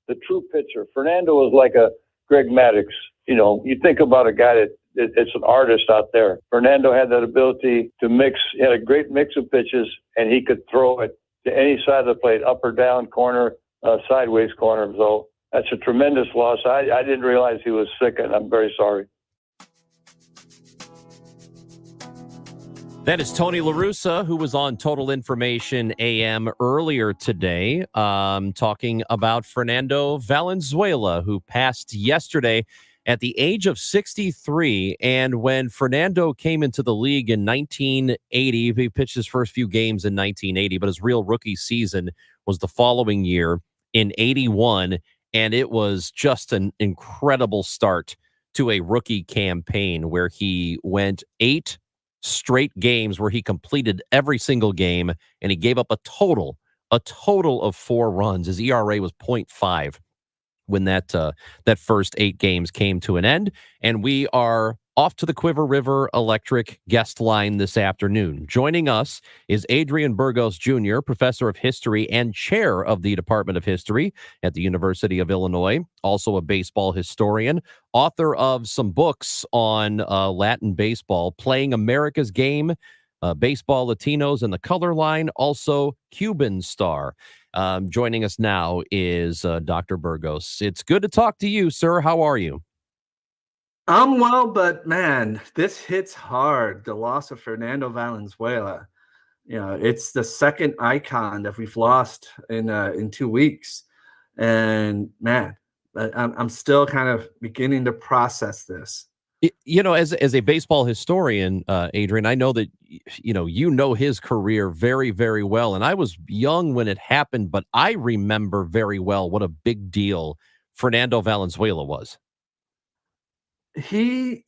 The true pitcher. Fernando was like a Greg Maddux. You know, you think about a guy it's an artist out there. Fernando had that ability to mix. He had a great mix of pitches, and he could throw it to any side of the plate, up or down, corner, sideways corner. So that's a tremendous loss. I didn't realize he was sick, and I'm very sorry. That is Tony La Russa, who was on Total Information AM earlier today, talking about Fernando Valenzuela, who passed yesterday at the age of 63. And when Fernando came into the league in 1980, he pitched his first few games in 1980, but his real rookie season was the following year in 81. And it was just an incredible start to a rookie campaign where he went 8 straight games where he completed every single game, and he gave up a total of 4 runs. His ERA was 0.5 when that first 8 games came to an end. And we are off to the Quiver River Electric guest line this afternoon. Joining us is Adrian Burgos Jr., professor of history and chair of the Department of History at the University of Illinois, also a baseball historian, author of some books on Latin baseball, Playing America's Game, Baseball Latinos and the Color Line, also Cuban Star. Joining us now is Dr. Burgos. It's good to talk to you, sir. How are you? I'm well, but man, this hits hard. The loss of Fernando Valenzuela. You know, it's the second icon that we've lost in 2 weeks, and man, I'm still kind of beginning to process this. You know, as a baseball historian, Adrian, I know that you know his career very, very well. And I was young when it happened, but I remember very well what a big deal Fernando Valenzuela was. He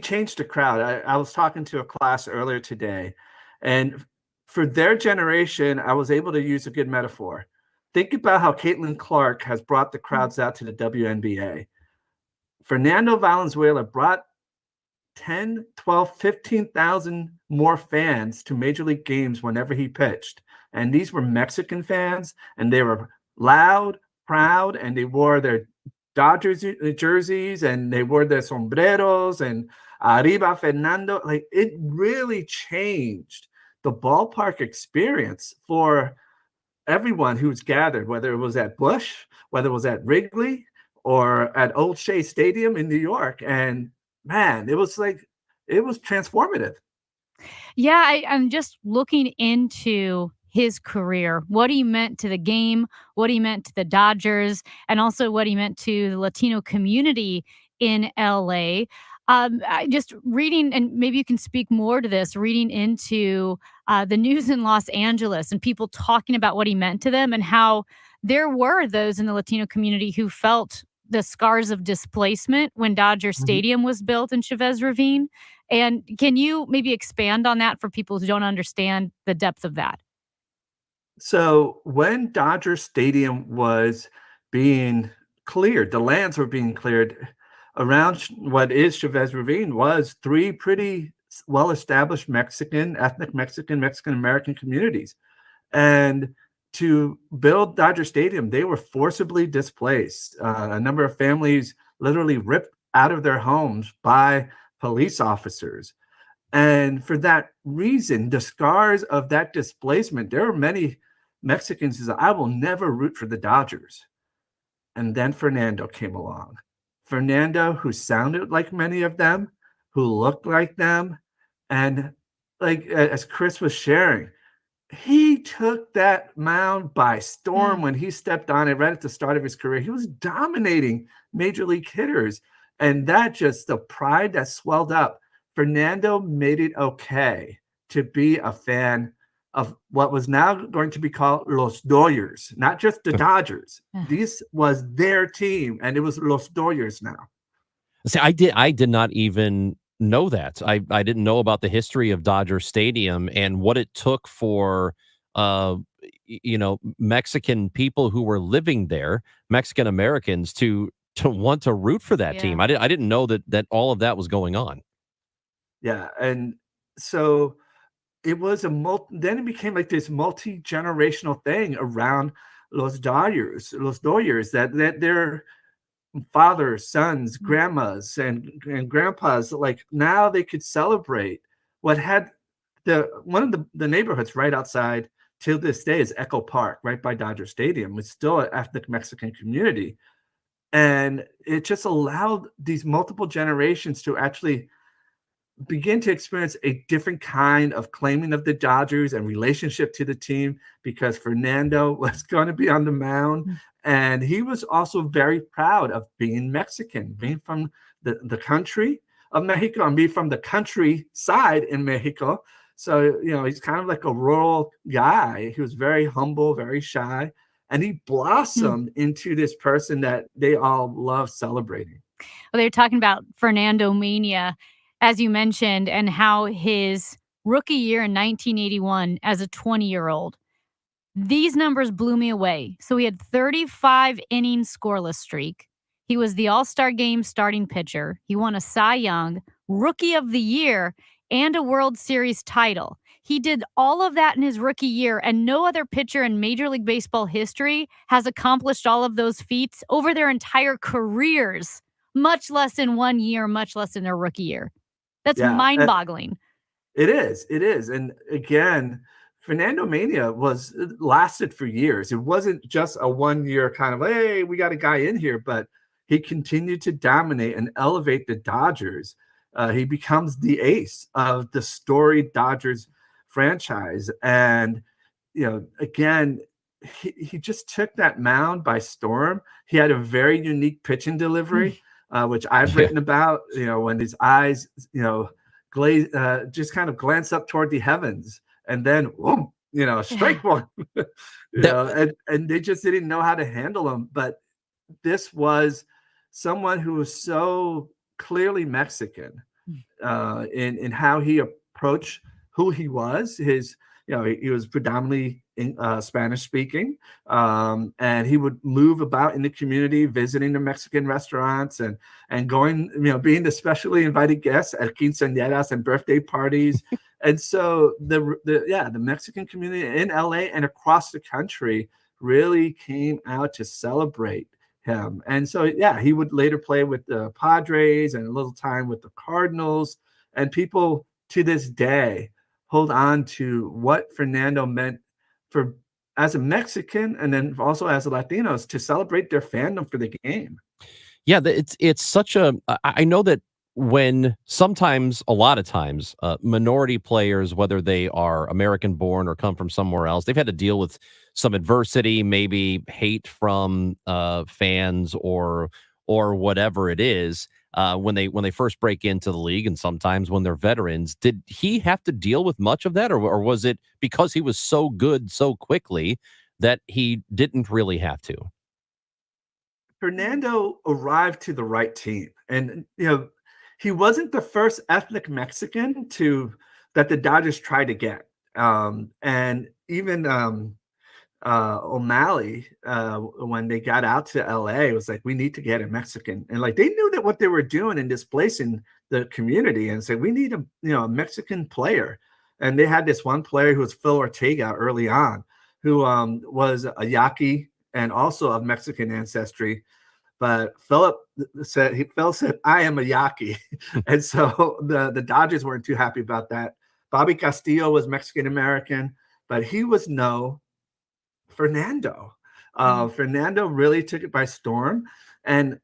changed the crowd. I was talking to a class earlier today, and for their generation, I was able to use a good metaphor. Think about how Caitlin Clark has brought the crowds out to the WNBA. Fernando Valenzuela brought 10, 12, 15,000 more fans to Major League games whenever he pitched. And these were Mexican fans, and they were loud, proud, and they wore their Dodgers jerseys, and they wore their sombreros, and Arriba Fernando. Like, it really changed the ballpark experience for everyone who's gathered, whether it was at Busch, whether it was at Wrigley, or at Old Shea Stadium in New York. And man, it was transformative. Yeah, I'm just looking into his career, what he meant to the game, what he meant to the Dodgers, and also what he meant to the Latino community in LA. I just reading, and maybe you can speak more to this, reading into the news in Los Angeles and people talking about what he meant to them and how there were those in the Latino community who felt the scars of displacement when Dodger Stadium was built in Chavez Ravine. And can you maybe expand on that for people who don't understand the depth of that? So when Dodger Stadium was being cleared, the lands were being cleared around what is Chavez Ravine was 3 pretty well-established ethnic Mexican-American communities. And to build Dodger Stadium, they were forcibly displaced. A number of families literally ripped out of their homes by police officers. And for that reason, the scars of that displacement, there are many Mexicans who said, I will never root for the Dodgers. And then Fernando came along. Fernando, who sounded like many of them, who looked like them. And like as Chris was sharing, he took that mound by storm when he stepped on it right at the start of his career. He was dominating major league hitters. And that just the pride that swelled up. Fernando made it okay to be a fan of what was now going to be called Los Dodgers, not just the Dodgers. This was their team, and it was Los Dodgers now. See, I did not even know that. I didn't know about the history of Dodger Stadium and what it took for Mexican people who were living there, Mexican Americans, to want to root for that team. I didn't know that all of that was going on. Yeah, and so it was then it became like this multi-generational thing around Los Dodgers that their fathers, sons, grandmas, and grandpas, like now they could celebrate what had one of the neighborhoods right outside till this day is Echo Park, right by Dodger Stadium. It's still an ethnic Mexican community. And it just allowed these multiple generations to actually begin to experience a different kind of claiming of the Dodgers and relationship to the team, because Fernando was going to be on the mound. And he was also very proud of being Mexican, being from the country of Mexico and being from the countryside in Mexico. So, he's kind of like a rural guy. He was very humble, very shy, and he blossomed into this person that they all love celebrating. Well, they're talking about Fernando Mania, as you mentioned, and how his rookie year in 1981 as a 20-year-old, these numbers blew me away. So he had 35 inning scoreless streak. He was the All-Star Game starting pitcher. He won a Cy Young, Rookie of the Year, and a World Series title. He did all of that in his rookie year, and no other pitcher in Major League Baseball history has accomplished all of those feats over their entire careers, much less in 1 year, much less in their rookie year. That's mind-boggling. It is. And again, Fernando Mania lasted for years. It wasn't just a 1 year kind of, hey, we got a guy in here, but he continued to dominate and elevate the Dodgers. He becomes the ace of the storied Dodgers franchise. And, again, he just took that mound by storm. He had a very unique pitching delivery. Which I've written about, when his eyes, glaze, just kind of glance up toward the heavens, and then, whoom, strike one, and they just didn't know how to handle him. But this was someone who was so clearly Mexican in how he approached who he was. He was predominantly Spanish speaking, and he would move about in the community, visiting the Mexican restaurants and going, being the specially invited guest at quinceañeras and birthday parties. And so the Mexican community in LA and across the country really came out to celebrate him. And so, he would later play with the Padres and a little time with the Cardinals, and people to this day hold on to what Fernando meant for as a Mexican and then also as a Latinos to celebrate their fandom for the game. Yeah, it's such a. I know that when sometimes, a lot of times, minority players, whether they are American born or come from somewhere else, they've had to deal with some adversity, maybe hate from fans or whatever it is when they first break into the league, and sometimes when they're veterans. Did he have to deal with much of that, or was it because he was so good so quickly that he didn't really have to? Fernando arrived to the right team, and he wasn't the first ethnic Mexican that the Dodgers tried to get. And even O'Malley, when they got out to LA, was like, we need to get a Mexican. And like, they knew that what they were doing in displacing the community, and said, we need a Mexican player. And they had this one player who was Phil Ortega early on, who was a Yaqui and also of Mexican ancestry. But Phil said, I am a Yaqui. And so the Dodgers weren't too happy about that. Bobby Castillo was Mexican-American, but he was no Fernando. Fernando really took it by storm. And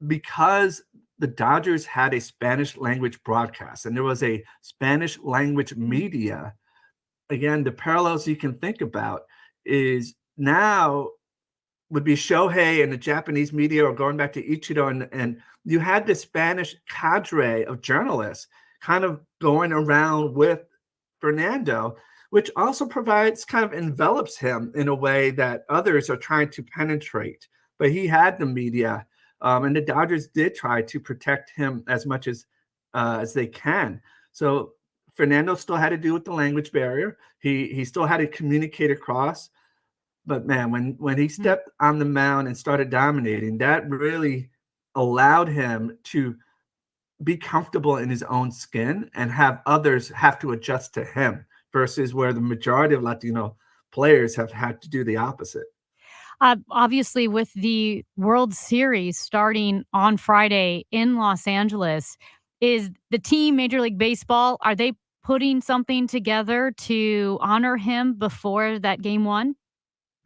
because the Dodgers had a Spanish language broadcast and there was a Spanish language media, again, the parallels you can think about is now would be Shohei and the Japanese media, or going back to Ichiro, and you had the Spanish cadre of journalists kind of going around with Fernando, which also envelops him in a way that others are trying to penetrate. But he had the media, and the Dodgers did try to protect him as much as they can. So Fernando still had to deal with the language barrier. He still had to communicate across. But man, when he stepped on the mound and started dominating, that really allowed him to be comfortable in his own skin and have others have to adjust to him, versus where the majority of Latino players have had to do the opposite. Obviously, with the World Series starting on Friday in Los Angeles, is the team, Major League Baseball, are they putting something together to honor him before that game one?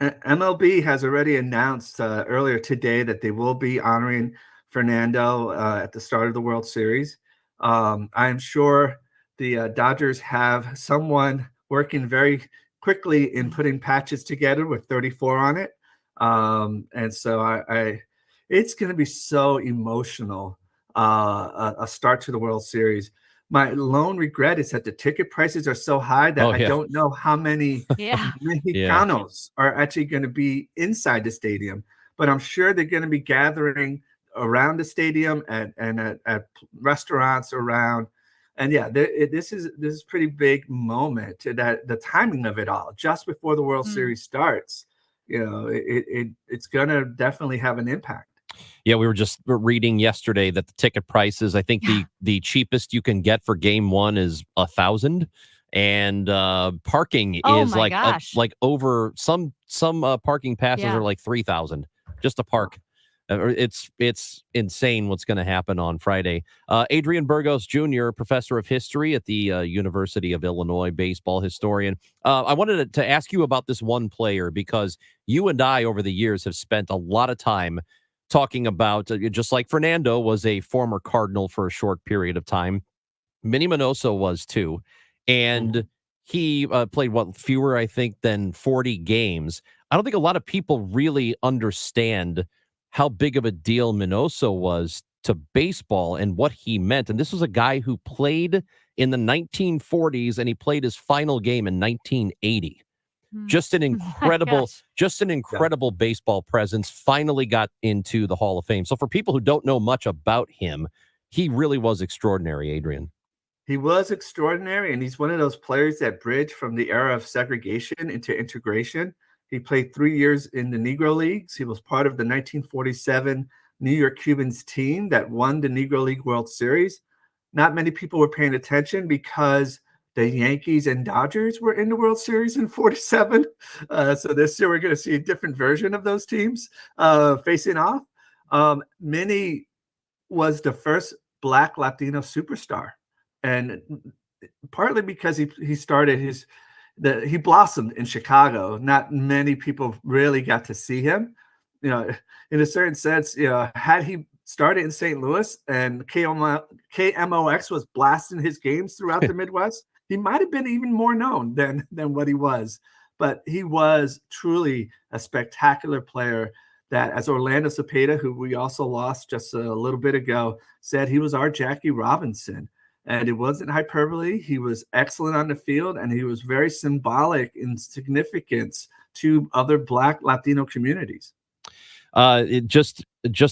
MLB has already announced earlier today that they will be honoring Fernando at the start of the World Series. I'm sure the Dodgers have someone working very quickly in putting patches together with 34 on it. And so it's going to be so emotional, a start to the World Series. My lone regret is that the ticket prices are so high that I don't know how many Mexicanos are actually going to be inside the stadium. But I'm sure they're going to be gathering around the stadium and at restaurants around. And this is pretty big moment, that the timing of it all, just before the World Series starts, it's going to definitely have an impact. Yeah, we were just reading yesterday that the ticket prices, I think the cheapest you can get for game one is $1,000, and parking is like over some parking passes are like $3,000 just to park. It's insane what's going to happen on Friday. Adrian Burgos Jr., professor of history at the University of Illinois, baseball historian. I wanted to ask you about this one player, because you and I over the years have spent a lot of time talking about, just like Fernando was a former Cardinal for a short period of time, Minnie Minoso was too. And he played fewer, I think, than 40 games. I don't think a lot of people really understand how big of a deal Minoso was to baseball and what he meant. And this was a guy who played in the 1940s, and he played his final game in 1980. Just an incredible baseball presence. Finally got into the Hall of Fame. So for people who don't know much about him, he really was extraordinary, Adrian. He was extraordinary, and he's one of those players that bridged from the era of segregation into integration. He played 3 years in the Negro Leagues. He was part of the 1947 New York Cubans team that won the Negro League World Series. Not many people were paying attention because the Yankees and Dodgers were in the World Series in 47. So this year we're going to see a different version of those teams facing off. Minnie was the first Black Latino superstar, and partly because he started he blossomed in Chicago. Not many people really got to see him. In a certain sense, had he started in St. Louis and KMOX was blasting his games throughout the Midwest, he might have been even more known than what he was. But he was truly a spectacular player that, as Orlando Cepeda, who we also lost just a little bit ago, said, he was our Jackie Robinson. And it wasn't hyperbole. He was excellent on the field, and he was very symbolic in significance to other Black Latino communities. It just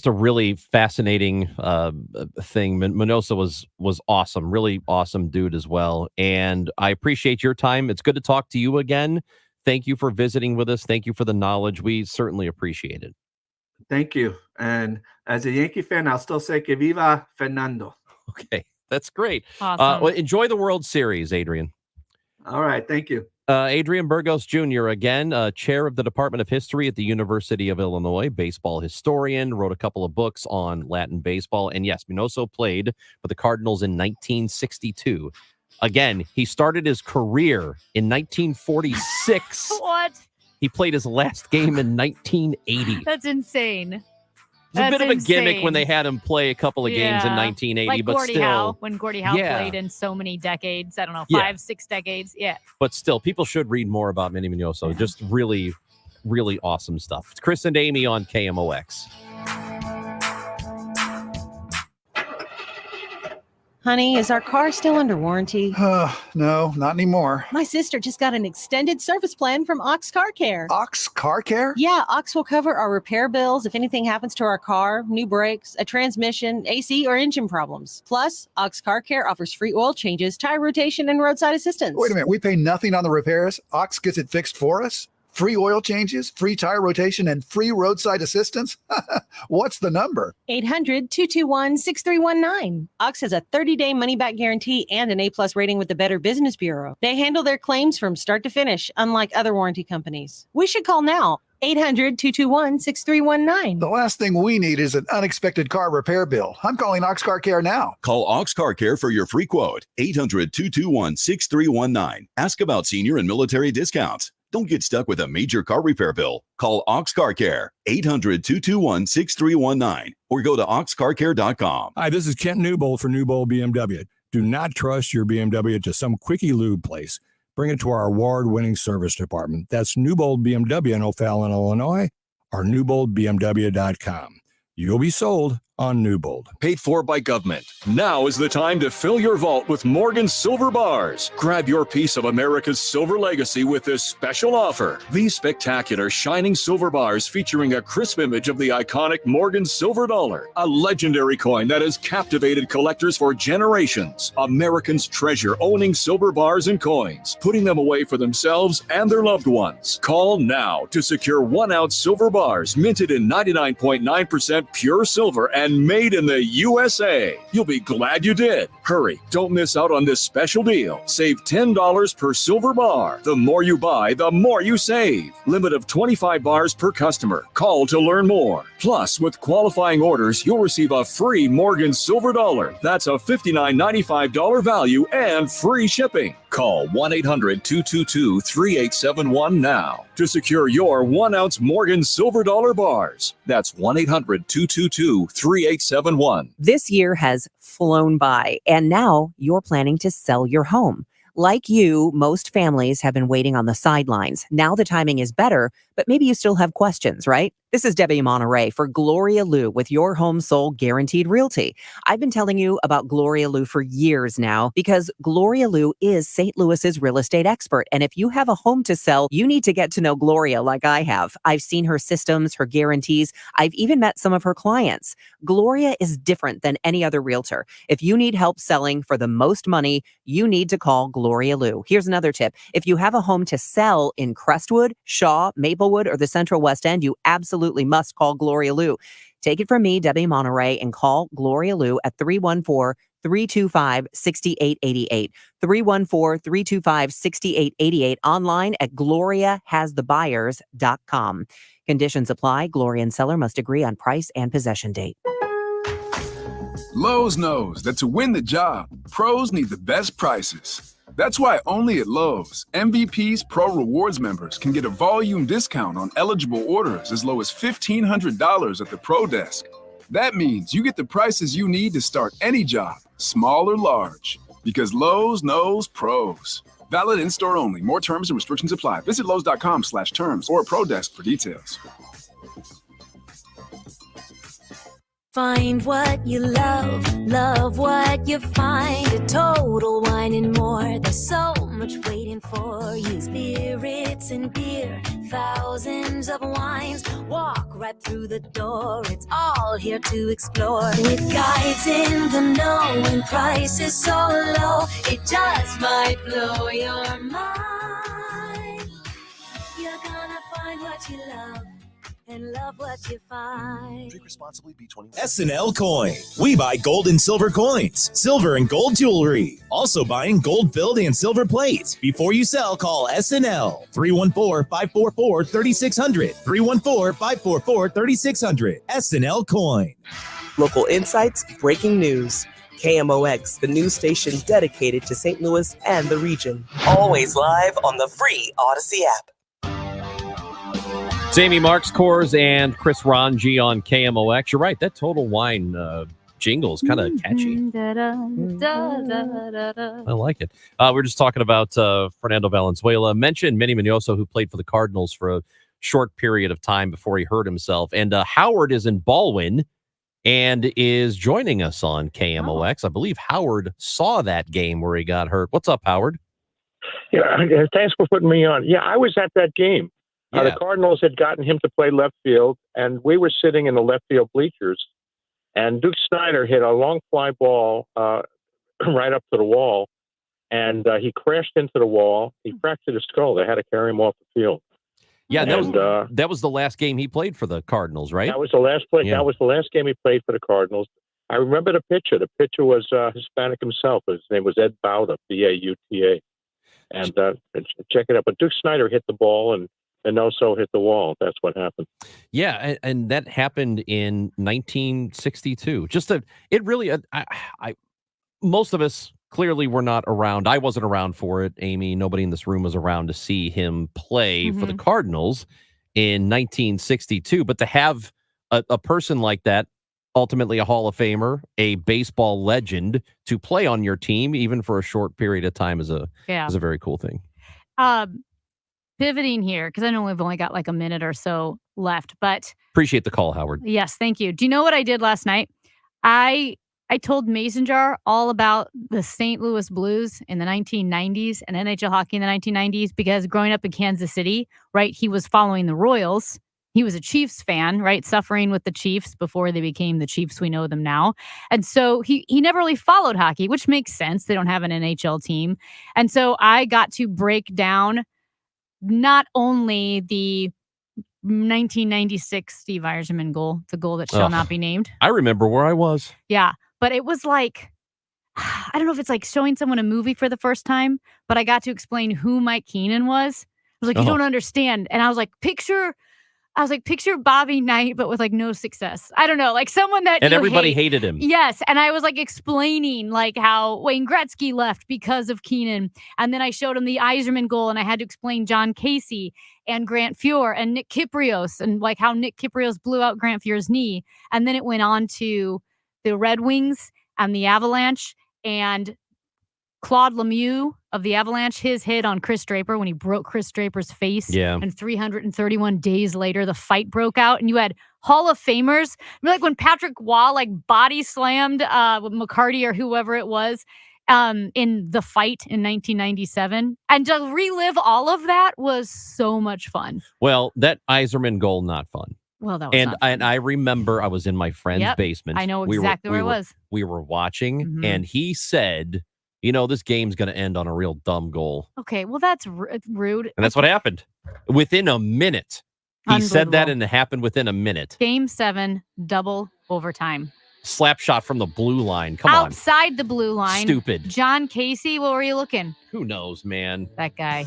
a really fascinating thing. Minoso was awesome, really awesome dude as well. And I appreciate your time. It's good to talk to you again. Thank you for visiting with us. Thank you for the knowledge. We certainly appreciate it. Thank you. And as a Yankee fan, I'll still say que viva Fernando. Okay, that's great. Awesome. Well, enjoy the World Series, Adrian. All right, thank you. Adrian Burgos Jr., again, chair of the Department of History at the University of Illinois, baseball historian, wrote a couple of books on Latin baseball. And yes, Minoso played for the Cardinals in 1962. Again, he started his career in 1946. What? He played his last game in 1980. That's insane. It was a bit of a gimmick when they had him play a couple of games in 1980, like but Gordie still. Howe, when Gordie Howe Yeah. played in so many decades. I don't know, Yeah. 5-6 decades. Yeah. But still, people should read more about Manny Minoso. Just really, really awesome stuff. It's Chris and Amy on KMOX. Honey, is our car still under warranty? No, not anymore. My sister just got an extended service plan from Ox Car Care. Ox Car Care? Yeah, Ox will cover our repair bills if anything happens to our car, new brakes, a transmission, AC, or engine problems. Plus, Ox Car Care offers free oil changes, tire rotation, and roadside assistance. Wait a minute, we pay nothing on the repairs? Ox gets it fixed for us? Free oil changes, free tire rotation, and free roadside assistance? What's the number? 800-221-6319. Ox has a 30-day money-back guarantee and an A-plus rating with the Better Business Bureau. They handle their claims from start to finish, unlike other warranty companies. We should call now. 800-221-6319. The last thing we need is an unexpected car repair bill. I'm calling Ox Car Care now. Call Ox Car Care for your free quote. 800-221-6319. Ask about senior and military discounts. Don't get stuck with a major car repair bill. Call Ox Car Care, 800-221-6319, or go to oxcarcare.com. Hi, this is Kent Newbold for Newbold BMW. Do not trust your BMW to some quickie lube place. Bring it to our award-winning service department. That's Newbold BMW in O'Fallon, Illinois, or newboldbmw.com. You'll be sold on Newbold. Paid for by government. Now is the time to fill your vault with Morgan Silver Bars. Grab your piece of America's silver legacy with this special offer. These spectacular shining silver bars featuring a crisp image of the iconic Morgan Silver Dollar, a legendary coin that has captivated collectors for generations. Americans treasure owning silver bars and coins, putting them away for themselves and their loved ones. Call now to secure 1-ounce silver bars minted in 99.9% pure silver and made in the USA. You'll be glad you did. Hurry, don't miss out on this special deal. Save $10 per silver bar. The more you buy, the more you save. Limit of 25 bars per customer. Call to learn more. Plus, with qualifying orders, you'll receive a free Morgan Silver Dollar. That's a $59.95 value and free shipping. Call 1-800-222-3871 now to secure your 1-ounce Morgan Silver Dollar bars. That's 1-800-222-3871. This year has flown by, and now you're planning to sell your home. Like you, most families have been waiting on the sidelines. Now the timing is better, but maybe you still have questions, right? This is Debbie Monterey for Gloria Lou with Your Home Sold Guaranteed Realty. I've been telling you about Gloria Lou for years now because Gloria Lou is St. Louis's real estate expert. And if you have a home to sell, you need to get to know Gloria like I have. I've seen her systems, her guarantees. I've even met some of her clients. Gloria is different than any other realtor. If you need help selling for the most money, you need to call Gloria Lou. Here's another tip. If you have a home to sell in Crestwood, Shaw, Maplewood, or the Central West End, you absolutely must call Gloria Lou. Take it from me, Debbie Monterey, and call Gloria Lou at 314-325-6888. 314-325-6888. Online at gloriahasthebuyers.com. Conditions apply. Gloria and seller must agree on price and possession date. Lowe's knows that to win the job, pros need the best prices. That's why only at Lowe's, MVP's Pro Rewards members can get a volume discount on eligible orders as low as $1,500 at the Pro Desk. That means you get the prices you need to start any job, small or large. Because Lowe's knows pros. Valid in-store only. More terms and restrictions apply. Visit Lowe's.com/terms or Pro Desk for details. Find what you love, love what you find. A Total Wine and More. There's so much waiting for you. Spirits and beer, thousands of wines. Walk right through the door. It's all here to explore. With guides in the know and prices so low, it just might blow your mind. You're gonna find what you love and love what you find. Drink responsibly, B21. SNL Coin. We buy gold and silver coins, silver and gold jewelry. Also buying gold-filled and silver plates. Before you sell, call SNL. 314-544-3600. 314-544-3600. SNL Coin. Local insights, breaking news. KMOX, the news station dedicated to St. Louis and the region. Always live on the free Odyssey app. It's Amy Marks, Coors, and Chris Ranji on KMOX. You're right. That Total Wine jingle is kind of catchy. I like it. We're just talking about Fernando Valenzuela. Mentioned Manny Minoso, who played for the Cardinals for a short period of time before he hurt himself. And Howard is in Baldwin and is joining us on KMOX. I believe Howard saw that game where he got hurt. What's up, Howard? Yeah, thanks for putting me on. Yeah, I was at that game. The Cardinals had gotten him to play left field, and we were sitting in the left field bleachers, and Duke Snyder hit a long fly ball right up to the wall, and he crashed into the wall. He fractured his skull. They had to carry him off the field. Yeah, that was the last game he played for the Cardinals, right? That was the last play. Yeah. That was the last game he played for the Cardinals. I remember the pitcher. The pitcher was Hispanic himself. His name was Ed Bauta, B-A-U-T-A. And check it out. But Duke Snyder hit the ball, and also hit the wall. That's what happened. Yeah, and that happened in 1962. Most of us clearly were not around. I wasn't around for it. Amy, nobody in this room was around to see him play for the Cardinals in 1962. But to have a person like that, ultimately a Hall of Famer, a baseball legend, to play on your team, even for a short period of time, is a very cool thing. Pivoting here, because I know we've only got like a minute or so left, but Appreciate the call, Howard. yes, thank you. Do you know what I did last night? I told Mason Jar all about the St. Louis Blues in the 1990s and NHL hockey in the 1990s, because growing up in Kansas City, right, he was following the Royals. He was a Chiefs fan, right, suffering with the Chiefs before they became the Chiefs we know them now. And so he never really followed hockey, which makes sense. They don't have an NHL team. And so I got to break down not only the 1996 Steve Yzerman goal, the goal that shall not be named. I remember where I was. Yeah, but it was like, I don't know if it's like showing someone a movie for the first time, but I got to explain who Mike Keenan was. I was like, you don't understand. And I was like, picture Bobby Knight, but with like no success. I don't know, like someone that And you everybody hate. hated him. Yes, and I was like explaining like how Wayne Gretzky left because of Keenan, and then I showed him the Yzerman goal, and I had to explain John Casey and Grant Fuhr and Nick Kyprios, and like how Nick Kyprios blew out Grant Fuhr's knee, and then it went on to the Red Wings and the Avalanche, and Claude Lemieux of the Avalanche, his hit on Chris Draper when he broke Chris Draper's face. Yeah. And 331 days later, the fight broke out. And you had Hall of Famers. Like when Patrick Waugh like body slammed McCarty or whoever it was in the fight in 1997. And to relive all of that was so much fun. Well, that Yzerman goal, not fun. Well, that was not fun. And I remember I was in my friend's basement. I know exactly where it was. We were watching, and he said, you know, this game's going to end on a real dumb goal. Okay, well, that's rude. And that's what happened. Within a minute. He said that, and it happened within a minute. Game 7, double overtime. Slap shot from the blue line. Come on. Outside the blue line. Stupid. John Casey, what were you looking? Who knows, man? That guy.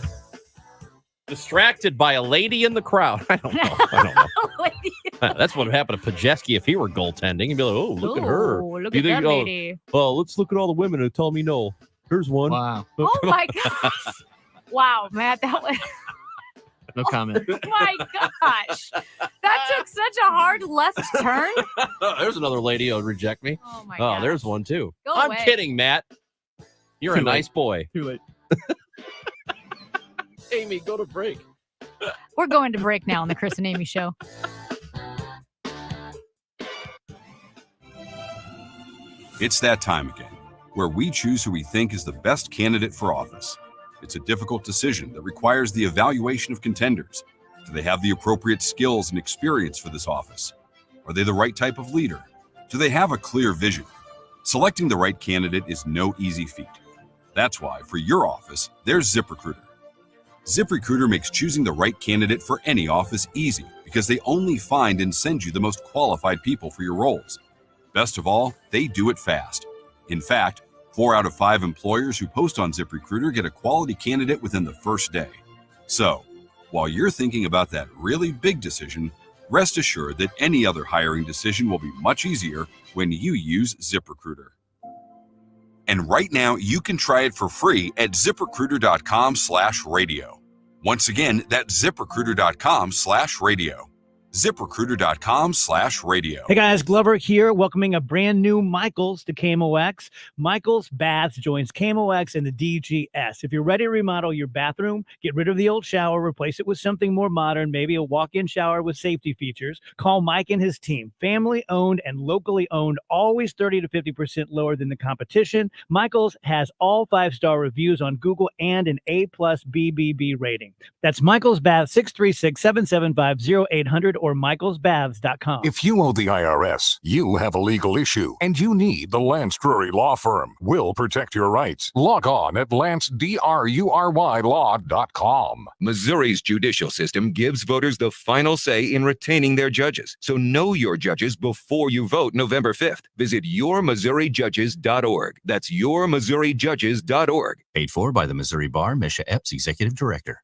Distracted by a lady in the crowd. I don't know. That's what would happen to Pajeski if he were goaltending. He'd be like, oh, look at her. Look You at think, that lady. Oh, let's look at all the women who told me no. Here's one. Wow. Oh, my gosh. Wow, Matt, that was... No comment. My gosh. That took such a hard left turn. There's another lady who'll reject me. Oh, my Oh, there's one too. Go I'm away. kidding, Matt. You're Too a late. nice boy. Too late. Amy, go to break. We're going to break now on the Chris and Amy show. It's that time again, where we choose who we think is the best candidate for office. It's a difficult decision that requires the evaluation of contenders. Do they have the appropriate skills and experience for this office? Are they the right type of leader? Do they have a clear vision? Selecting the right candidate is no easy feat. That's why, for your office, there's ZipRecruiter. ZipRecruiter makes choosing the right candidate for any office easy because they only find and send you the most qualified people for your roles. Best of all, they do it fast. In fact, 4 out of 5 employers who post on ZipRecruiter get a quality candidate within the first day. So, while you're thinking about that really big decision, rest assured that any other hiring decision will be much easier when you use ZipRecruiter. And right now, you can try it for free at ZipRecruiter.com/radio. Once again, that's ZipRecruiter.com/radio. ZipRecruiter.com/radio. Hey guys, Glover here, welcoming a brand new Michaels to KMOX. Michaels Baths joins KMOX and the DGS. If you're ready to remodel your bathroom, get rid of the old shower, replace it with something more modern, maybe a walk-in shower with safety features, call Mike and his team. Family owned and locally owned, always 30 to 50% lower than the competition. Michaels has all 5-star reviews on Google and an A+ BBB rating. That's Michaels Baths, 636-775-0800 or michaelsbaths.com. If you owe the IRS, you have a legal issue, and you need the Lance Drury Law Firm. We'll protect your rights. Log on at lancedrurylaw.com. Missouri's judicial system gives voters the final say in retaining their judges. So know your judges before you vote November 5th. Visit yourmissouriJudges.org. That's yourmissouriJudges.org. Paid for by the Missouri Bar, Misha Epps, Executive Director.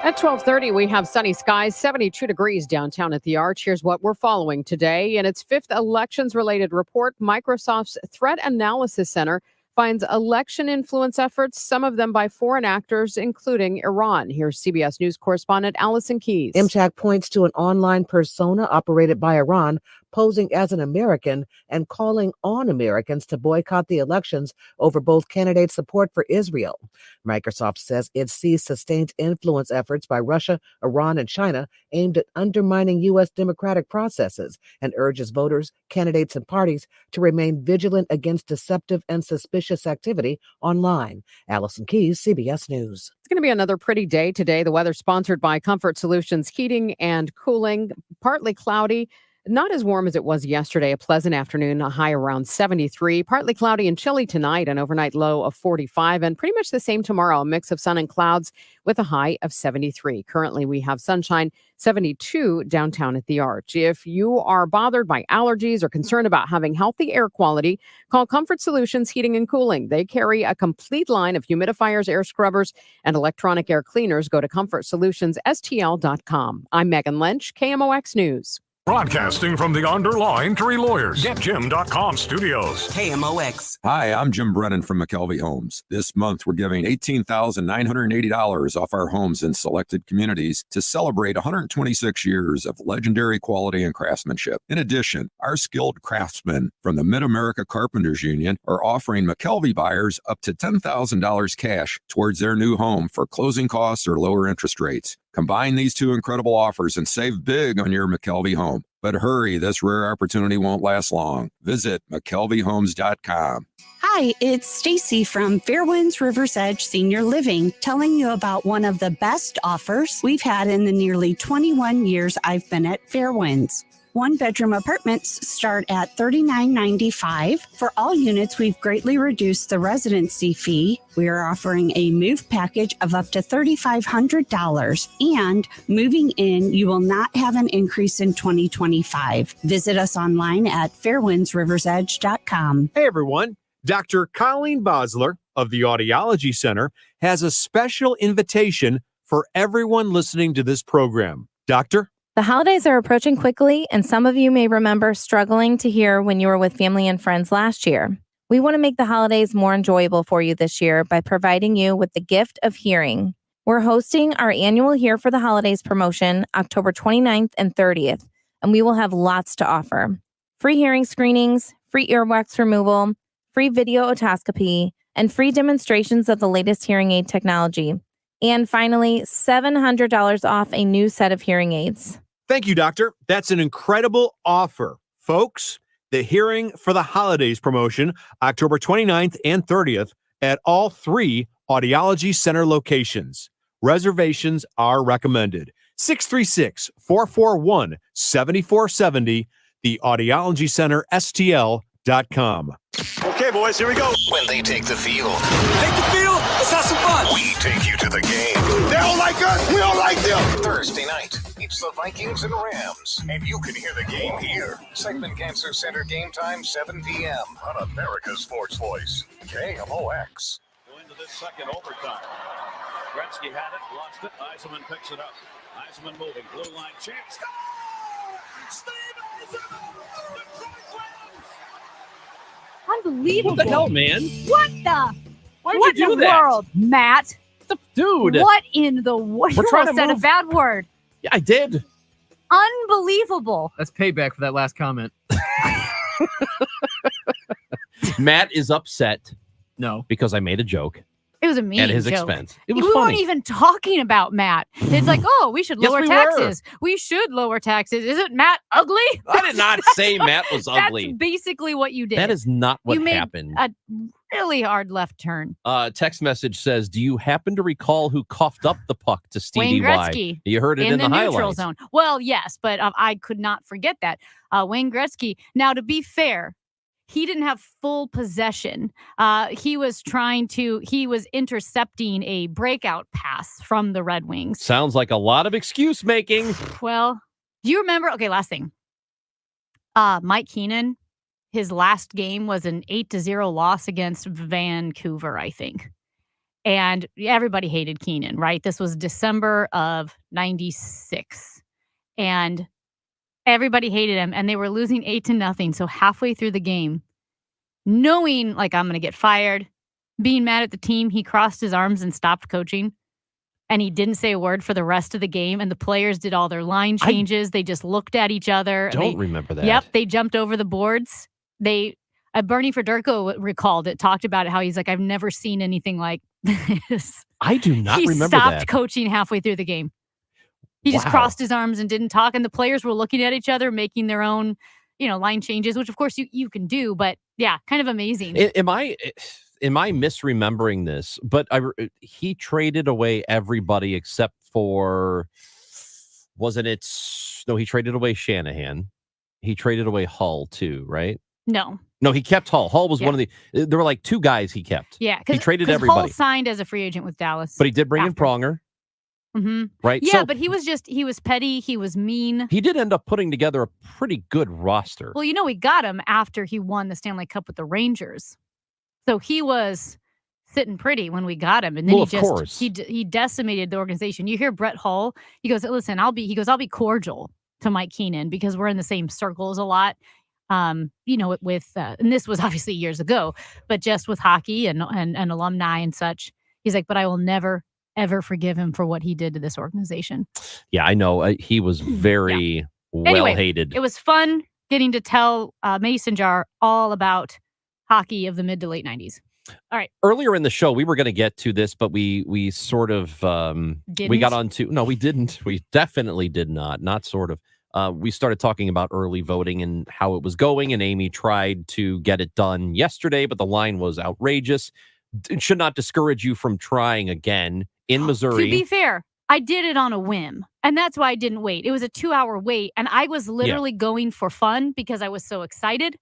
At 12:30, we have sunny skies, 72 degrees downtown at the Arch. Here's what we're following today. In its 5th elections-related report, Microsoft's Threat Analysis Center finds election influence efforts, some of them by foreign actors, including Iran. Here's CBS News correspondent Allison Keyes. MTAC points to an online persona operated by Iran posing as an American and calling on Americans to boycott the elections over both candidates' support for Israel. Microsoft says it sees sustained influence efforts by Russia, Iran, and China aimed at undermining U.S. democratic processes and urges voters, candidates, and parties to remain vigilant against deceptive and suspicious activity online. Allison Keyes, CBS News. It's going to be another pretty day today. The weather sponsored by Comfort Solutions Heating and Cooling. Partly cloudy. Not as warm as it was yesterday. A pleasant afternoon, a high around 73. Partly cloudy and chilly tonight, an overnight low of 45. And pretty much the same tomorrow, a mix of sun and clouds with a high of 73. Currently, we have sunshine, 72 downtown at the Arch. If you are bothered by allergies or concerned about having healthy air quality, call Comfort Solutions Heating and Cooling. They carry a complete line of humidifiers, air scrubbers, and electronic air cleaners. Go to ComfortSolutionsSTL.com. I'm Megan Lynch, KMOX News. Broadcasting from the Underline Three Lawyers, GetJim.com studios. KMOX. Hi, I'm Jim Brennan from McKelvey Homes. This month, we're giving $18,980 off our homes in selected communities to celebrate 126 years of legendary quality and craftsmanship. In addition, our skilled craftsmen from the Mid-America Carpenters Union are offering McKelvey buyers up to $10,000 cash towards their new home for closing costs or lower interest rates. Combine these two incredible offers and save big on your McKelvey home. But hurry, this rare opportunity won't last long. Visit McKelveyHomes.com. Hi, it's Stacy from Fairwinds River's Edge Senior Living, telling you about one of the best offers we've had in the nearly 21 years I've been at Fairwinds. 1-bedroom apartments start at $39.95. For all units, we've greatly reduced the residency fee. We are offering a move package of up to $3,500. And moving in, you will not have an increase in 2025. Visit us online at fairwindsriversedge.com. Hey, everyone. Dr. Colleen Bosler of the Audiology Center has a special invitation for everyone listening to this program. Doctor? The holidays are approaching quickly, and some of you may remember struggling to hear when you were with family and friends last year. We want to make the holidays more enjoyable for you this year by providing you with the gift of hearing. We're hosting our annual Here for the Holidays promotion October 29th and 30th, and we will have lots to offer. Free hearing screenings, free earwax removal, free video otoscopy, and free demonstrations of the latest hearing aid technology. And finally, $700 off a new set of hearing aids. Thank you, Doctor. That's an incredible offer. Folks, the Hearing for the Holidays promotion, October 29th and 30th at all 3 Audiology Center locations. Reservations are recommended. 636-441-7470, the Audiology Center, STL.com. Okay, boys, here we go. When they take the field. Take the field? Let's have some fun. We take you to the game. They don't like us. We don't like them. Thursday night, it's the Vikings and Rams, and you can hear the game here. Segment Cancer Center game time, 7 p.m. on America's Sports Voice, KMOX. Going to this second overtime. Gretzky had it, lost it. Eisenman picks it up. Eisenman moving, blue line chance. Goal! Steve Eisenman! Unbelievable. What the hell, man? What the? Why did what you do in the that? world, Matt? Dude. What in the world? We're You trying to almost said a move. bad word. Yeah, I did. Unbelievable. That's payback for that last comment. Matt is upset. No. Because I made a joke. It was a mean At his joke. expense. It was we funny. weren't even talking about Matt. It's like, oh, we should Yes, lower we were. taxes. We should lower taxes. Isn't Matt ugly? I did not say Matt was ugly. That's basically what you did. That is not what you made happened. A really hard left turn. Text message says, do you happen to recall who coughed up the puck to Stevie Wayne Y? Gretzky. You heard it in the neutral highlights. zone. Well, yes, but I could not forget that. Wayne Gretzky. Now, to be fair, he didn't have full possession. He was intercepting a breakout pass from the Red Wings. Sounds like a lot of excuse making. Well, do you remember? Okay, last thing. Mike Keenan, his last game was an 8-0 loss against Vancouver, I think. And everybody hated Keenan, right? This was December of 96. And everybody hated him, and they were losing 8-0. So halfway through the game, knowing like I'm going to get fired, being mad at the team, he crossed his arms and stopped coaching. And he didn't say a word for the rest of the game. And the players did all their line changes. They just looked at each other. Don't remember that. Yep, they jumped over the boards. Bernie Federko recalled it, talked about it, how he's like, I've never seen anything like this. I do not he remember stopped that. coaching halfway through the game. He just Wow. crossed his arms and didn't talk. And the players were looking at each other, making their own, line changes, which of course you can do. But yeah, kind of amazing. Am I misremembering this? But he traded away everybody except for, he traded away Shanahan. He traded away Hull too, right? No, he kept Hull. Hull was Yeah. one of there were like 2 guys he kept. Yeah, he traded Hull everybody. signed as a free agent with Dallas. But he did bring in Pronger, hmm right? Yeah, So but he was petty. He was mean. he did end up putting together a pretty good roster. Well, we got him after he won the Stanley Cup with the Rangers. So he was sitting pretty when we got him. And then Well, he of course. he decimated the organization. You hear Brett Hull, he goes, listen, I'll be cordial to Mike Keenan because we're in the same circles a lot. And this was obviously years ago, but just with hockey and alumni and such, he's like, but I will never, ever forgive him for what he did to this organization. Yeah, I know. He was very well Anyway, hated. It was fun getting to tell Mason Jar all about hockey of the mid to late 90s. All right. Earlier in the show, we were going to get to this, but we sort of we got onto. No, we didn't. We definitely did not. Not sort of. We started talking about early voting and how it was going, and Amy tried to get it done yesterday, but the line was outrageous. It should not discourage you from trying again in Missouri. To be fair, I did it on a whim, and that's why I didn't wait. It was a 2-hour wait, and I was literally going for fun because I was so excited,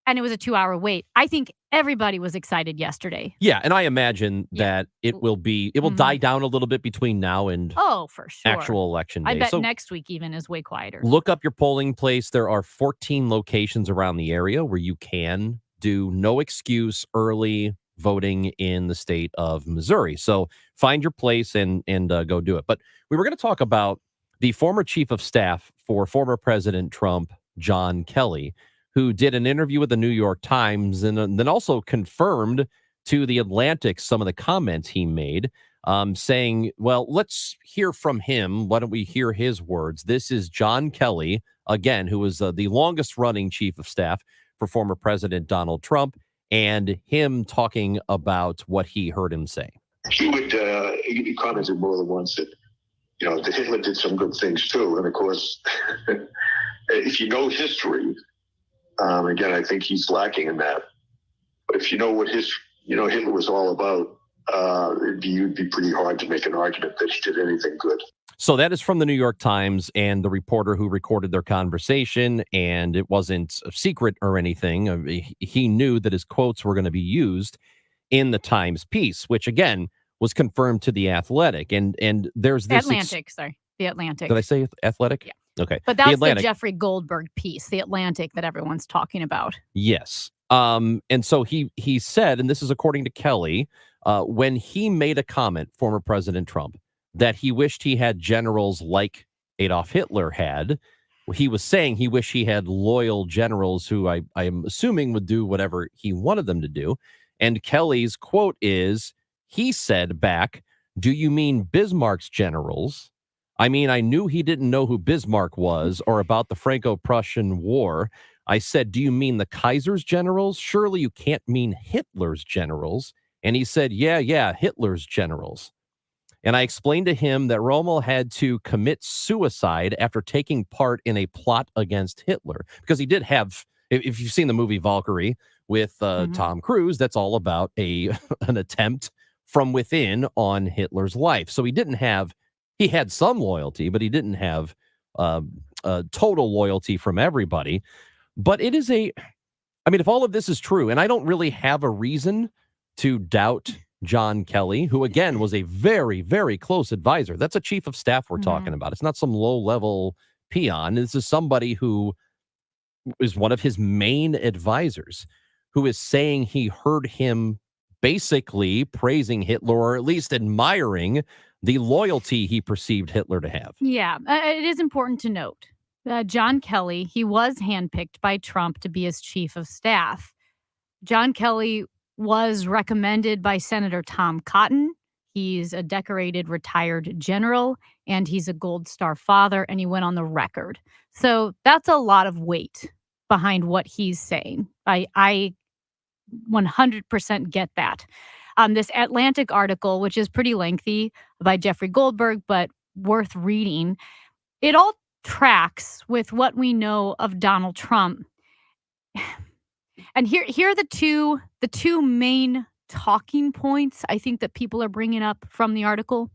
and it was a 2-hour wait. I think everybody was excited yesterday. Yeah, and I imagine that it will die down a little bit between now and Oh, for sure. actual election day. I bet So next week even is way quieter. look up your polling place. There are 14 locations around the area where you can do no excuse early voting in the state of Missouri. So find your place and go do it. But we were going to talk about the former chief of staff for former President Trump, John Kelly, who did an interview with the New York Times and then also confirmed to The Atlantic some of the comments he made, saying, well, let's hear from him. Why don't we hear his words? This is John Kelly, again, who was the longest running chief of staff for former President Donald Trump, and him talking about what he heard him say. He commented more than once that, that Hitler did some good things too. And of course, if you know history, again, I think he's lacking in that. But if you know what Hitler was all about, it'd be pretty hard to make an argument that he did anything good. So that is from the New York Times and the reporter who recorded their conversation, and it wasn't a secret or anything. He knew that his quotes were going to be used in the Times piece, which again was confirmed to The Athletic. And there's this The Atlantic. Did I say Athletic? Yeah. Okay. But that's the Jeffrey Goldberg piece, The Atlantic, that everyone's talking about. Yes. And so he said, and this is according to Kelly, when he made a comment, former President Trump, that he wished he had generals like Adolf Hitler had. He was saying he wished he had loyal generals who I am assuming would do whatever he wanted them to do. And Kelly's quote is, he said back, "Do you mean Bismarck's generals? I mean, I knew he didn't know who Bismarck was or about the Franco-Prussian War. I said, do you mean the Kaiser's generals? Surely you can't mean Hitler's generals." And he said, yeah, Hitler's generals. And I explained to him that Rommel had to commit suicide after taking part in a plot against Hitler. Because he did have, if you've seen the movie Valkyrie with Tom Cruise, that's all about an attempt from within on Hitler's life. So he had some loyalty, but he didn't have total loyalty from everybody. But it is if all of this is true, and I don't really have a reason to doubt John Kelly, who again was a very, very close advisor. That's a chief of staff we're talking about. It's not some low-level peon. This is somebody who is one of his main advisors, who is saying he heard him basically praising Hitler, or at least admiring the loyalty he perceived Hitler to have. Yeah, it is important to note John Kelly, he was handpicked by Trump to be his chief of staff. John Kelly was recommended by Senator Tom Cotton. He's a decorated retired general, and he's a Gold Star father, and he went on the record. So that's a lot of weight behind what he's saying. I 100% get that. This Atlantic article, which is pretty lengthy, by Jeffrey Goldberg, but worth reading, it all tracks with what we know of Donald Trump. And here are the two main talking points I think that people are bringing up from the article.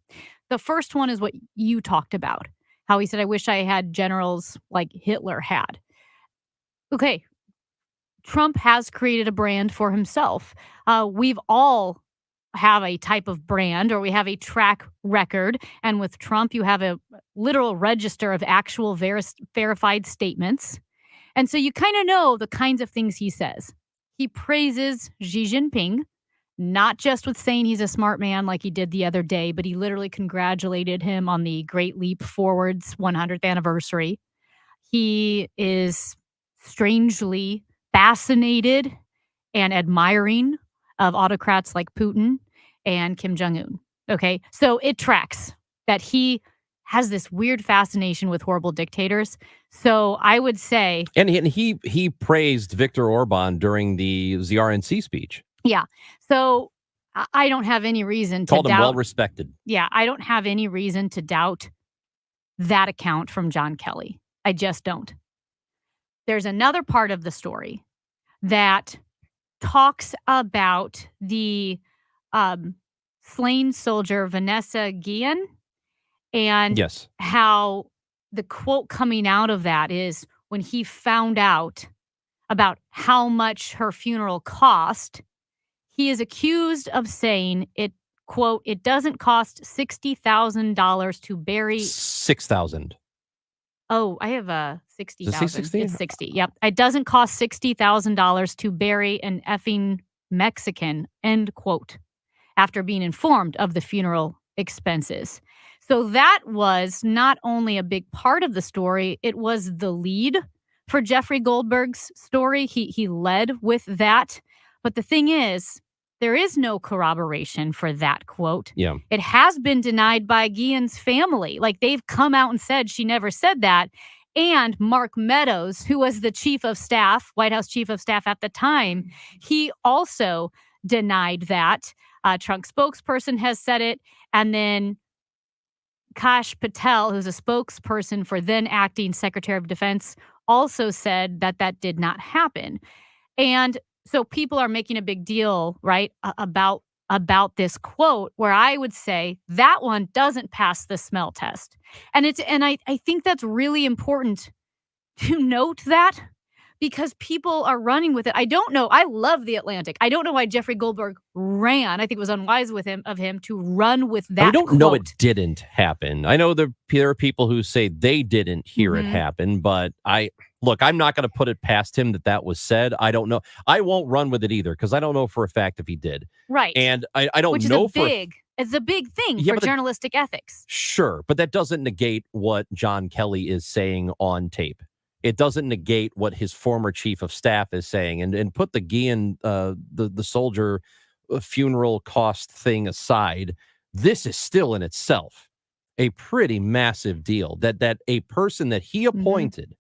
The first one is what you talked about, how he said, I wish I had generals like Hitler had. Okay, Trump has created a brand for himself. We've all have a type of brand, or we have a track record. And with Trump, you have a literal register of actual verified statements. And so you kind of know the kinds of things he says. He praises Xi Jinping, not just with saying he's a smart man like he did the other day, but he literally congratulated him on the Great Leap Forward's 100th anniversary. He is strangely fascinated and admiring of autocrats like Putin and Kim Jong-un. Okay, so it tracks that he has this weird fascination with horrible dictators. So I would say, and he praised Viktor Orban during the RNC speech. Yeah. So I don't have any reason to called doubt. Him well respected. Yeah, I don't have any reason to doubt that account from John Kelly. I just don't. There's another part of the story that talks about the slain soldier Vanessa Guillen, and yes, how the quote coming out of that is when he found out about how much her funeral cost, he is accused of saying it, quote, it doesn't cost $60,000 to bury. 6,000. Oh, I have a 60,000. 60? It's 60. Yep. It doesn't cost $60,000 to bury an effing Mexican, end quote, after being informed of the funeral expenses. So that was not only a big part of the story, it was the lead for Jeffrey Goldberg's story. He led with that. But the thing is, there is no corroboration for that quote. Yeah. It has been denied by Guillen's family. Like, they've come out and said she never said that. And Mark Meadows, who was the chief of staff, White House chief of staff at the time, he also denied that. Trump spokesperson has said it. And then Kash Patel, who's a spokesperson for then acting Secretary of Defense, also said that that did not happen. And so people are making a big deal, right, about this quote, where I would say that one doesn't pass the smell test. And I think that's really important to note that, because people are running with it. I don't know. I love The Atlantic. I don't know why Jeffrey Goldberg ran. I think it was unwise of him to run with that. We don't quote. know it didn't happen. I know there are people who say they didn't hear it happen, but I'm not going to put it past him that was said. I don't know. I won't run with it either, because I don't know for a fact if he did. Right. And I don't Which know it's a big thing Yeah, for but journalistic ethics. Sure, but that doesn't negate what John Kelly is saying on tape. It doesn't negate what his former chief of staff is saying. And put the Guillen, the soldier funeral cost thing aside, this is still in itself a pretty massive deal. That a person that he appointed,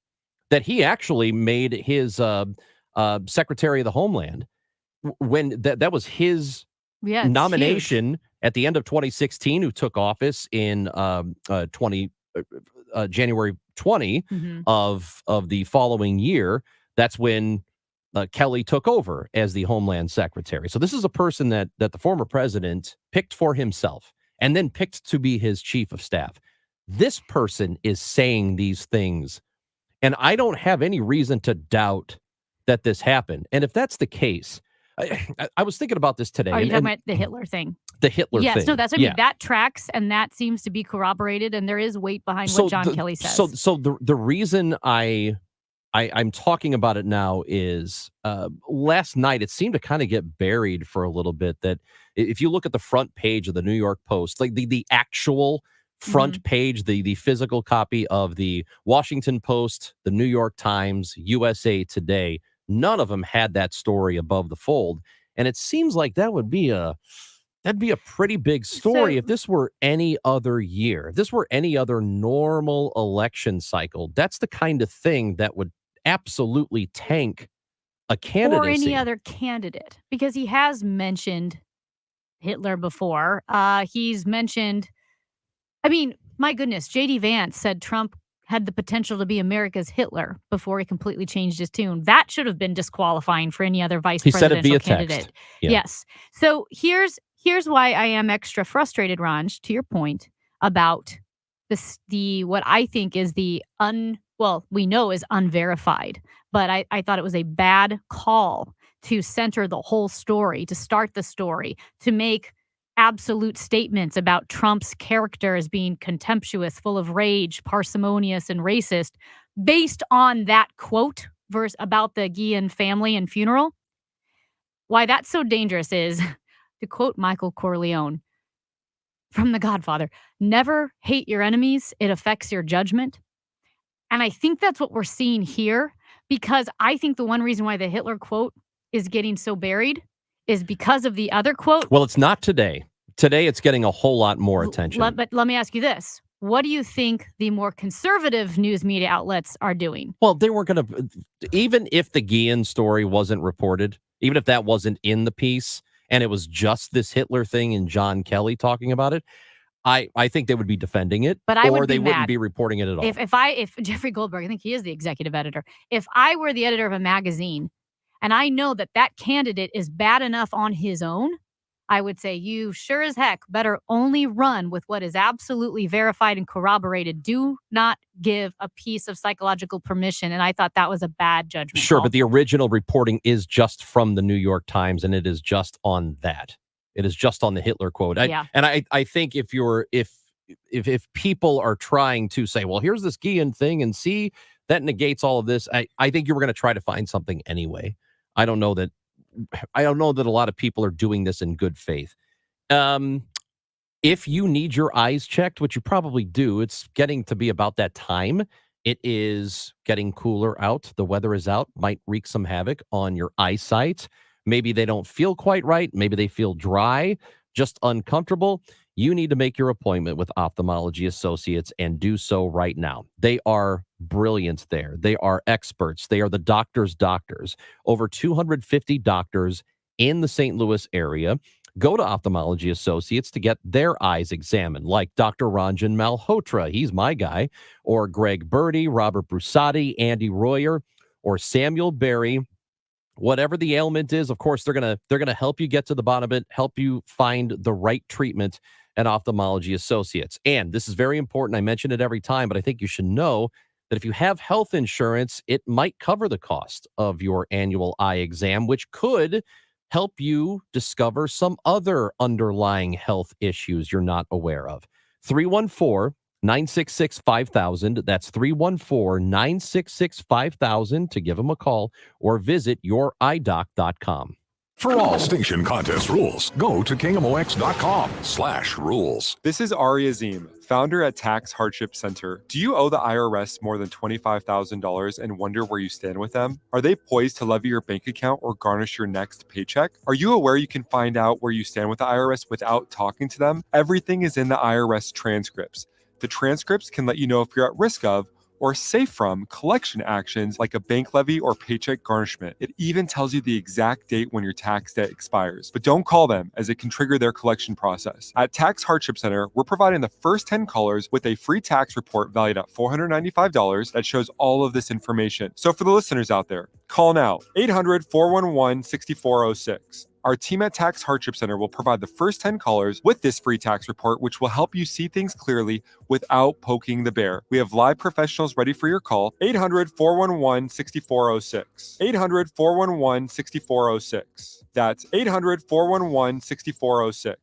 that he actually made his Secretary of the Homeland, when that was his nomination at the end of 2016, who took office in January 20 of the following year. That's when Kelly took over as the Homeland Secretary. So this is a person that the former president picked for himself and then picked to be his chief of staff. This person is saying these things, and I don't have any reason to doubt that this happened. And if that's the case, I was thinking about this today. Are you talking about the Hitler thing? The Hitler thing. Yes, no, that's what I mean. That tracks, and that seems to be corroborated, and there is weight behind what John Kelly says. So the reason I'm talking about it now is last night it seemed to kind of get buried for a little bit. That if you look at the front page of the New York Post, like the actual front page, the physical copy of the Washington Post, the New York Times, USA Today, none of them had that story above the fold. And it seems like that'd be a pretty big story if this were any other year. If this were any other normal election cycle, that's the kind of thing that would absolutely tank a candidacy. Or any other candidate, because he has mentioned Hitler before. He's mentioned, I mean, my goodness, J.D. Vance said Trump had the potential to be America's Hitler before he completely changed his tune. That should have been disqualifying for any other vice presidential said it via candidate. text. Yeah. Yes. So here's why I am extra frustrated, Ranj, to your point about what I think is we know is unverified, but I thought it was a bad call to center the whole story, to start the story, to make absolute statements about Trump's character as being contemptuous, full of rage, parsimonious, and racist, based on that quote verse about the Guillen family and funeral. Why that's so dangerous is, to quote Michael Corleone from The Godfather, never hate your enemies, it affects your judgment. And I think that's what we're seeing here, because I think the one reason why the Hitler quote is getting so buried is because of the other quote. Well, it's not today. Today, it's getting a whole lot more attention. But let me ask you this. What do you think the more conservative news media outlets are doing? Well, they weren't going to, even if the Guillen story wasn't reported, even if that wasn't in the piece, and it was just this Hitler thing and John Kelly talking about it, I think they would be defending it, but I would or they be wouldn't mad be reporting it at all. If Jeffrey Goldberg, I think he is the executive editor, if I were the editor of a magazine and I know that candidate is bad enough on his own, I would say, you sure as heck better only run with what is absolutely verified and corroborated. Do not give a piece of psychological permission. And I thought that was a bad judgment. Sure, call. but the original reporting is just from the New York Times, and it is just on that. It is just on the Hitler quote. I think if people are trying to say, well, here's this Guillen thing, and see, that negates all of this, I think you were going to try to find something anyway. I don't know that a lot of people are doing this in good faith. If you need your eyes checked, which you probably do, it's getting to be about that time. It is getting cooler out. The weather is out, might wreak some havoc on your eyesight. Maybe they don't feel quite right. Maybe they feel dry, just uncomfortable. You need to make your appointment with Ophthalmology Associates and do so right now. They are brilliant there. They are experts. They are the doctor's doctors. Over 250 doctors in the St. Louis area go to Ophthalmology Associates to get their eyes examined, like Dr. Ranjan Malhotra. He's my guy. Or Greg Birdie, Robert Brusati, Andy Royer, or Samuel Berry. Whatever the ailment is, of course, they're gonna help you get to the bottom of it, help you find the right treatment at Ophthalmology Associates. And this is very important. I mention it every time, but I think you should know that if you have health insurance, it might cover the cost of your annual eye exam, which could help you discover some other underlying health issues you're not aware of. 314-966-5000. That's 314-966-5000 to give them a call or visit youridoc.com. For all station contest rules, go to KMOX.com/rules. This is Ari Azim, founder at Tax Hardship Center. Do you owe the IRS more than $25,000 and wonder where you stand with them? Are they poised to levy your bank account or garnish your next paycheck? Are you aware you can find out where you stand with the IRS without talking to them? Everything is in the IRS transcripts. The transcripts can let you know if you're at risk of or safe from collection actions like a bank levy or paycheck garnishment. It even tells you the exact date when your tax debt expires. But don't call them, as it can trigger their collection process. At Tax Hardship Center, we're providing the first 10 callers with a free tax report valued at $495 that shows all of this information. So for the listeners out there, call now, 800-411-6406. Our team at Tax Hardship Center will provide the first 10 callers with this free tax report, which will help you see things clearly without poking the bear. We have live professionals ready for your call. 800-411-6406. 800-411-6406. That's 800-411-6406.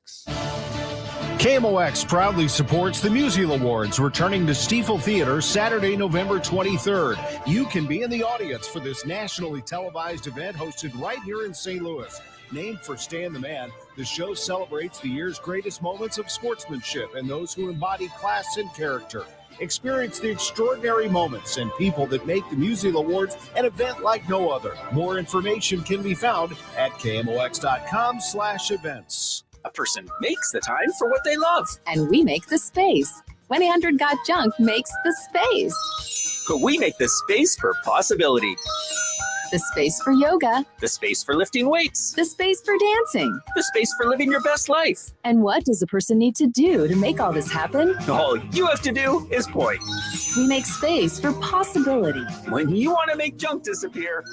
KMOX proudly supports the Musial Awards, returning to Stiefel Theater Saturday, November 23rd. You can be in the audience for this nationally televised event hosted right here in St. Louis. Named for Stan the Man, the show celebrates the year's greatest moments of sportsmanship and those who embody class and character. Experience the extraordinary moments and people that make the Musial Awards an event like no other. More information can be found at KMOX.com/events. A person makes the time for what they love. And we make the space. 1-800-GOT-JUNK makes the space. But we make the space for possibility. The space for yoga. The space for lifting weights. The space for dancing. The space for living your best life. And what does a person need to do to make all this happen? All you have to do is point. We make space for possibility. When you want to make junk disappear,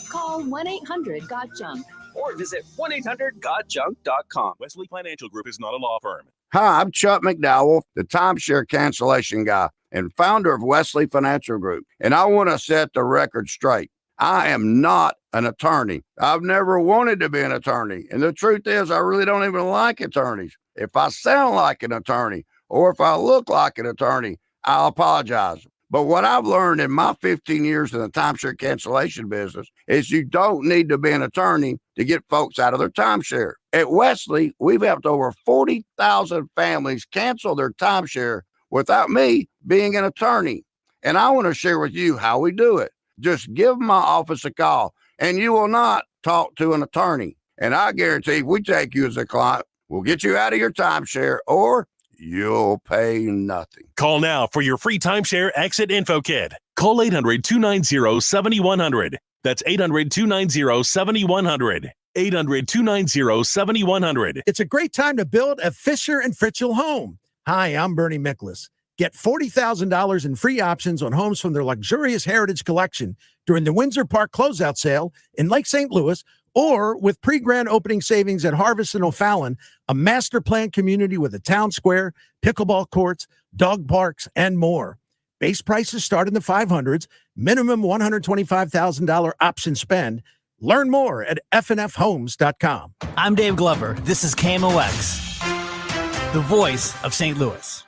call 1-800-GOT-JUNK. or visit 1-800-GOT-JUNK.com. Wesley Financial Group is not a law firm. Hi, I'm Chuck McDowell, the timeshare cancellation guy and founder of Wesley Financial Group. And I want to set the record straight. I am not an attorney. I've never wanted to be an attorney. And the truth is, I really don't even like attorneys. If I sound like an attorney or if I look like an attorney, I'll apologize. But what I've learned in my 15 years in the timeshare cancellation business is you don't need to be an attorney to get folks out of their timeshare. At Wesley, we've helped over 40,000 families cancel their timeshare without me being an attorney. And I want to share with you how we do it. Just give my office a call and you will not talk to an attorney. And I guarantee if we take you as a client, we'll get you out of your timeshare or you'll pay nothing. Call now for your free timeshare exit info kit. Call 800-290-7100. That's 800-290-7100. 800-290-7100. It's a great time to build a Fisher & Fritchel home. Hi, I'm Bernie Miklas. Get $40,000 in free options on homes from their luxurious Heritage Collection during the Windsor Park closeout sale in Lake St. Louis, or with pre-grand opening savings at Harvest and O'Fallon, a master plan community with a town square, pickleball courts, dog parks, and more. Base prices start in the 500s, minimum $125,000 option spend. Learn more at fnfhomes.com. I'm Dave Glover. This is KMOX, the voice of St. Louis.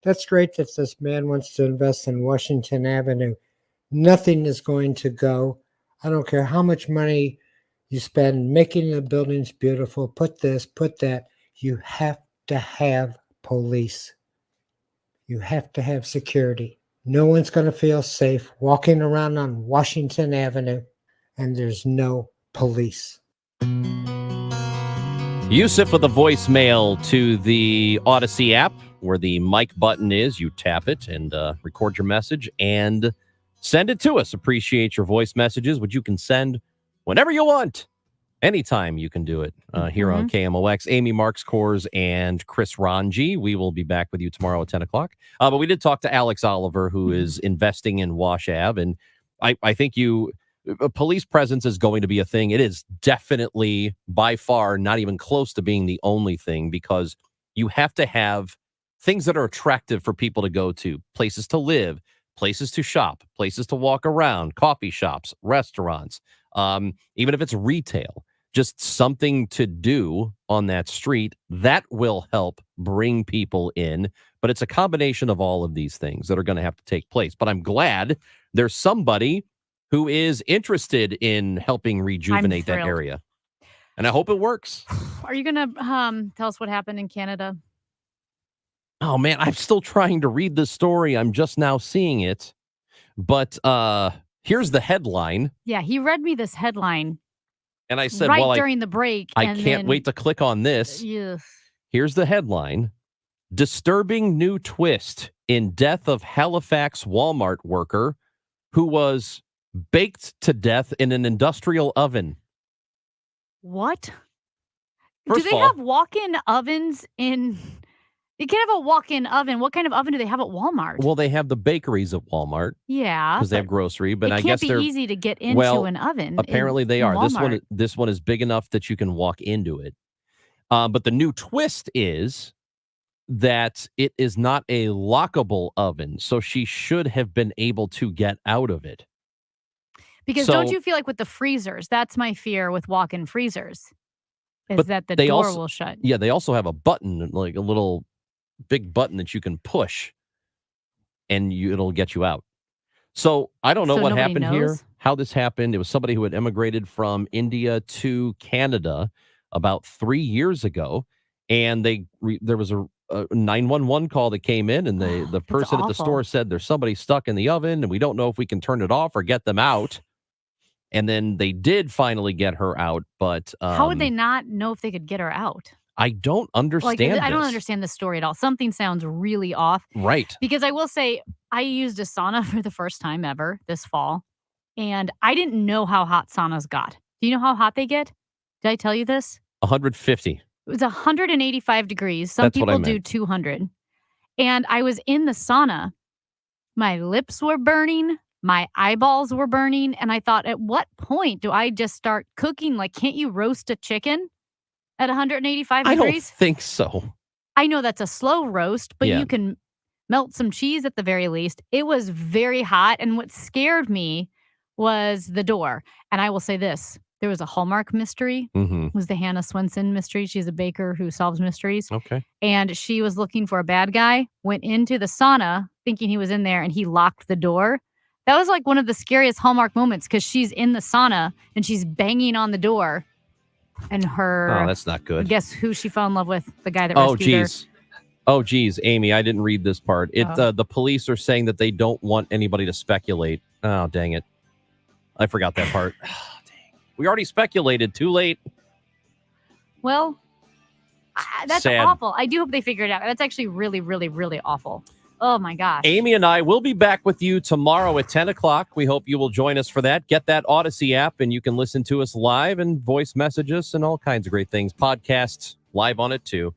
That's great that this man wants to invest in Washington Avenue. Nothing is going to go. I don't care how much money you spend making the buildings beautiful. Put this, put that. You have to have police. You have to have security. No one's going to feel safe walking around on Washington Avenue, and there's no police. Yusuf with a voicemail to the Odyssey app where the mic button is. You tap it and record your message and send it to us. Appreciate your voice messages, which you can send whenever you want. Anytime you can do it here on KMOX. Amy Marks Kors and Chris Ranji. We will be back with you tomorrow at 10 o'clock. But we did talk to Alex Oliver, who is investing in Wash Ave. And I think police presence is going to be a thing. It is definitely by far not even close to being the only thing, because you have to have things that are attractive for people to go to, places to live, places to shop, places to walk around, coffee shops, restaurants, even if it's retail, just something to do on that street that will help bring people in. But it's a combination of all of these things that are going to have to take place. But I'm glad there's somebody who is interested in helping rejuvenate that area. And I hope it works. Are you going to tell us what happened in Canada? Oh, man, I'm still trying to read the story. I'm just now seeing it. But here's the headline. Yeah, he read me this headline. And I said, during the break. I can't wait to click on this. Yeah. Here's the headline. Disturbing new twist in death of Halifax Walmart worker who was baked to death in an industrial oven. What? First do they of all, have walk-in ovens in... You can't have a walk-in oven. What kind of oven do they have at Walmart? Well, they have the bakeries at Walmart. Yeah. Because they have grocery, but I guess they're... It can't be easy to get into an oven. Apparently they are. This one is big enough that you can walk into it. But the new twist is that it is not a lockable oven, so she should have been able to get out of it. Because don't you feel like with the freezers, that's my fear with walk-in freezers, is that the door will shut. Yeah, they also have a button, like a little big button that you can push, and it'll get you out. So I don't know what happened here, how this happened. It was somebody who had immigrated from India to Canada about 3 years ago, and there was a 911 call that came in, and the person at the store said there's somebody stuck in the oven, and we don't know if we can turn it off or get them out. And then they did finally get her out, but how would they not know if they could get her out? I don't understand. I don't understand this story at all. Something sounds really off. Right. Because I will say, I used a sauna for the first time ever this fall, and I didn't know how hot saunas got. Do you know how hot they get? Did I tell you this? 150. It was 185 degrees. Some people do 200. And I was in the sauna. My lips were burning. My eyeballs were burning. And I thought, at what point do I just start cooking? Like, can't you roast a chicken at 185 degrees? I don't think so. I know that's a slow roast, but you can melt some cheese at the very least. It was very hot. And what scared me was the door. And I will say this. There was a Hallmark mystery. It was the Hannah Swenson mystery. She's a baker who solves mysteries. Okay. And she was looking for a bad guy, went into the sauna thinking he was in there, and he locked the door. That was like one of the scariest Hallmark moments, because she's in the sauna and she's banging on the door, and her... Oh, that's not good. Guess who she fell in love with? The guy that rescued her. Oh, geez, Amy, I didn't read this part. The police are saying that they don't want anybody to speculate. Oh, dang it. I forgot that part. We already speculated. Too late. Well, that's Sad. awful. I do hope they figure it out. That's actually really, really, really awful. Oh, my gosh. Amy and I will be back with you tomorrow at 10 o'clock. We hope you will join us for that. Get that Odyssey app, and you can listen to us live and voice message us and all kinds of great things. Podcasts live on it, too.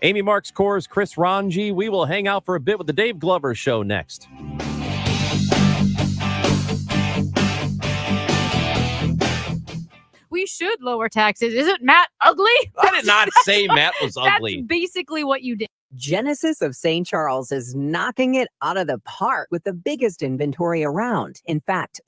Amy Marks Kors, Chris Ranji. We will hang out for a bit with the Dave Glover Show next. We should lower taxes. Isn't Matt ugly? I did not say Matt was ugly. That's basically what you did. Genesis of St. Charles is knocking it out of the park with the biggest inventory around. In fact,